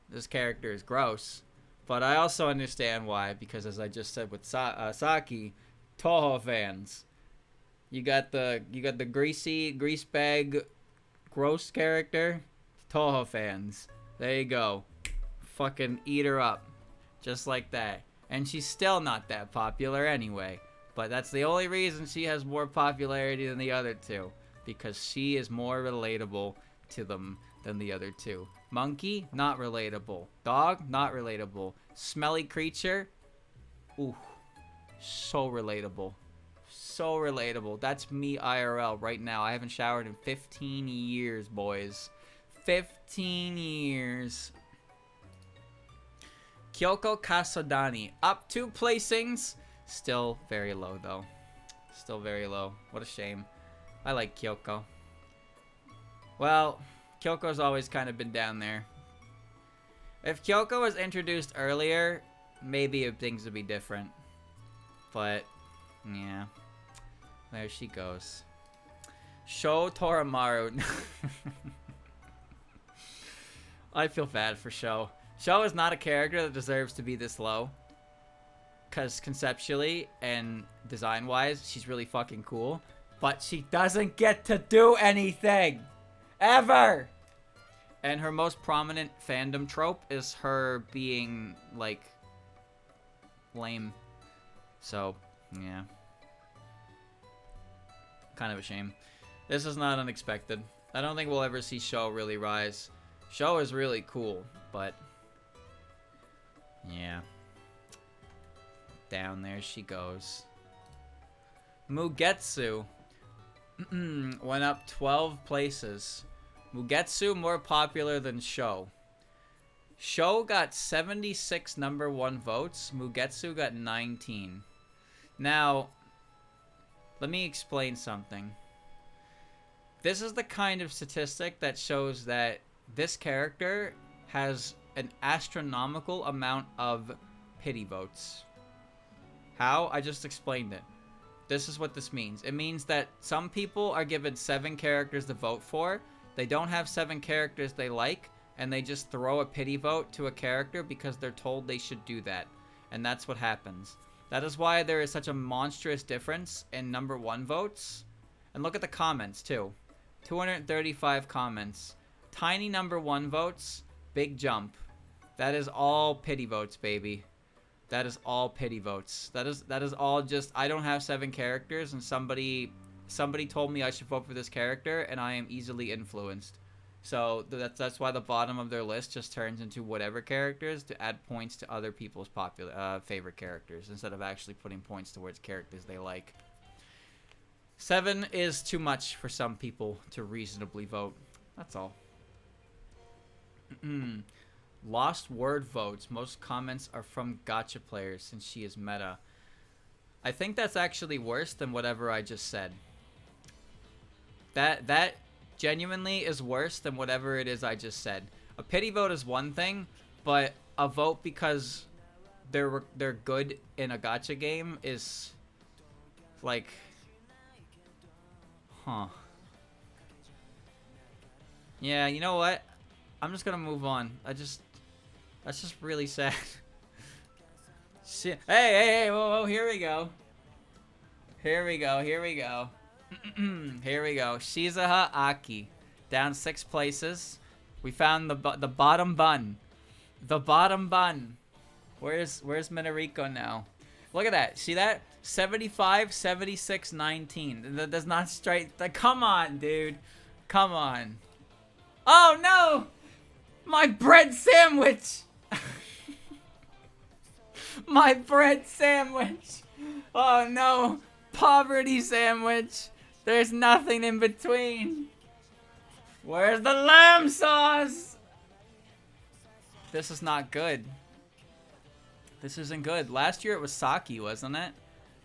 this character is gross. But I also understand why, because as I just said with Saki, Touhou fans, you got the greasy grease bag, gross character, Touhou fans. There you go, fucking eat her up, just like that. And she's still not that popular anyway. But that's the only reason she has more popularity than the other two, because she is more relatable to them than the other two. Monkey, not relatable. Dog, not relatable. Smelly creature, ooh, so relatable. So relatable. That's me IRL right now. I haven't showered in 15 years, boys. 15 years. Kyoko Kasodani, up 2 placings. Still very low, though. Still very low. What a shame. I like Kyoko. Well, Kyoko's always kind of been down there. If Kyoko was introduced earlier, maybe things would be different. But, yeah. There she goes. Sho Toramaru. I feel bad for Sho. Sho is not a character that deserves to be this low. Because conceptually and design-wise, she's really fucking cool. But she doesn't get to do anything. Ever! And her most prominent fandom trope is her being, like, lame. So, yeah. Kind of a shame. This is not unexpected. I don't think we'll ever see Sho really rise. Sho is really cool, but... yeah. Down there she goes. Mugetsu went up 12 places. Mugetsu more popular than Sho. Sho got 76 number 1 votes. Mugetsu got 19. Now, let me explain something. This is the kind of statistic that shows that this character has an astronomical amount of pity votes. How? I just explained it. This is what this means. It means that some people are given 7 characters to vote for. They don't have 7 characters they like, and they just throw a pity vote to a character because they're told they should do that. And that's what happens. That is why there is such a monstrous difference in number 1 votes. And look at the comments, too. 235 comments. Tiny number 1 votes, big jump. That is all pity votes, baby. That is all pity votes. That is all just, I don't have 7 characters and somebody told me I should vote for this character and I am easily influenced. So that's why the bottom of their list just turns into whatever characters to add points to other people's favorite characters instead of actually putting points towards characters they like. 7 is too much for some people to reasonably vote. That's all. Lost word votes. Most comments are from gacha players since she is meta. I think that's actually worse than whatever I just said. That genuinely is worse than whatever it is I just said. A pity vote is one thing, but a vote because they're good in a gacha game is like, huh. Yeah, you know what? I'm just gonna move on. That's just really sad. Hey, whoa, here we go. Here we go. Here we go. Shizuha Aki, down 6 places. We found the bottom bun. The bottom bun. Where's Minariko now? Look at that. See that? 75, 76, 19. That does not straight. Come on, dude. Come on. Oh no! My bread sandwich! My bread sandwich! Oh no! Poverty sandwich! There's nothing in between! Where's the lamb sauce? This is not good. This isn't good. Last year it was Saki, wasn't it?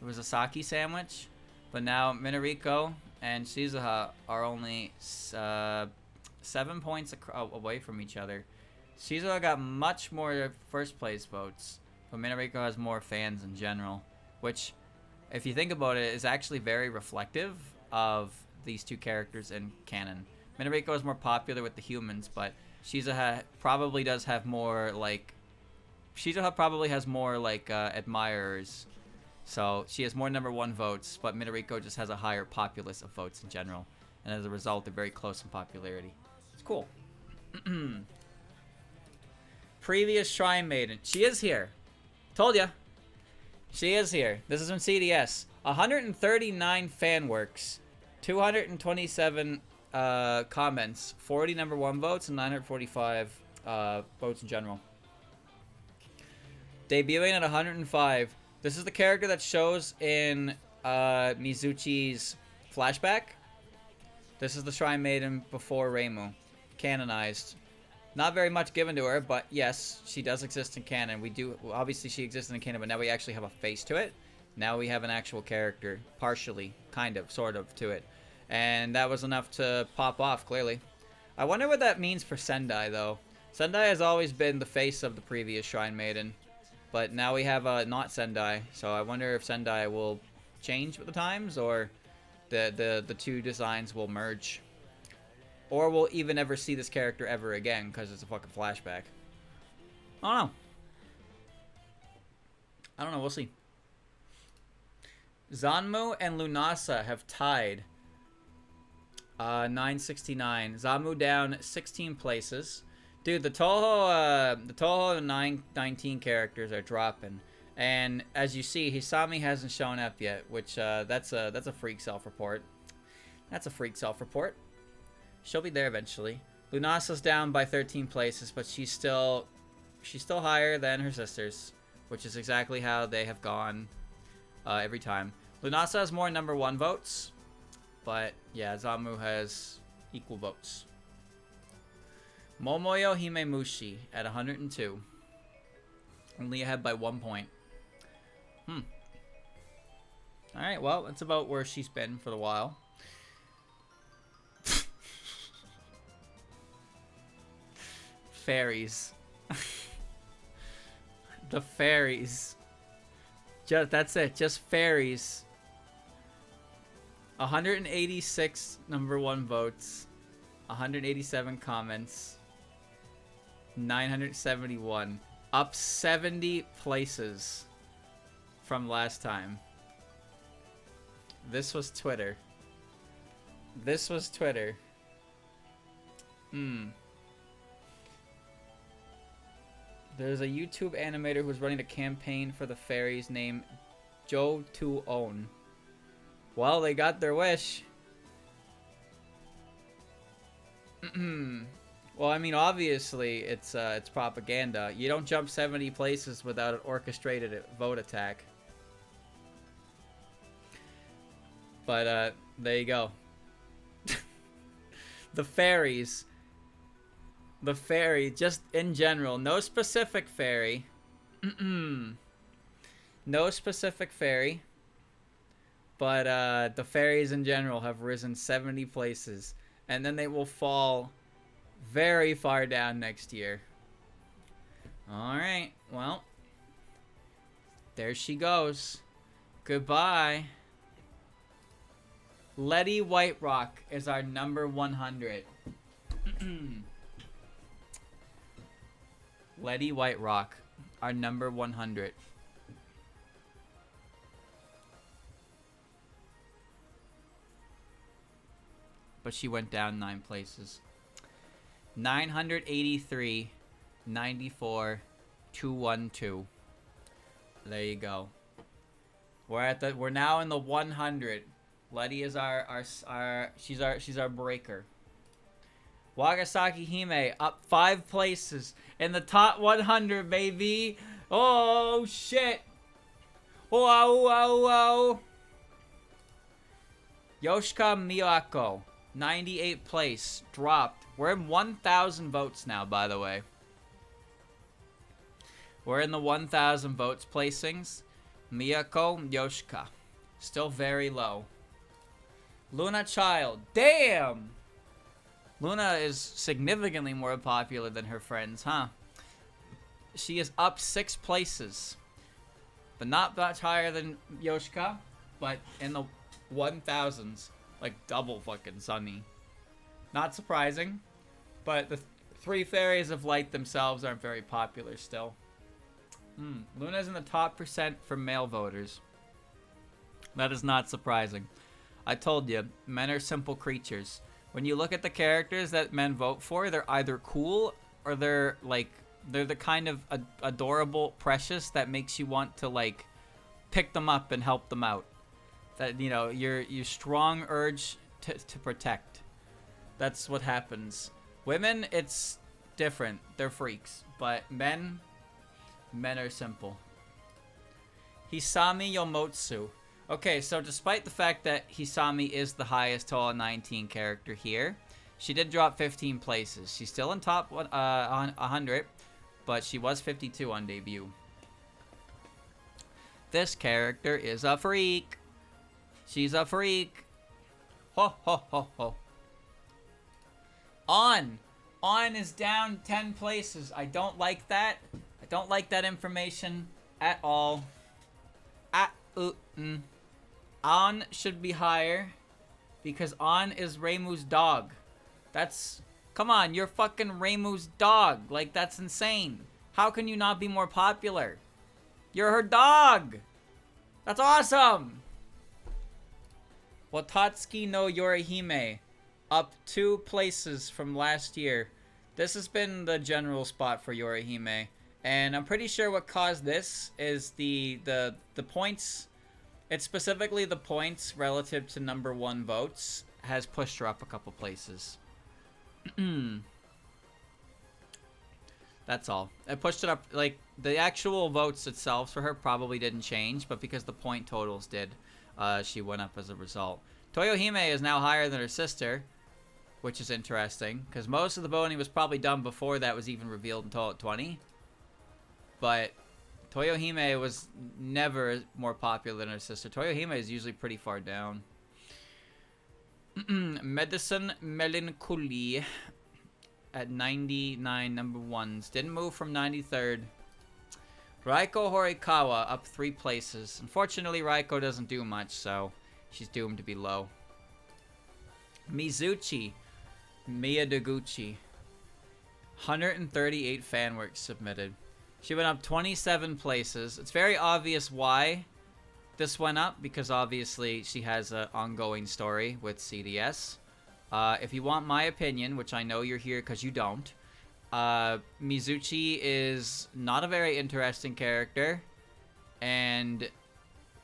It was a sake sandwich. But now Minariko and Shizuha are only 7 points away from each other. Shizuha got much more first place votes, but Minariko has more fans in general, which, if you think about it, is actually very reflective of these two characters in canon. Minariko is more popular with the humans, but Shizuha probably does have more, like... Shizuha probably has more, like, admirers. So she has more #1 votes, but Minariko just has a higher populace of votes in general. And as a result, they're very close in popularity. It's cool. Previous Shrine Maiden. She is here. Told ya. She is here. This is from CDS. 139 fan works. 227 comments. 40 #1 votes and 945 votes in general. Debuting at 105. This is the character that shows in Mizuchi's flashback. This is the Shrine Maiden before Reimu. Canonized. Not very much given to her, but yes, she does exist in canon. Obviously she existed in canon, but now we actually have a face to it. Now we have an actual character, partially, kind of, sort of, to it. And that was enough to pop off, clearly. I wonder what that means for Sendai, though. Sendai has always been the face of the previous Shrine Maiden. But now we have not Sendai, so I wonder if Sendai will change with the times, or the two designs will merge. Or we'll even ever see this character ever again, because it's a fucking flashback. I don't know. I don't know, we'll see. Zanmu and Lunasa have tied. 969. Zanmu down 16 places. Dude, the Touhou and 19 characters are dropping, and as you see, Hisami hasn't shown up yet, which that's a freak self-report. That's a freak self-report. She'll be there eventually. Lunasa's down by 13 places, but she's still higher than her sisters, which is exactly how they have gone every time. Lunasa has more #1 votes, but yeah, Zanmu has equal votes. Momoyo Himemushi at 102. Only ahead by 1 point. Alright, well, that's about where she's been for a while. Fairies. The fairies. That's it, just fairies. 186 #1 votes. 187 comments. 971. Up 70 places from last time. This was Twitter. This was Twitter. There's a YouTube animator who's running a campaign for the fairies named Joe to Own. Well, they got their wish. Well, I mean, obviously, it's propaganda. You don't jump 70 places without an orchestrated vote attack. But, there you go. The fairies. The fairy, just in general. No specific fairy. No specific fairy. But, the fairies in general have risen 70 places. And then they will fall very far down next year. Alright, well. There she goes. Goodbye. Letty Whiterock is our number 100. Letty Whiterock, our number 100. But she went down 9 places. 983, 94, 212. There you go. We're now in the 100. Letty is she's our breaker. Wagasaki Hime up 5 places in the top 100, baby. Oh shit. Whoa, whoa, whoa. Yoshika Miyako, 98th place, dropped. We're in 1,000 votes now, by the way. We're in the 1,000 votes placings. Miyako Yoshika. Still very low. Luna Child. Damn! Luna is significantly more popular than her friends, huh? She is up 6 places. But not much higher than Yoshika, but in the 1000s. Like double fucking Sunny. Not surprising, but the 3 fairies of light themselves aren't very popular still. Luna's in the top percent for male voters. That is not surprising. I told you, men are simple creatures. When you look at the characters that men vote for, they're either cool or they're the kind of adorable, precious that makes you want to like pick them up and help them out. That, you know, your strong urge to protect. That's what happens. Women, it's different. They're freaks. But men are simple. Hisami Yomotsu. Okay, so despite the fact that Hisami is the highest Touhou 19 character here, she did drop 15 places. She's still in top 100, but she was 52 on debut. This character is a freak. She's a freak. Ho, ho, ho, ho. On is down 10 places. I don't like that. I don't like that information at all. On should be higher because On is Reimu's dog. That's... Come on, you're fucking Reimu's dog. Like, that's insane. How can you not be more popular? You're her dog. That's awesome. Watatsuki no Yorihime. Up 2 places from last year. This has been the general spot for Yorihime. And I'm pretty sure what caused this is the points. It's specifically the points relative to number 1 votes has pushed her up a couple places. That's all. It pushed it up, like, the actual votes itself for her probably didn't change, but because the point totals did, she went up as a result. Toyohime is now higher than her sister, which is interesting, because most of the voting was probably done before that was even revealed in Touhou 20. But Toyohime was never more popular than her sister. Toyohime is usually pretty far down. Medicine Melancholy at 99, number 1s. Didn't move from 93rd. Raiko Horikawa up 3 places. Unfortunately, Raiko doesn't do much, so she's doomed to be low. Mizuchi Miyadeguchi. 138 fan works submitted. She went up 27 places. It's very obvious why this went up, because obviously she has an ongoing story with CDS. If you want my opinion, which I know you're here because you don't, Mizuchi is not a very interesting character, and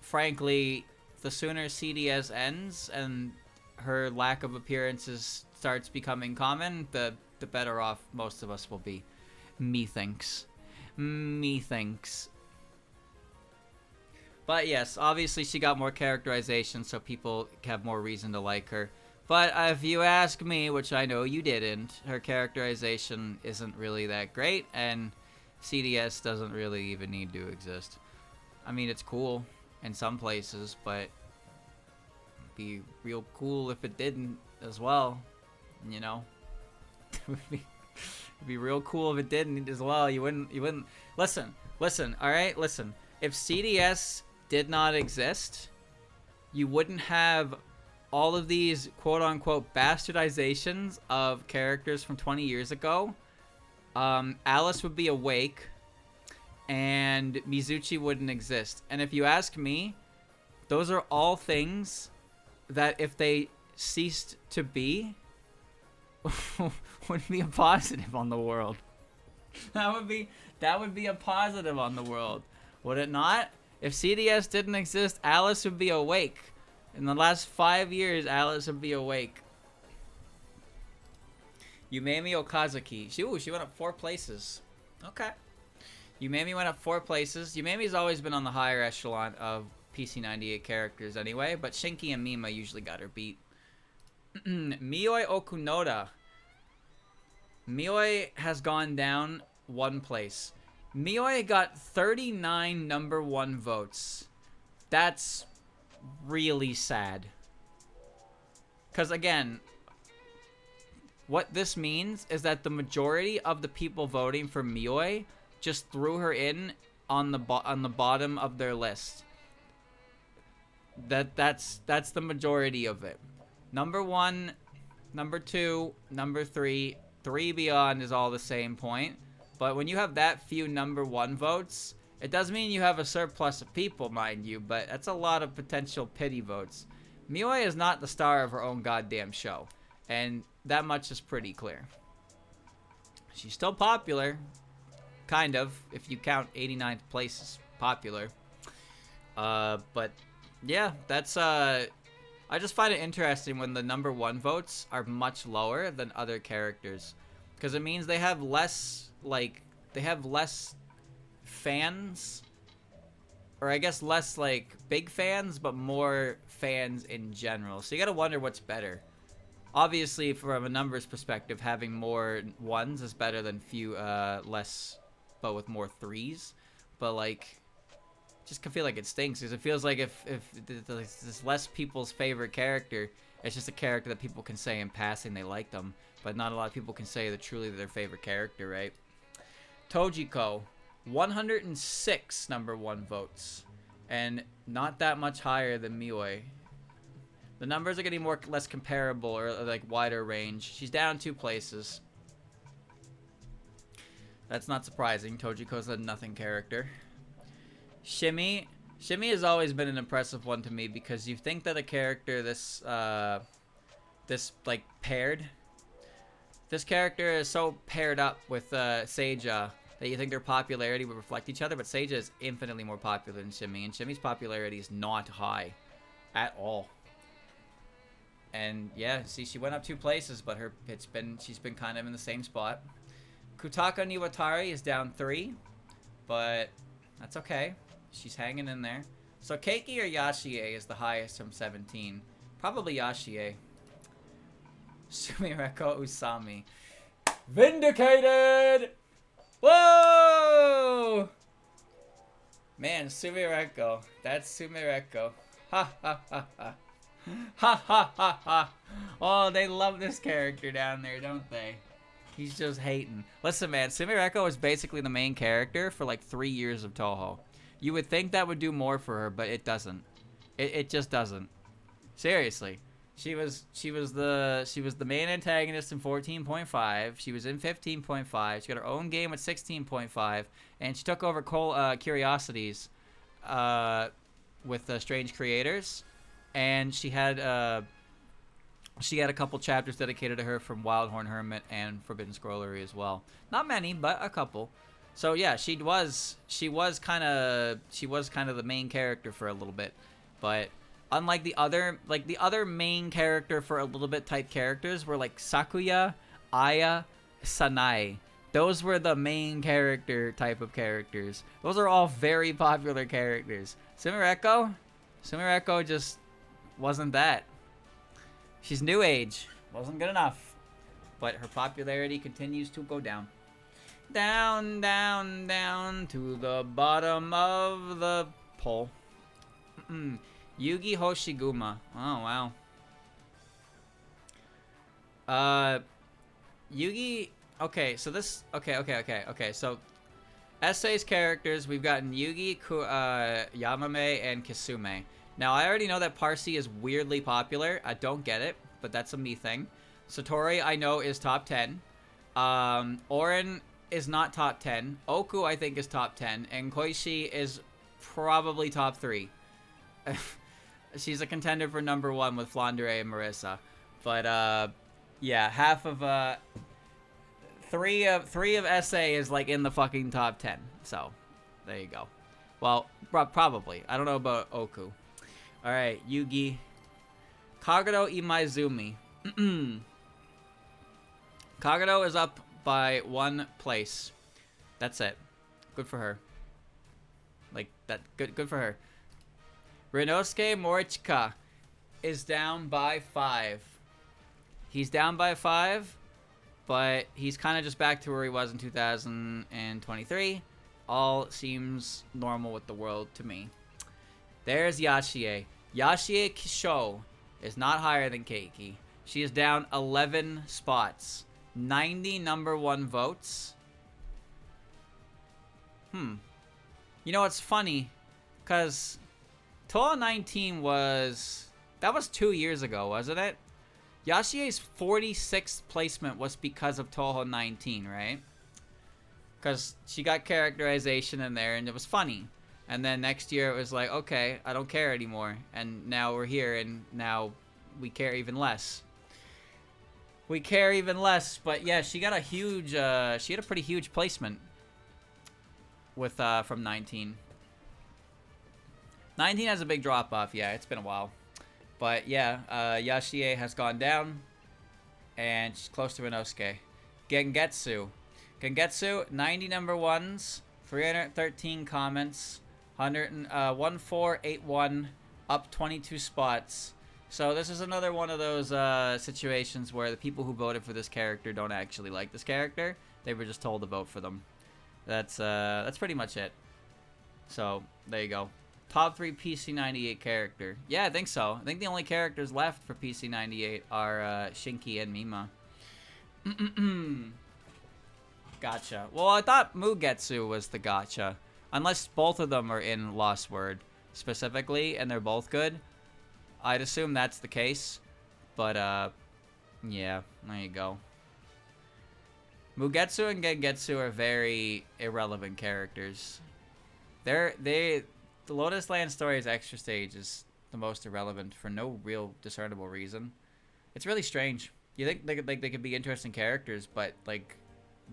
frankly, the sooner CDS ends and her lack of appearances starts becoming common, the better off most of us will be. Methinks. But yes, obviously she got more characterization, so people have more reason to like her. But if you ask me, which I know you didn't, her characterization isn't really that great, and CDS doesn't really even need to exist. I mean, it's cool in some places, but it'd be real cool if it didn't as well, you know? It'd be real cool if it didn't as well. You wouldn't. Listen, alright? Listen. If CDS did not exist, you wouldn't have all of these quote-unquote bastardizations of characters from 20 years ago. Alice would be awake, and Mizuchi wouldn't exist. And if you ask me, those are all things that if they ceased to be, would be a positive on the world. That would be a positive on the world, would it not? If CDS didn't exist, Alice would be awake. In the last 5 years, Alice would be awake. Yumemi Okazuki. She went up 4 places. Okay. Yumemi went up 4 places. Yumemi's always been on the higher echelon of PC98 characters anyway, but Shinki and Mima usually got her beat. Mioi Okunoda. Mioi has gone down 1 place. Mioi got 39 number 1 votes. That's really sad. Because again, what this means is that the majority of the people voting for Miyoi just threw her in on the bottom of their list. That's the majority of it. Number 1, number 2, number 3, 3 beyond is all the same point. But when you have that few number 1 votes, it does mean you have a surplus of people, mind you, but that's a lot of potential pity votes. Miyoi is not the star of her own goddamn show, and that much is pretty clear. She's still popular, kind of, if you count 89th place as popular. But yeah, that's I just find it interesting when the number 1 votes are much lower than other characters, because it means they have less, like, they have less fans, or I guess less like big fans, but more fans in general. So you gotta wonder what's better. Obviously, from a numbers perspective, having more 1s is better than few less, but with more 3s. But like, just feel like it stinks, because it feels like if this less people's favorite character, it's just a character that people can say in passing they like them, but not a lot of people can say that truly their favorite character, right? Tojiko, 106 number 1 votes, and not that much higher than Miyoi. The numbers are getting less comparable, or like wider range. She's down 2 places. That's not surprising. Tojiko's a nothing character. Shimmy has always been an impressive one to me, because you think that a character this like paired, this character is so paired up with Seiya that you think their popularity would reflect each other, but Seiya is infinitely more popular than Shimmy, and Shimmy's popularity is not high at all. And yeah, see, she went up 2 places, but she's been kind of in the same spot. Kutaka Niwatari is down 3, but that's okay. She's hanging in there. So Keiki or Yashie is the highest from 17. Probably Yashie. Sumireko Usami. Vindicated! Whoa! Man, Sumireko. That's Sumireko. Ha ha ha ha. Ha ha ha ha. Oh, they love this character down there, don't they? He's just hating. Listen, man, Sumireko is basically the main character for like 3 years of Touhou. You would think that would do more for her, but it doesn't. It just doesn't. Seriously. She was the main antagonist in 14.5. She was in 15.5. She got her own game at 16.5, and she took over Curiosities with Strange Creators, and she had a couple chapters dedicated to her from Wildhorn Hermit and Forbidden Scrollery as well. Not many, but a couple. So yeah, she was kind of the main character for a little bit, but unlike the other main character for a little bit type characters were like Sakuya, Aya, Sanae. Those were the main character type of characters. Those are all very popular characters. Sumireko just wasn't that. She's new age. Wasn't good enough. But her popularity continues to go down. Down, down, down to the bottom of the pole. Yugi Hoshiguma. Oh, wow. Yugi... Okay, so this... Okay. So, Essay's characters, we've gotten Yugi, Yamame, and Kisume. Now, I already know that Parsi is weirdly popular. I don't get it, but that's a me thing. Satori, I know, is top 10. Oren is not top 10. Oku, I think, is top 10. And Koishi is probably top 3. She's a contender for number 1 with Flandre and Marissa. But, yeah, half of, three of SA is, like, in the fucking top 10. So, there you go. Well, probably. I don't know about Oku. Alright, Yugi. Kagero Imaizumi. Kagero is up by 1 place. That's it. Good for her. Like, that. Good for her. Rinosuke Morichika is down by 5. He's down by 5, but he's kind of just back to where he was in 2023. All seems normal with the world to me. There's Yashie. Yashie Kisho is not higher than Keiki. She is down 11 spots. 90 number 1 votes. You know, it's funny, because Touhou 19 was... That was 2 years ago, wasn't it? Yashie's 46th placement was because of Touhou 19, right? Because she got characterization in there, and it was funny. And then next year, it was like, okay, I don't care anymore. And now we're here, and now we care even less. We care even less, but yeah, she got a huge, she had a pretty huge placement with, from 19. 19 has a big drop-off, yeah, it's been a while. But yeah, Yashie has gone down, and she's close to Inosuke. Gengetsu. Gengetsu, 90 number 1s, 313 comments, 1481, up 22 spots. So this is another one of those situations where the people who voted for this character don't actually like this character. They were just told to vote for them. That's pretty much it. So there you go. Top 3 PC98 character. Yeah, I think so. I think the only characters left for PC98 are Shinki and Mima. Gotcha. Well, I thought Mugetsu was the gotcha. Unless both of them are in Lost Word specifically, and they're both good. I'd assume that's the case. But, yeah, there you go. Mugetsu and Gengetsu are very irrelevant characters. The Lotus Land Story's extra stage is the most irrelevant for no real discernible reason. It's really strange. You think they could be interesting characters, but, like,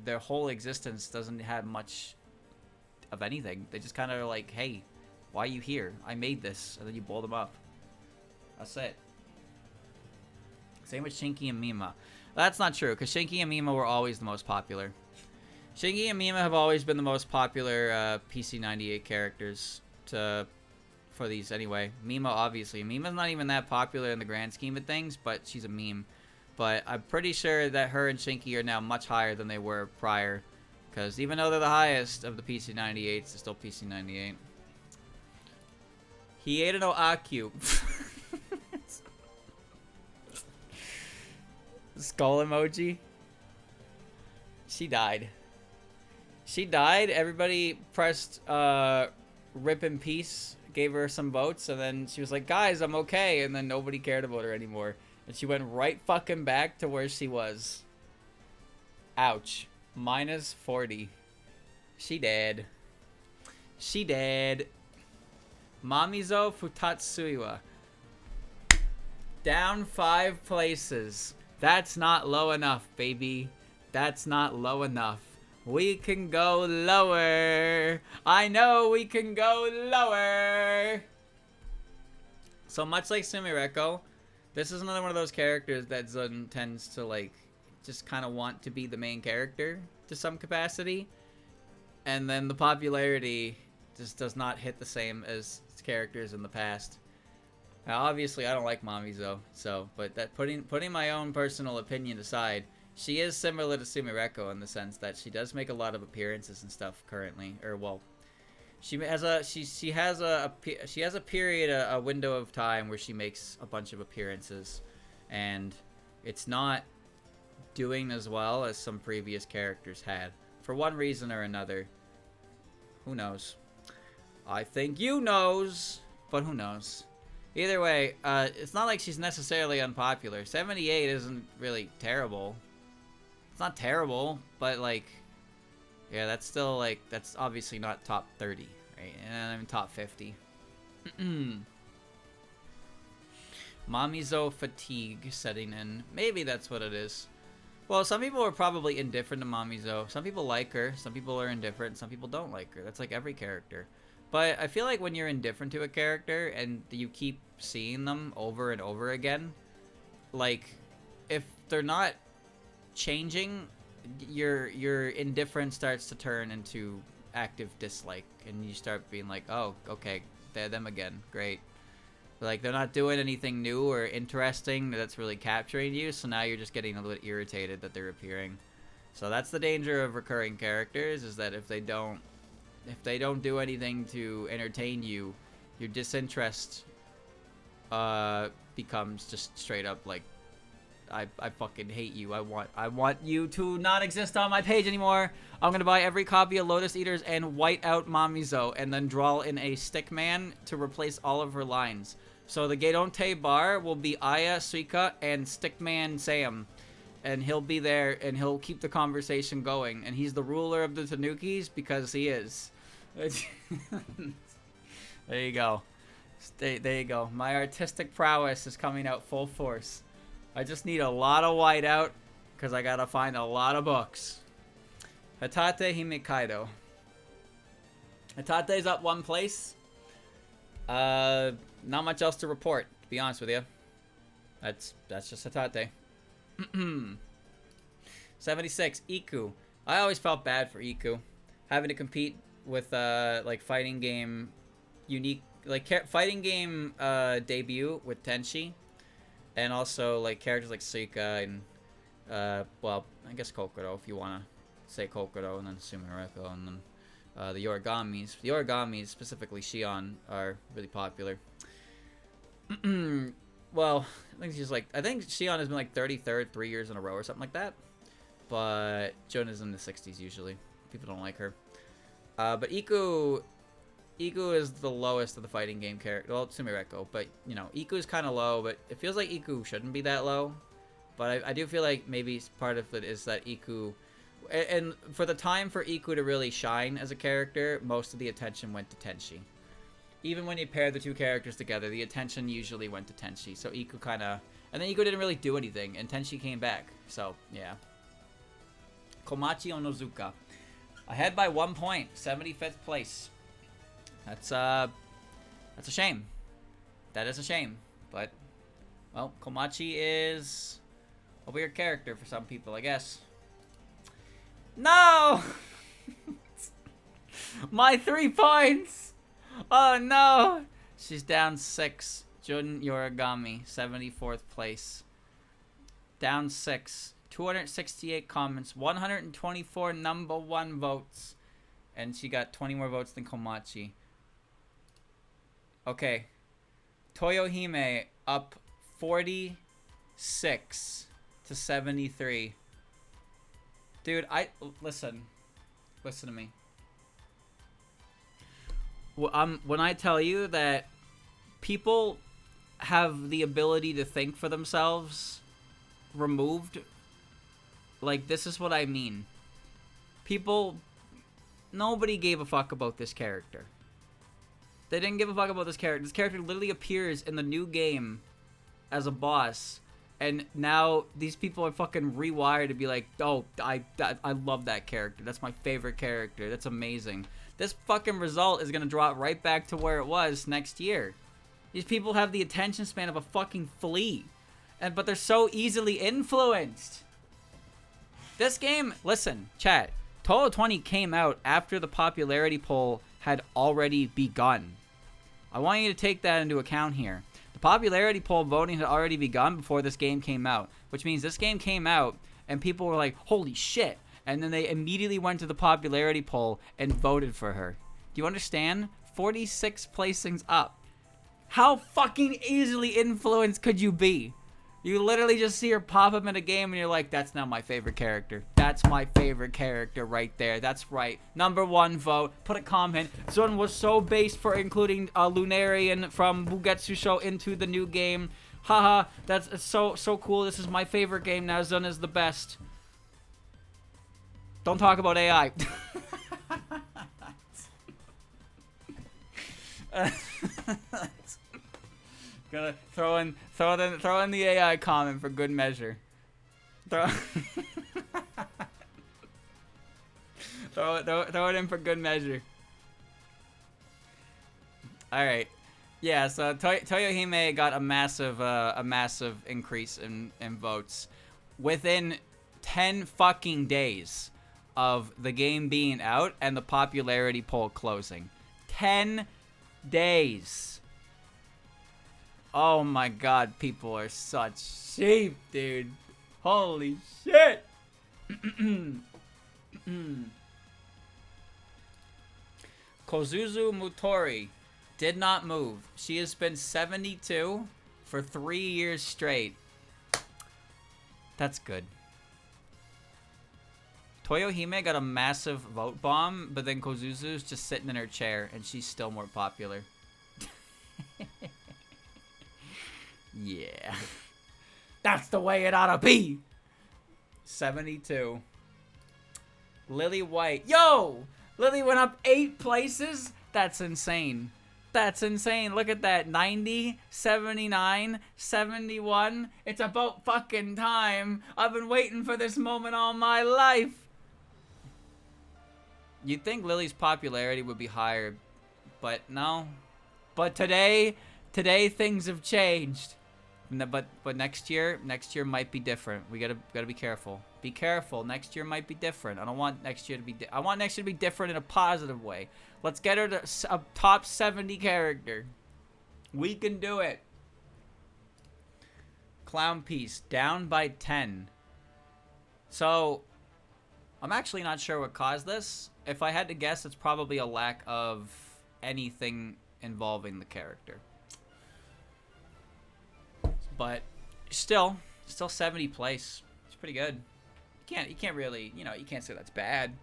their whole existence doesn't have much of anything. They just kind of are like, hey, why are you here? I made this, and then you blow them up. That's it. Same with Shinki and Mima. That's not true, because Shinki and Mima were always the most popular. Shinki and Mima have always been the most popular PC98 characters for these anyway. Mima, obviously. Mima's not even that popular in the grand scheme of things, but she's a meme. But I'm pretty sure that her and Shinki are now much higher than they were prior. Because even though they're the highest of the PC98s, it's still PC98. Hieda no Aku. Skull emoji. She died. She died. Everybody pressed rip in peace, gave her some votes, and then she was like, guys, I'm okay. And then nobody cared about her anymore. And she went right fucking back to where she was. Ouch. Minus 40. She dead. She dead. Mamizo Futatsuiwa. Down 5 places. That's not low enough, baby. That's not low enough. We can go lower. I know we can go lower. So much like Sumireko, this is another one of those characters that Zun tends to, like, just kind of want to be the main character to some capacity. And then the popularity just does not hit the same as characters in the past. Now, obviously, I don't like Mamizo, but that putting my own personal opinion aside, she is similar to Sumireko in the sense that she does make a lot of appearances and stuff currently, or well, she has a period, a window of time where she makes a bunch of appearances, and it's not doing as well as some previous characters had for one reason or another. Who knows? I think you knows, but who knows? Either way, it's not like she's necessarily unpopular. 78 isn't really terrible. It's not terrible, but, like, yeah, that's still, like, that's obviously not top 30, right? And I'm top 50. Mamizo fatigue setting in. Maybe that's what it is. Well, some people are probably indifferent to Mamizo. Some people like her. Some people are indifferent. Some people don't like her. That's like every character. But I feel like when you're indifferent to a character and you keep seeing them over and over again, like, if they're not changing, your indifference starts to turn into active dislike, and you start being like, oh, okay, they're them again, great. Like, they're not doing anything new or interesting that's really capturing you, so now you're just getting a little bit irritated that they're appearing. So that's the danger of recurring characters, is that if they don't do anything to entertain you, Your disinterest becomes just straight up like, I fucking hate you. I want you to not exist on my page anymore. I'm gonna buy every copy of Lotus Eaters and white out Mamizo and then draw in a stickman to replace all of her lines. So the Geidonte bar will be Aya, Suika, and Stickman Sam. And he'll be there and he'll keep the conversation going. And he's the ruler of the Tanukis because he is. There you go. There you go. My artistic prowess is coming out full force. I just need a lot of whiteout because I gotta find a lot of books. Hatate Himekaido. Hatate's up 1 place. Not much else to report, to be honest with you. That's just Hatate. 76, Iku. I always felt bad for Iku. Having to compete with like fighting game unique, like fighting game debut with Tenchi. And also, like, characters like Suika and, well, I guess Kokoro, if you want to say Kokoro, and then Sumireko, and then the Origamis. The Origamis, specifically Shion, are really popular. Well, I think Shion has been, like, 33rd 3 years in a row or something like that. But Jun is in the 60s, usually. People don't like her. But Iku is the lowest of the fighting game character. Well, Sumireko, but, you know, Iku is kind of low, but it feels like Iku shouldn't be that low. But I do feel like maybe part of it is that Iku... And for the time for Iku to really shine as a character, most of the attention went to Tenchi. Even when you pair the two characters together, the attention usually went to Tenchi. So Iku kind of... And then Iku didn't really do anything, and Tenchi came back. So, yeah. Komachi Onozuka. Ahead by 1 point, 75th place. That's a shame. That is a shame. But, well, Komachi is a weird character for some people, I guess. No! My 3 points! Oh, no! She's down 6. Jun Yorigami, 74th place. Down 6. 268 comments. 124 number 1 votes. And she got 20 more votes than Komachi. Okay. Toyohime up 46 to 73. Dude, listen to me. When I tell you that people have the ability to think for themselves removed, like, this is what I mean. Nobody gave a fuck about this character. They didn't give a fuck about this character. This character literally appears in the new game as a boss, and now these people are fucking rewired to be like, oh, I love that character. That's my favorite character. That's amazing. This fucking result is gonna drop right back to where it was next year. These people have the attention span of a fucking flea, but they're so easily influenced. This game, listen, chat. Touhou 20 came out after the popularity poll had already begun. I want you to take that into account here. The popularity poll voting had already begun before this game came out, which means this game came out and people were like, holy shit. And then they immediately went to the popularity poll and voted for her. Do you understand? 46 placings up. How fucking easily influenced could you be? You literally just see her pop up in a game and you're like, that's now my favorite character. That's my favorite character right there. That's right. Number 1 vote. Put a comment. Zun was so based for including Lunarian from Bugetsu Show into the new game. Haha, that's so cool. This is my favorite game now. Zun is the best. Don't talk about AI. Gonna throw in the AI comment for good measure. Throw it in for good measure. All right, yeah. So Toyohime got a massive increase in votes within 10 fucking days of the game being out and the popularity poll closing. 10 days. Oh my god, people are such sheep, dude. Holy shit. Kozuzu Mutori. Did not move. She has been 72 for 3 years straight. That's good. Toyohime got a massive vote bomb, but then Kozuzu's just sitting in her chair, and she's still more popular. Yeah. That's the way it ought to be! 72. Lily White. Yo! Lily went up 8 places? That's insane. That's insane. Look at that. 90, 79, 71. It's about fucking time. I've been waiting for this moment all my life. You'd think Lily's popularity would be higher, but no. But today things have changed. But next year might be different. We gotta be careful. Be careful. Next year might be different. I don't want next year to be. I want next year to be different in a positive way. Let's get her to a top 70 character. We can do it. Clown Piece down by 10. So, I'm actually not sure what caused this. If I had to guess, it's probably a lack of anything involving the character. But still 70 place. It's pretty good. You can't really, you can't say that's bad.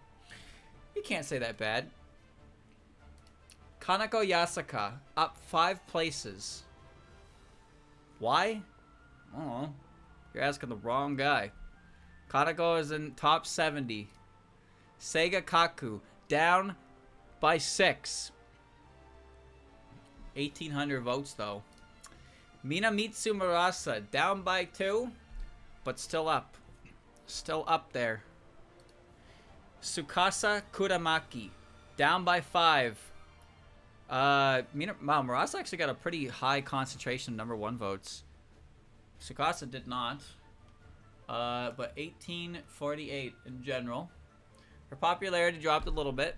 You can't say that bad. Kanako Yasaka up 5 places. Why? I don't know. You're asking the wrong guy. Kanako is in top 70. Seiga Kaku down by 6. 1,800 votes though. Minamitsu Murasa down by 2, but still up. Still up there. Tsukasa Kuramaki down by 5. Wow, Murasa actually got a pretty high concentration of #1 votes. Tsukasa did not. But 1848 in general. Her popularity dropped a little bit.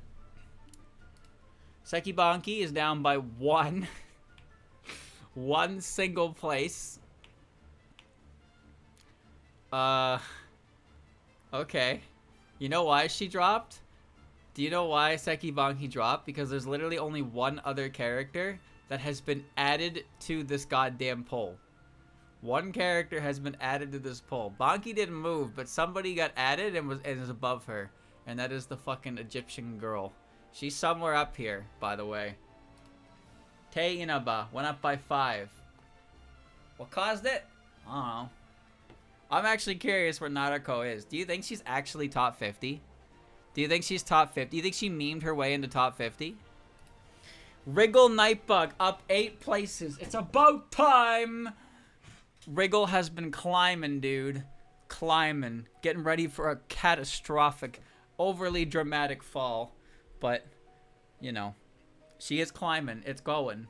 Sekibanki is down by 1. 1 single place. Okay. You know why she dropped? Do you know why Sekibanki dropped? Because there's literally only 1 other character that has been added to this goddamn poll. 1 character has been added to this poll. Banki didn't move, but somebody got added and is above her. And that is the fucking Egyptian girl. She's somewhere up here, by the way. Tei Inaba went up by 5. What caused it? I don't know. I'm actually curious where Narako is. Do you think she's actually top 50? Do you think she's top 50? Do you think she memed her way into top 50? Wriggle Nightbug up 8 places. It's about time! Wriggle has been climbing, dude. Climbing. Getting ready for a catastrophic, overly dramatic fall. But, you know, she is climbing. It's going.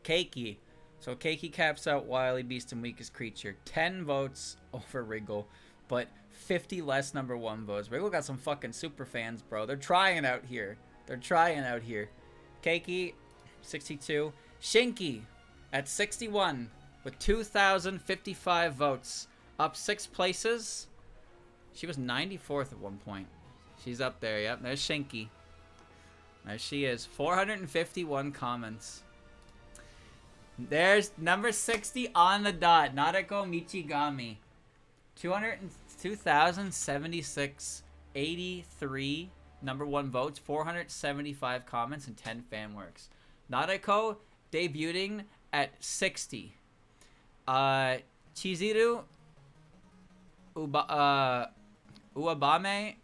Keiki. So Keiki caps out Wily Beast and Weakest Creature. 10 votes over Wriggle, but 50 less #1 votes. Wriggle got some fucking super fans, bro. They're trying out here. They're trying out here. Keiki, 62. Shinky at 61 with 2,055 votes. Up 6 places. She was 94th at one point. She's up there, yep. There's Shinky. There she is. 451 comments. There's number 60 on the dot. Narako Michigami. 2,076, 83 #1 votes, 475 comments, and 10 fan works. Narako debuting at 60. Chizuru Uwabame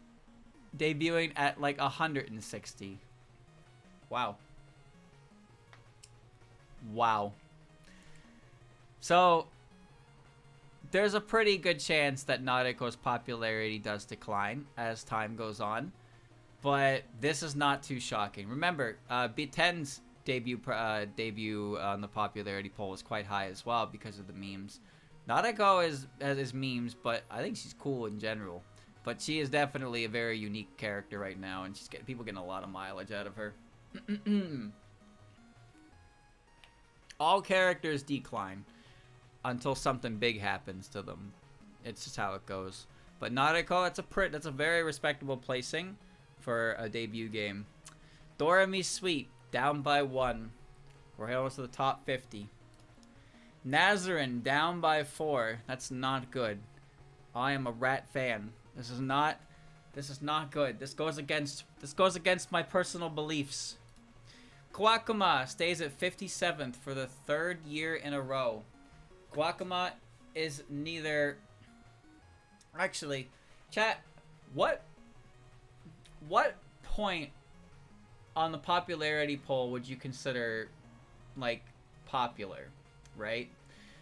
debuting at like 160. Wow. Wow. So, there's a pretty good chance that Naruto's popularity does decline as time goes on. But this is not too shocking. Remember, B10's debut on the popularity poll was quite high as well because of the memes. Naruto has memes, but I think she's cool in general. But she is definitely a very unique character right now, and she's people getting a lot of mileage out of her. All characters decline until something big happens to them. It's just how it goes. But Naruto, that's a very respectable placing for a debut game. Doremi Sweet down by 1. We're almost to the top 50. Nazarin down by 4. That's not good. I am a rat fan. This is not good. This goes against my personal beliefs. Guacama stays at 57th for the 3rd year in a row. Guacama is neither... Actually, chat, what point on the popularity poll would you consider, like, popular, right?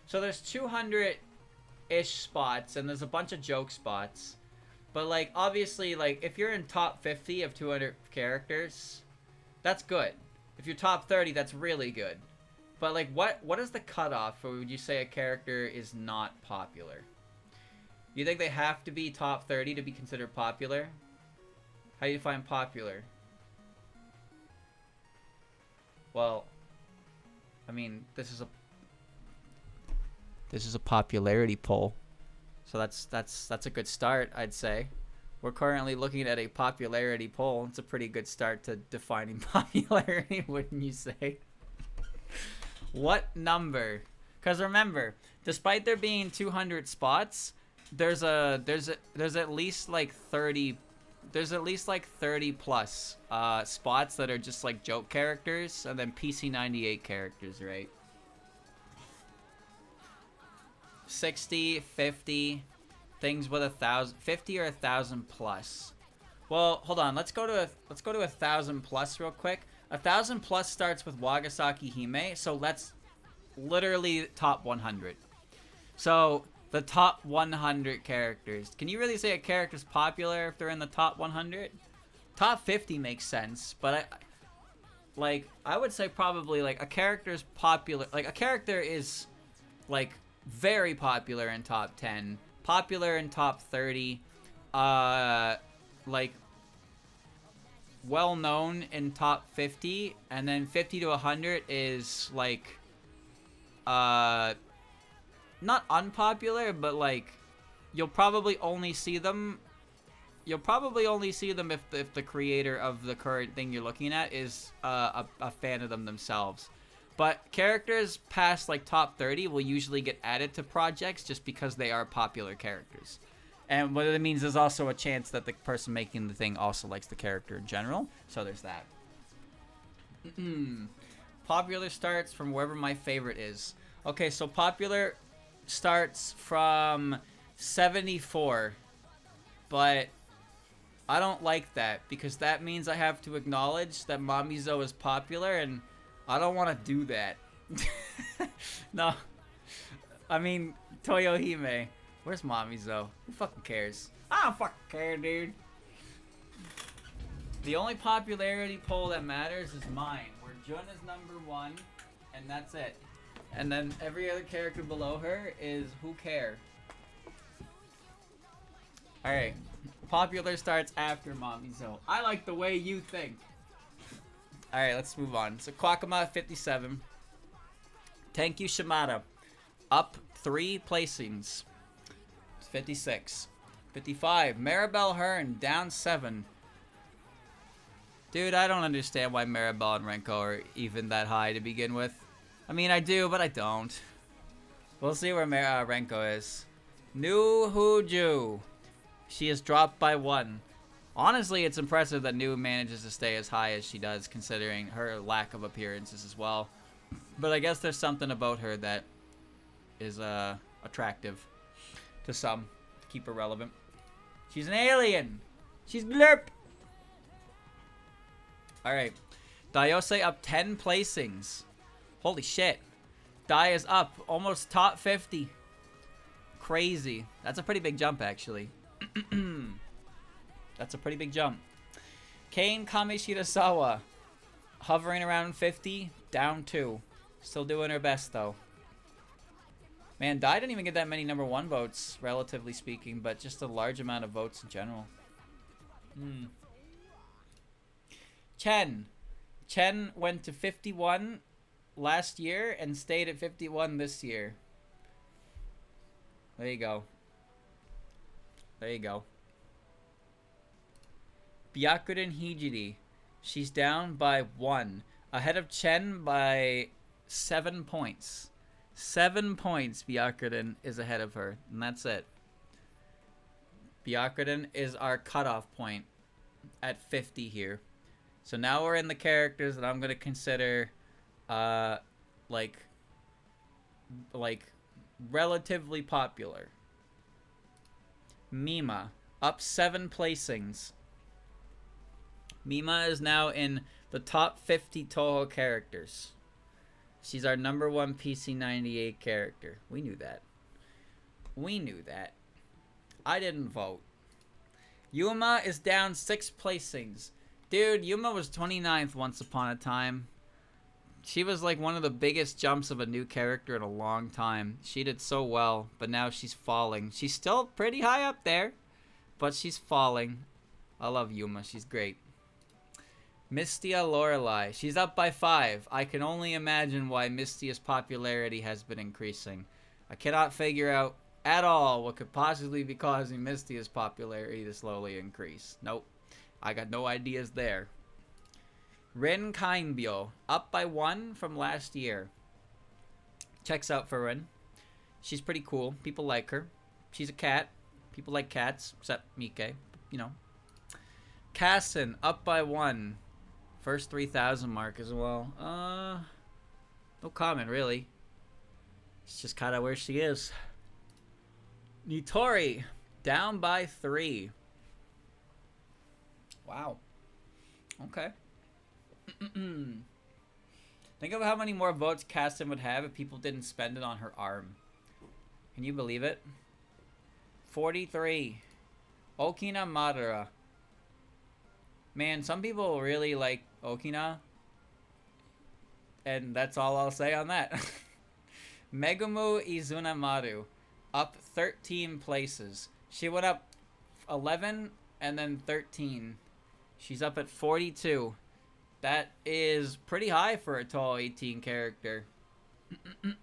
So there's 200-ish spots, and there's a bunch of joke spots. But, like, obviously, like, if you're in top 50 of 200 characters, that's good. If you're top 30, that's really good. But, like, what is the cutoff, or would you say a character is not popular? You think they have to be top 30 to be considered popular? How do you define popular? Well, I mean, this is a popularity poll. So that's a good start, I'd say. We're currently looking at a popularity poll. It's a pretty good start to defining popularity, wouldn't you say? What number? Because remember, despite there being 200 spots, there's at least like 30 plus spots that are just like joke characters, and then PC98 characters, right? 60, 50, things with 1,000, 50 or 1,000 plus. Well, hold on. Let's go to 1,000 plus real quick. 1,000 plus starts with Wagasaki Hime, so let's literally top 100. So the top 100 characters. Can you really say a character's popular if they're in the top 100? Top 50 makes sense, but I would say probably like a character's popular. Like a character is like very popular in top 10, popular in top 30, like well known in top 50, and then 50 to 100 is like not unpopular, but like you'll probably only see them if the creator of the current thing you're looking at is a fan of them themselves. But characters past like top 30 will usually get added to projects just because they are popular characters. And what it means is also a chance that the person making the thing also likes the character in general. So there's that. Popular starts from wherever my favorite is. Okay, so popular starts from 74. But I don't like that because that means I have to acknowledge that Mamizo is popular, and I don't want to do that. No. I mean, Toyohime. Where's Mamizo? Who fucking cares? I don't fucking care, dude. The only popularity poll that matters is mine, where Jun is number 1, and that's it. And then every other character below her is who care. Alright. Popular starts after Mamizo. I like the way you think. Alright, let's move on. So Kwakama 57. Tenkyu Shimada up 3 placings. 56. 55. Maribel Hearn down 7. Dude, I don't understand why Maribel and Renko are even that high to begin with. I mean, I do, but I don't. We'll see where Renko is. New Hooju. She is dropped by 1. Honestly, it's impressive that New manages to stay as high as she does, considering her lack of appearances as well. But I guess there's something about her that is attractive to some, to keep her relevant. She's an alien! She's blurp! Alright. Daiose up 10 placings. Holy shit. Dai is up, almost top 50. Crazy. That's a pretty big jump, actually. That's a pretty big jump. Kane Kamishirasawa, hovering around 50, down 2. Still doing her best, though. Man, Dai didn't even get that many number 1 votes, relatively speaking, but just a large amount of votes in general. Chen. Chen went to 51 last year and stayed at 51 this year. There you go. There you go. Byakuren Hijiri. She's down by 1. Ahead of Chen by 7 points. 7 points, Byakuren is ahead of her, and that's it. Byakuren is our cutoff point at 50 here. So now we're in the characters that I'm going to consider, like relatively popular. Mima, up 7 placings. Mima is now in the top 50 Touhou characters. She's our #1 PC98 character. We knew that. We knew that. I didn't vote. Yuma is down 6 placings. Dude, Yuma was 29th once upon a time. She was like one of the biggest jumps of a new character in a long time. She did so well, but now she's falling. She's still pretty high up there, but she's falling. I love Yuma. She's great. Mystia Lorelei. She's up by 5. I can only imagine why Mystia's popularity has been increasing. I cannot figure out at all what could possibly be causing Mystia's popularity to slowly increase. Nope. I got no ideas there. Rin Kainbyo, up by 1 from last year. Checks out for Rin. She's pretty cool. People like her. She's a cat. People like cats, except Mike. You know. Kassin, up by 1. First 3,000 mark as well. No comment, really. It's just kind of where she is. Nitori, down by 3. Wow. Okay. Think of how many more votes Kassin would have if people didn't spend it on her arm. Can you believe it? 43. Okina Madara. Man, some people really like Okina. And that's all I'll say on that. Megumu Izunamaru. Up 13 places. She went up 11 and then 13. She's up at 42. That is pretty high for a tall 18 character.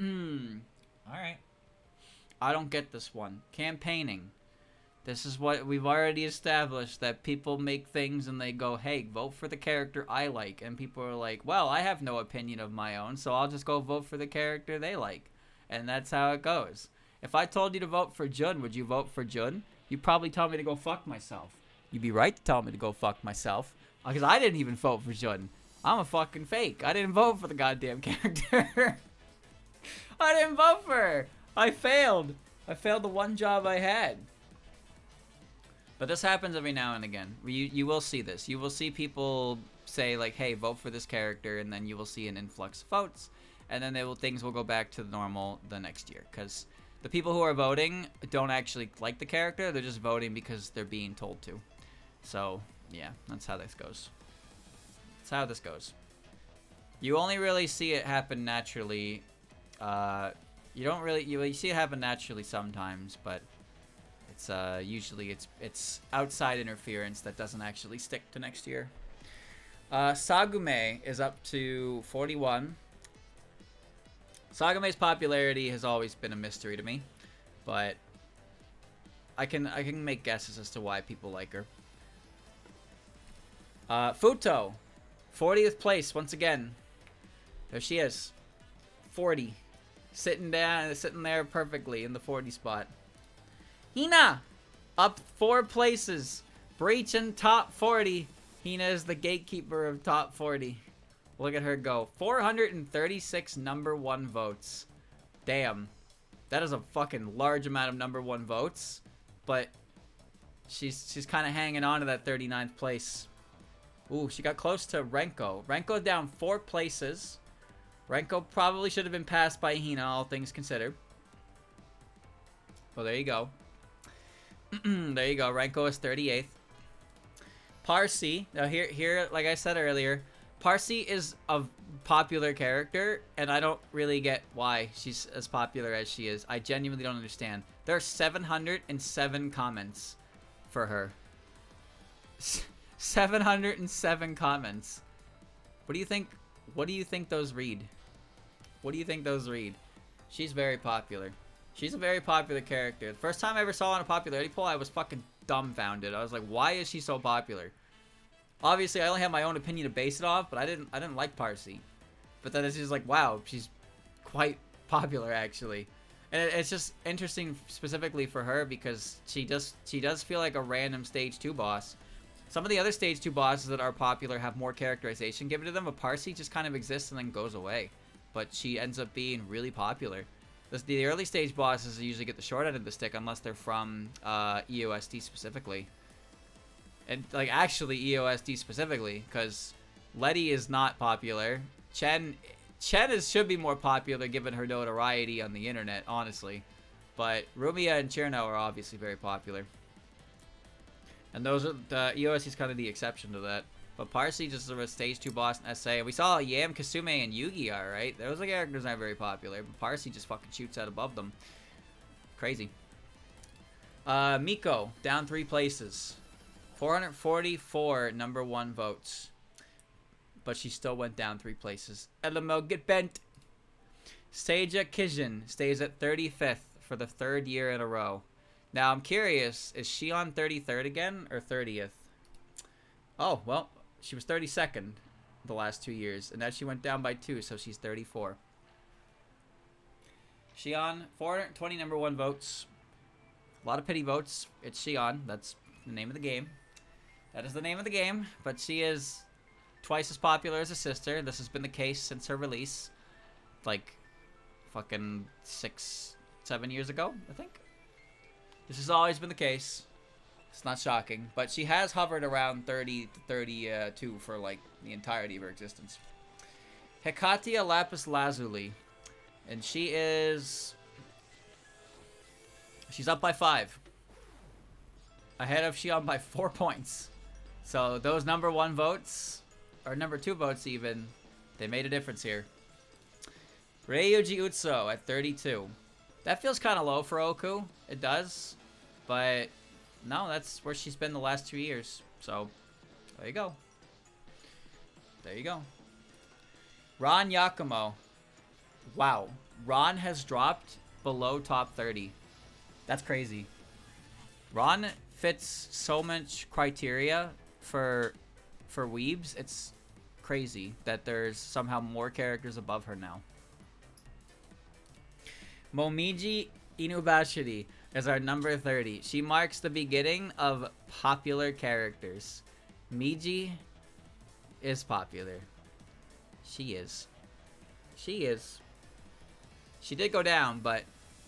Alright. I don't get this one. Campaigning. This is what we've already established, that people make things and they go, hey, vote for the character I like. And people are like, well, I have no opinion of my own, so I'll just go vote for the character they like. And that's how it goes. If I told you to vote for Jun, would you vote for Jun? You'd probably tell me to go fuck myself. You'd be right to tell me to go fuck myself. Because I didn't even vote for Jun. I'm a fucking fake. I didn't vote for the goddamn character. I didn't vote for her. I failed. I failed the one job I had. But this happens every now and again. You will see this. You will see people say, like, hey, vote for this character, and then you will see an influx of votes. And then things will go back to normal the next year. Because the people who are voting don't actually like the character. They're just voting because they're being told to. So, yeah, that's how this goes. That's how this goes. You only really see it happen naturally. You don't really... You see it happen naturally sometimes, but... It's usually it's outside interference that doesn't actually stick to next year. Sagume is up to 41. Sagume's popularity has always been a mystery to me, but I can make guesses as to why people like her. Futo, 40th place once again. There she is, 40, sitting there perfectly in the 40 spot. Hina, up 4 places, breaching top 40. Hina is the gatekeeper of top 40. Look at her go. 436 #1 votes. Damn. That is a fucking large amount of #1 votes. But she's kind of hanging on to that 39th place. Ooh, she got close to Renko. Renko down 4 places. Renko probably should have been passed by Hina, all things considered. Well, there you go. There you go. Renko is 38th. Parsi. Now here, like I said earlier, Parsi is a popular character, and I don't really get why she's as popular as she is. I genuinely don't understand. There are 707 comments for her. 707 comments. What do you think? What do you think those read? What do you think those read? She's very popular. She's a very popular character. The first time I ever saw her on a popularity poll, I was fucking dumbfounded. I was like, why is she so popular? Obviously, I only have my own opinion to base it off, but I didn't like Parsi. But then it's just like, wow, she's quite popular actually. And it's just interesting specifically for her because she does feel like a random stage 2 boss. Some of the other stage 2 bosses that are popular have more characterization given to them, but Parsi just kind of exists and then goes away. But she ends up being really popular. The early stage bosses usually get the short end of the stick unless they're from EOSD specifically. And like actually EOSD specifically, because Letty is not popular. Chen should be more popular given her notoriety on the internet, honestly. But Rumia and Cherno are obviously very popular. And those are the EOSD is kind of the exception to that. But Parsi just sort of a stage 2 boss in SA. We saw Yam, Kasume, and Yugi are, right? Those are characters aren't very popular, but Parsi just fucking shoots out above them. Crazy. Miko, down 3 places. 444 number 1 votes. But she still went down 3 places. LMO, get bent. Seija Kijin stays at 35th for the 3rd year in a row. Now, I'm curious, is she on 33rd again or 30th? Oh, well, she was 32nd the last 2 years, and now she went down by 2, so she's 34. Xion, 420 number 1 votes. A lot of pity votes. It's Xion. That's the name of the game. That is the name of the game, but she is twice as popular as her sister. This has been the case since her release. Like, fucking 6-7 years ago, I think. This has always been the case. It's not shocking, but she has hovered around 30 to 32 for like the entirety of her existence. Hekatia Lapis Lazuli, and she's up by 5, ahead of Xion by 4 points. So those number 1 votes, or number 2 votes even, they made a difference here. Ryuji Utsu at 32. That feels kind of low for Oku. It does, but no, that's where she's been the last 2 years. So, there you go. There you go. Ron Yakumo. Wow. Ron has dropped below top 30. That's crazy. Ron fits so much criteria for weebs. It's crazy that there's somehow more characters above her now. Momiji Inubashiri is our number 30. She marks the beginning of popular characters. Miji is popular. She is. She is. She did go down, but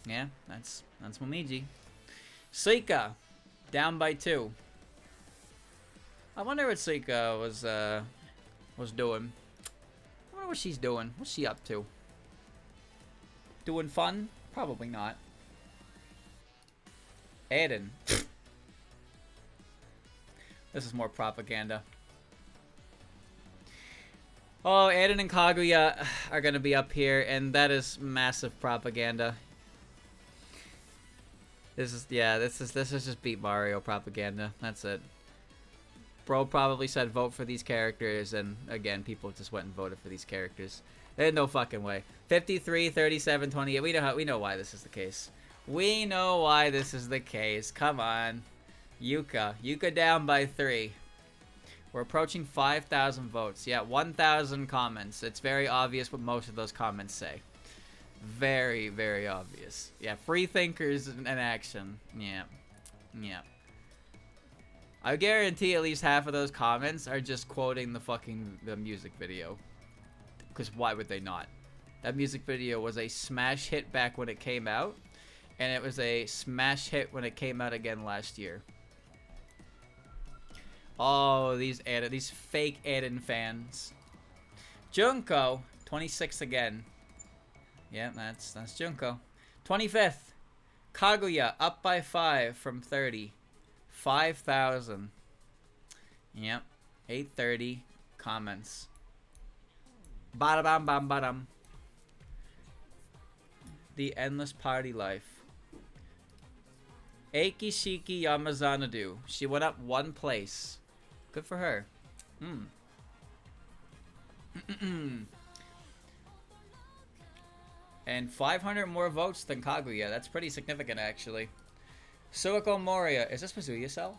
yeah, that's Momiji. Suika, down by 2. I wonder what Suika was doing. I wonder what she's doing. What's she up to? Doing fun? Probably not. Aiden. This is more propaganda. Oh, Aiden and Kaguya are gonna be up here, and that is massive propaganda. This is just Beat Mario propaganda. That's it. Bro probably said vote for these characters, and again, people just went and voted for these characters. There's no fucking way. 53, 37, 28. We know why this is the case. We know why this is the case. Come on. Yuka down by 3. We're approaching 5,000 votes. Yeah, 1,000 comments. It's very obvious what most of those comments say. Very, very obvious. Yeah, free thinkers in action. Yeah. Yeah. I guarantee at least half of those comments are just quoting the music video. Because why would they not? That music video was a smash hit back when it came out. And it was a smash hit when it came out again last year. Oh, these fake Aiden fans. Junko, 26th again. Yeah, that's Junko. 25th. Kaguya, up by 5 from 30. 5,000. Yep. 830 comments. Bada-bam, bam, badam. The Endless Party Life. Eikishiki Yamazanadu. She went up 1 place. Good for her. And 500 more votes than Kaguya. That's pretty significant, actually. Suiko Moria. Is this Mizuya Cell?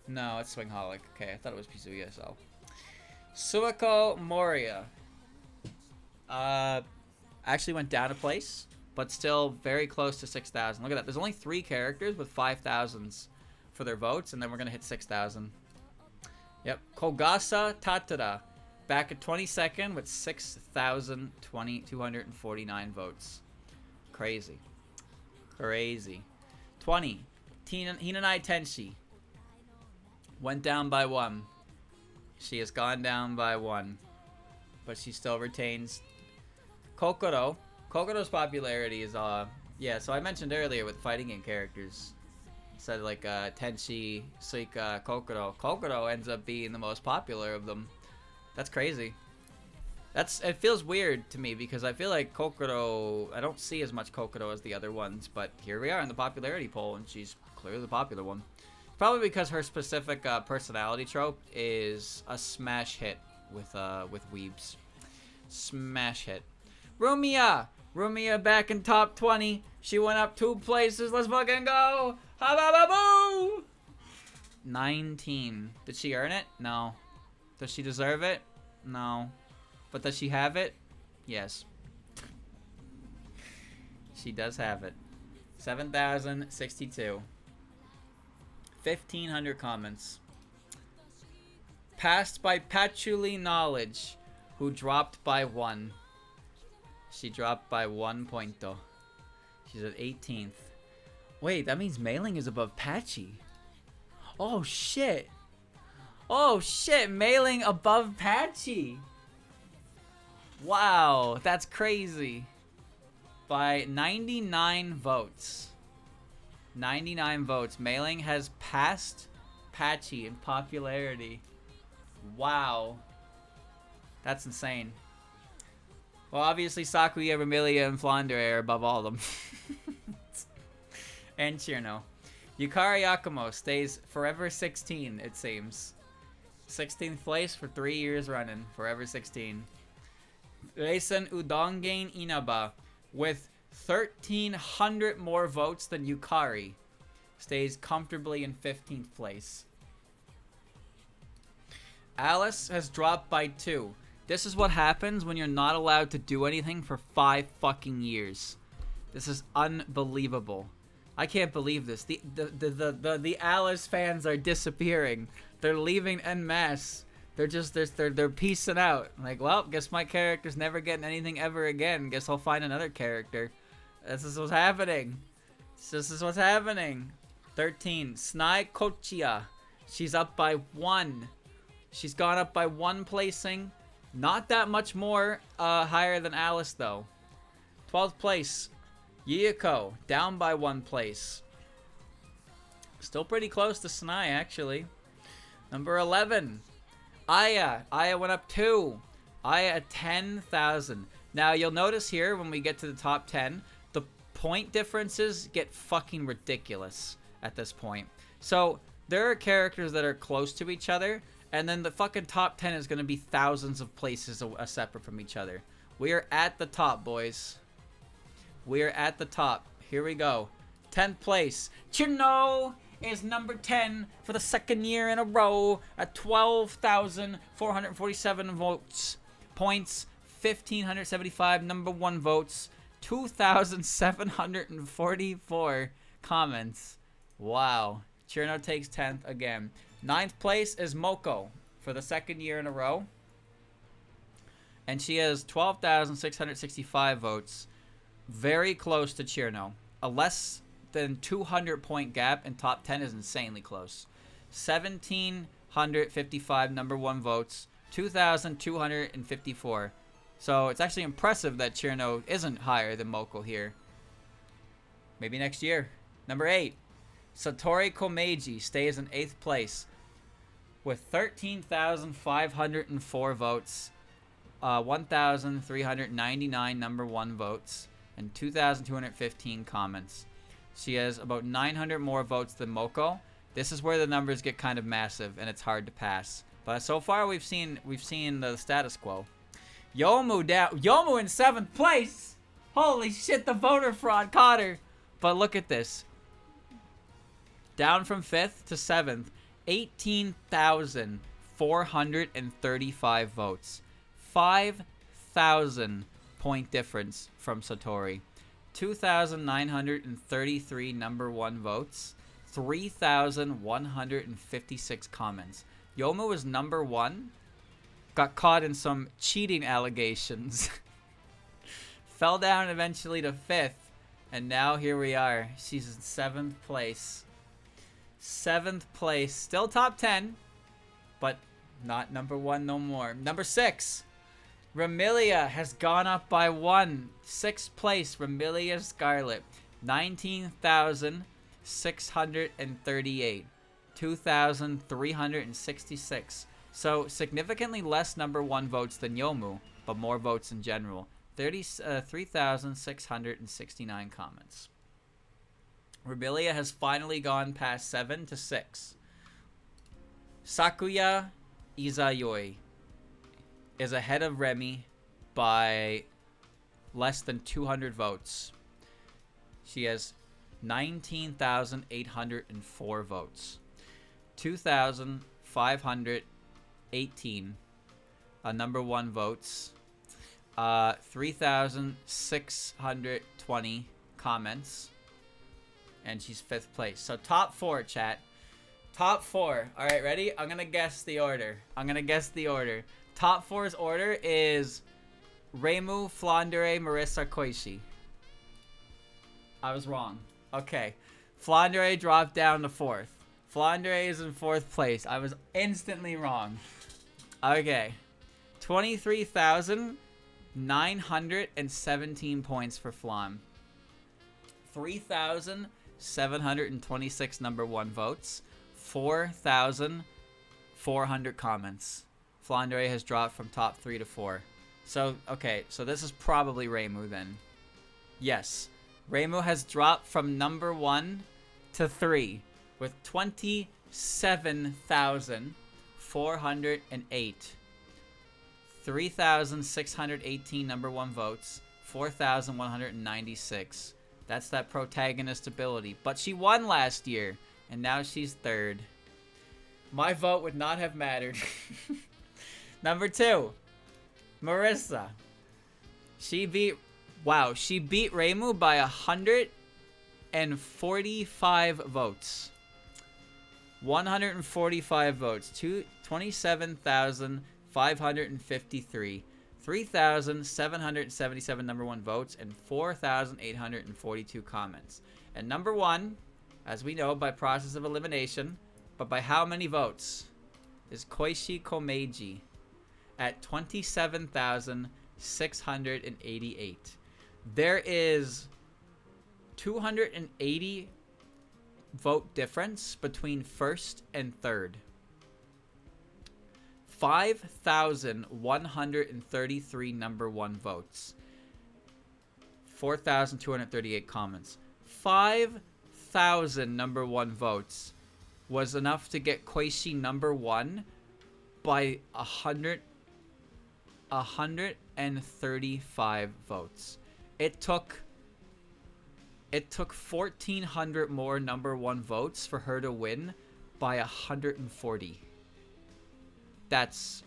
No, it's Swingholic. Okay, I thought it was PCUSL. Suiko Moria. Actually went down a place, but still very close to 6,000. Look at that. There's only 3 characters with 5,000s for their votes, and then we're going to hit 6,000. Yep. Kogasa Tatara. Back at 22nd with 6,249 votes. Crazy. Crazy. 20. Hinanai Tenshi. Went down by 1. She has gone down by 1. But she still retains. Kokoro. Kokoro's popularity is, yeah, so I mentioned earlier with fighting game characters. Said like, Tenshi, Suika, Kokoro. Kokoro ends up being the most popular of them. That's crazy. It feels weird to me because I feel like Kokoro, I don't see as much Kokoro as the other ones, but here we are in the popularity poll, and she's clearly the popular one. Probably because her specific personality trope is a smash hit with weebs. Smash hit. Rumia! Rumia back in top 20. She went up 2 places. Let's fucking go! Ha-ba-ba-boo! 19. Did she earn it? No. Does she deserve it? No. But does she have it? Yes. She does have it. 7,062. 1,500 comments. Passed by Patchouli Knowledge, who dropped by 1. She dropped by 1 pointo. She's at 18th. Wait, that means Mailing is above Patchy. Oh, shit. Oh, shit. Mailing above Patchy. Wow, that's crazy. By 99 votes. 99 votes. Mailing has passed Patchy in popularity. Wow. That's insane. Well, obviously, Sakuya, Vermilia, and Flandre are above all of them. And Chirno. Yukari Yakumo stays forever 16, it seems. 16th place for 3 years running. Forever 16. Reisen Udongen Inaba with 1,300 more votes than Yukari stays comfortably in 15th place. Alice has dropped by 2. This is what happens when you're not allowed to do anything for 5 fucking years. This is unbelievable. I can't believe this. The Alice fans are disappearing. They're leaving en masse. They're just they're piecing out. Like, well, guess my character's never getting anything ever again. Guess I'll find another character. This is what's happening. This is what's happening. 13. Snai Kochia. She's up by 1. She's gone up by 1 placing. Not that much more higher than Alice, though. 12th place. Yuyuko. Down by 1 place. Still pretty close to Snai, actually. Number 11. Aya. Aya went up 2. Aya at 10,000. Now, you'll notice here when we get to the top 10, the point differences get fucking ridiculous at this point. So, there are characters that are close to each other, and then the fucking top 10 is going to be thousands of places separate from each other. We are at the top, boys. We are at the top. Here we go. 10th place. Chino is number 10 for the 2nd year in a row at 12,447 votes. Points, 1,575 number 1 votes. 2,744 comments. Wow. Chirno takes 10th again. 9th place is Moko for the 2nd year in a row. And she has 12,665 votes. Very close to Chirno. A less than 200 point gap in top 10 is insanely close. 1,755 number 1 votes. 2,254. So it's actually impressive that Chirno isn't higher than Moko here. Maybe next year. Number 8. Satori Komeiji stays in 8th place with 13,504 votes, 1,399 number 1 votes, and 2,215 comments. She has about 900 more votes than Moko. This is where the numbers get kind of massive and it's hard to pass. But so far we've seen the status quo. Yomu down. Yomu in 7th place. Holy shit, the voter fraud caught her. But look at this. Down from 5th to 7th. 18,435 votes. 5,000 point difference from Satori. 2,933 number one votes. 3,156 comments. Yomu was number one. Got caught in some cheating allegations. Fell down eventually to 5th. And now here we are. She's in 7th place. 7th place. Still top 10. But not number 1 no more. Number 6. Remilia has gone up by 1. 6th place. Remilia Scarlet. 19,638. 2,366. So significantly less number 1 votes than Yomu, but more votes in general. 3,669 comments. Remilia has finally gone past 7 to 6. Sakuya Izayoi is ahead of Remy by less than 200 votes. She has 19,804 votes. 2,518 number 1 votes. 3,620 comments. And she's 5th place. So top 4, chat. Top 4. All right, ready? I'm going to guess the order. Top 4's order is Reimu, Flandre, Marissa, Koishi. I was wrong. Okay. Flandre dropped down to 4th. Flandre is in 4th place. I was instantly wrong. Okay. 23,917 points for Flan. 3,726 number 1 votes. 4,400 comments. Flandre has dropped from top 3 to 4. So, okay. So this is probably Reimu then. Yes. Reimu has dropped from number 1 to 3 with 27,408. 3,618 number 1 votes. 4,196. That's that protagonist ability. But she won last year, and now she's 3rd. My vote would not have mattered. Number 2, Marissa. She beat Reimu by 145 votes. 145 votes. 27,553. 3,777 number 1 votes and 4,842 comments. And number 1, as we know, by process of elimination, but by how many votes, is Koishi Komeiji at 27,688. There is 280 vote difference between 1st and 3rd. 5,133 number 1 votes. 4,238 comments. 5,000 number 1 votes was enough to get Koishi number 1 by 135 votes. It took 1,400 more number 1 votes for her to win by 140. That's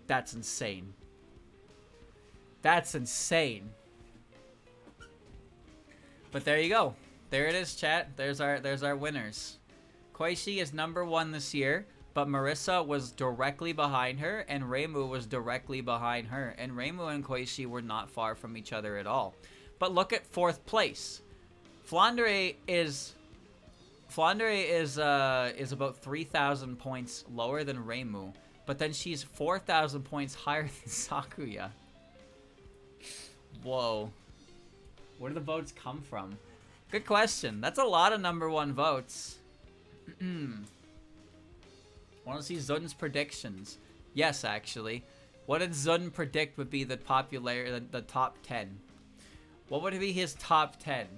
insane. That's insane. But there you go. There it is, chat. There's our winners. Koishi is number 1 this year, but Marissa was directly behind her, and Reimu was directly behind her. And Reimu and Koishi were not far from each other at all. But look at 4th place. Flandre is about 3,000 points lower than Reimu, but then she's 4,000 points higher than Sakuya. Whoa. Where do the votes come from? Good question. That's a lot of number 1 votes. Want to see Zun's predictions? Yes, actually. What did Zun predict would be the top 10? What would be his top 10?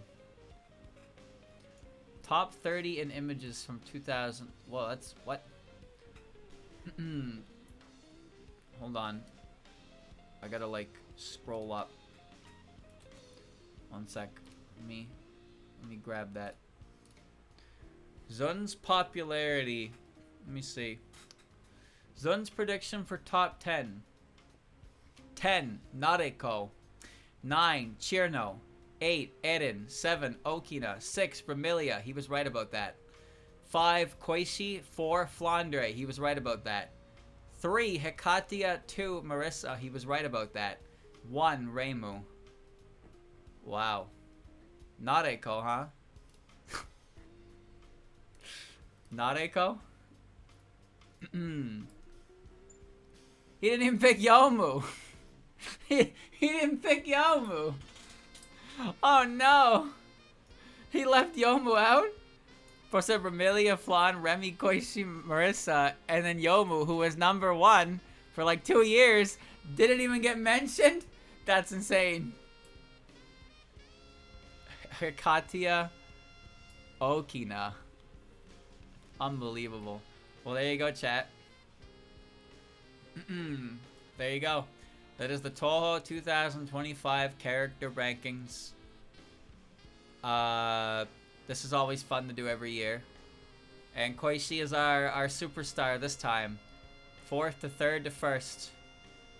Top 30 in images from 2000. Well, that's what? Hold on. I gotta like scroll up. One sec. Let me grab that. Zun's popularity Let me see. Zun's prediction for top 10. 10, Nareko. 9, Chirno. 8, Eren. 7, Okina. 6, Bramilia. He was right about that. 5, Koishi. 4, Flandre. He was right about that. 3, Hekatia. 2, Marissa. He was right about that. 1, Reimu. Wow. Nareko, huh? Nareko? He didn't even pick Yomu. he didn't pick Yomu. Oh no. He left Yomu out? For Bramilia, Flan, Remy, Koishi, Marissa, and then Yomu, who was number 1 for like 2 years, didn't even get mentioned? That's insane. Katia Okina. Unbelievable. Well, there you go, chat. There you go. That is the Touhou 2025 character rankings. This is always fun to do every year. And Koishi is our superstar this time. 4th to 3rd to 1st.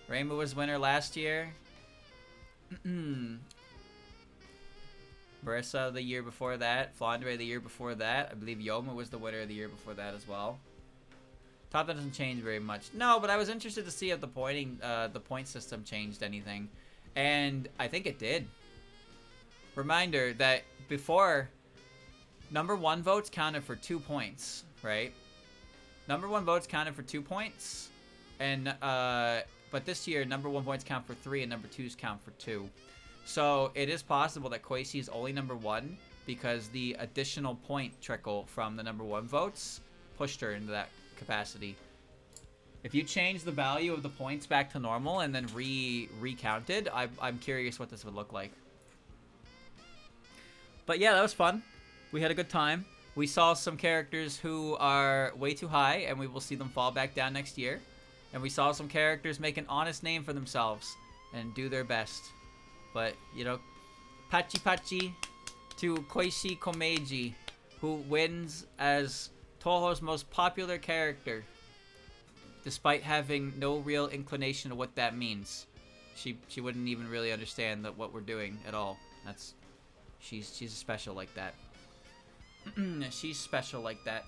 Reimu was winner last year. Marissa the year before that. Flandre the year before that. I believe Yoma was the winner the year before that as well. Top 10 doesn't change very much. No, but I was interested to see if the point system changed anything. And I think it did. Reminder that before, number 1 votes counted for 2 points, right? Number 1 votes counted for 2 points. And, but this year, number 1 points count for 3 and number 2s count for 2. So it is possible that Koishi is only number 1 because the additional point trickle from the number 1 votes pushed her into that capacity. If you change the value of the points back to normal and then recounted, I'm curious what this would look like. But yeah, that was fun. We had a good time. We saw some characters who are way too high, and we will see them fall back down next year. And we saw some characters make an honest name for themselves and do their best. But, you know, Pachi to Koishi Komeiji, who wins as Touhou's most popular character, despite having no real inclination of what that means. She wouldn't even really understand what we're doing at all. She's special like that. She's special like that.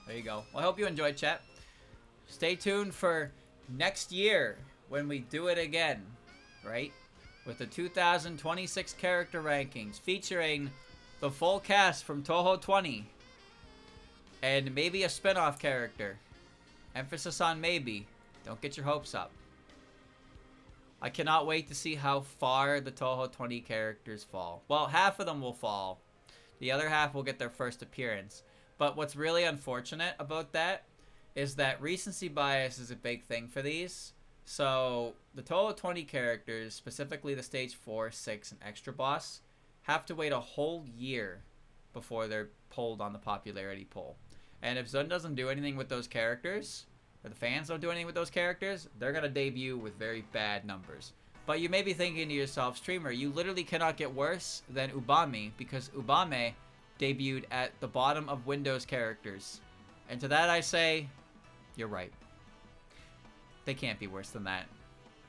There you go. Well, I hope you enjoyed, chat. Stay tuned for next year when we do it again, right? With the 2026 character rankings featuring the full cast from Touhou 20. And maybe a spin-off character. Emphasis on maybe. Don't get your hopes up. I cannot wait to see how far the Touhou 20 characters fall. Well, half of them will fall. The other half will get their first appearance. But what's really unfortunate about that is that recency bias is a big thing for these. So the Touhou 20 characters, specifically the stage 4, 6, and extra boss, have to wait a whole year before they're pulled on the popularity poll. And if Zun doesn't do anything with those characters, or the fans don't do anything with those characters, they're going to debut with very bad numbers. But you may be thinking to yourself, streamer, you literally cannot get worse than Ubami, because Ubame debuted at the bottom of Windows characters. And to that I say, you're right. They can't be worse than that.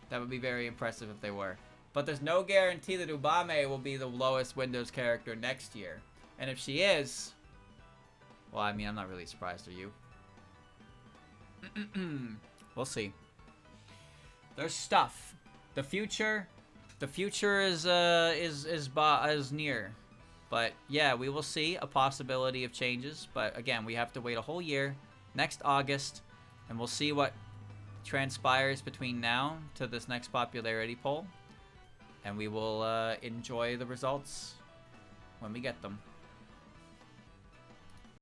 That would be very impressive if they were. But there's no guarantee that Ubame will be the lowest Windows character next year. And if she is, well, I mean, I'm not really surprised, are you? We'll see. There's stuff. The future is near. But yeah, we will see a possibility of changes. But again, we have to wait a whole year, next August, and we'll see what transpires between now to this next popularity poll. And we will enjoy the results when we get them.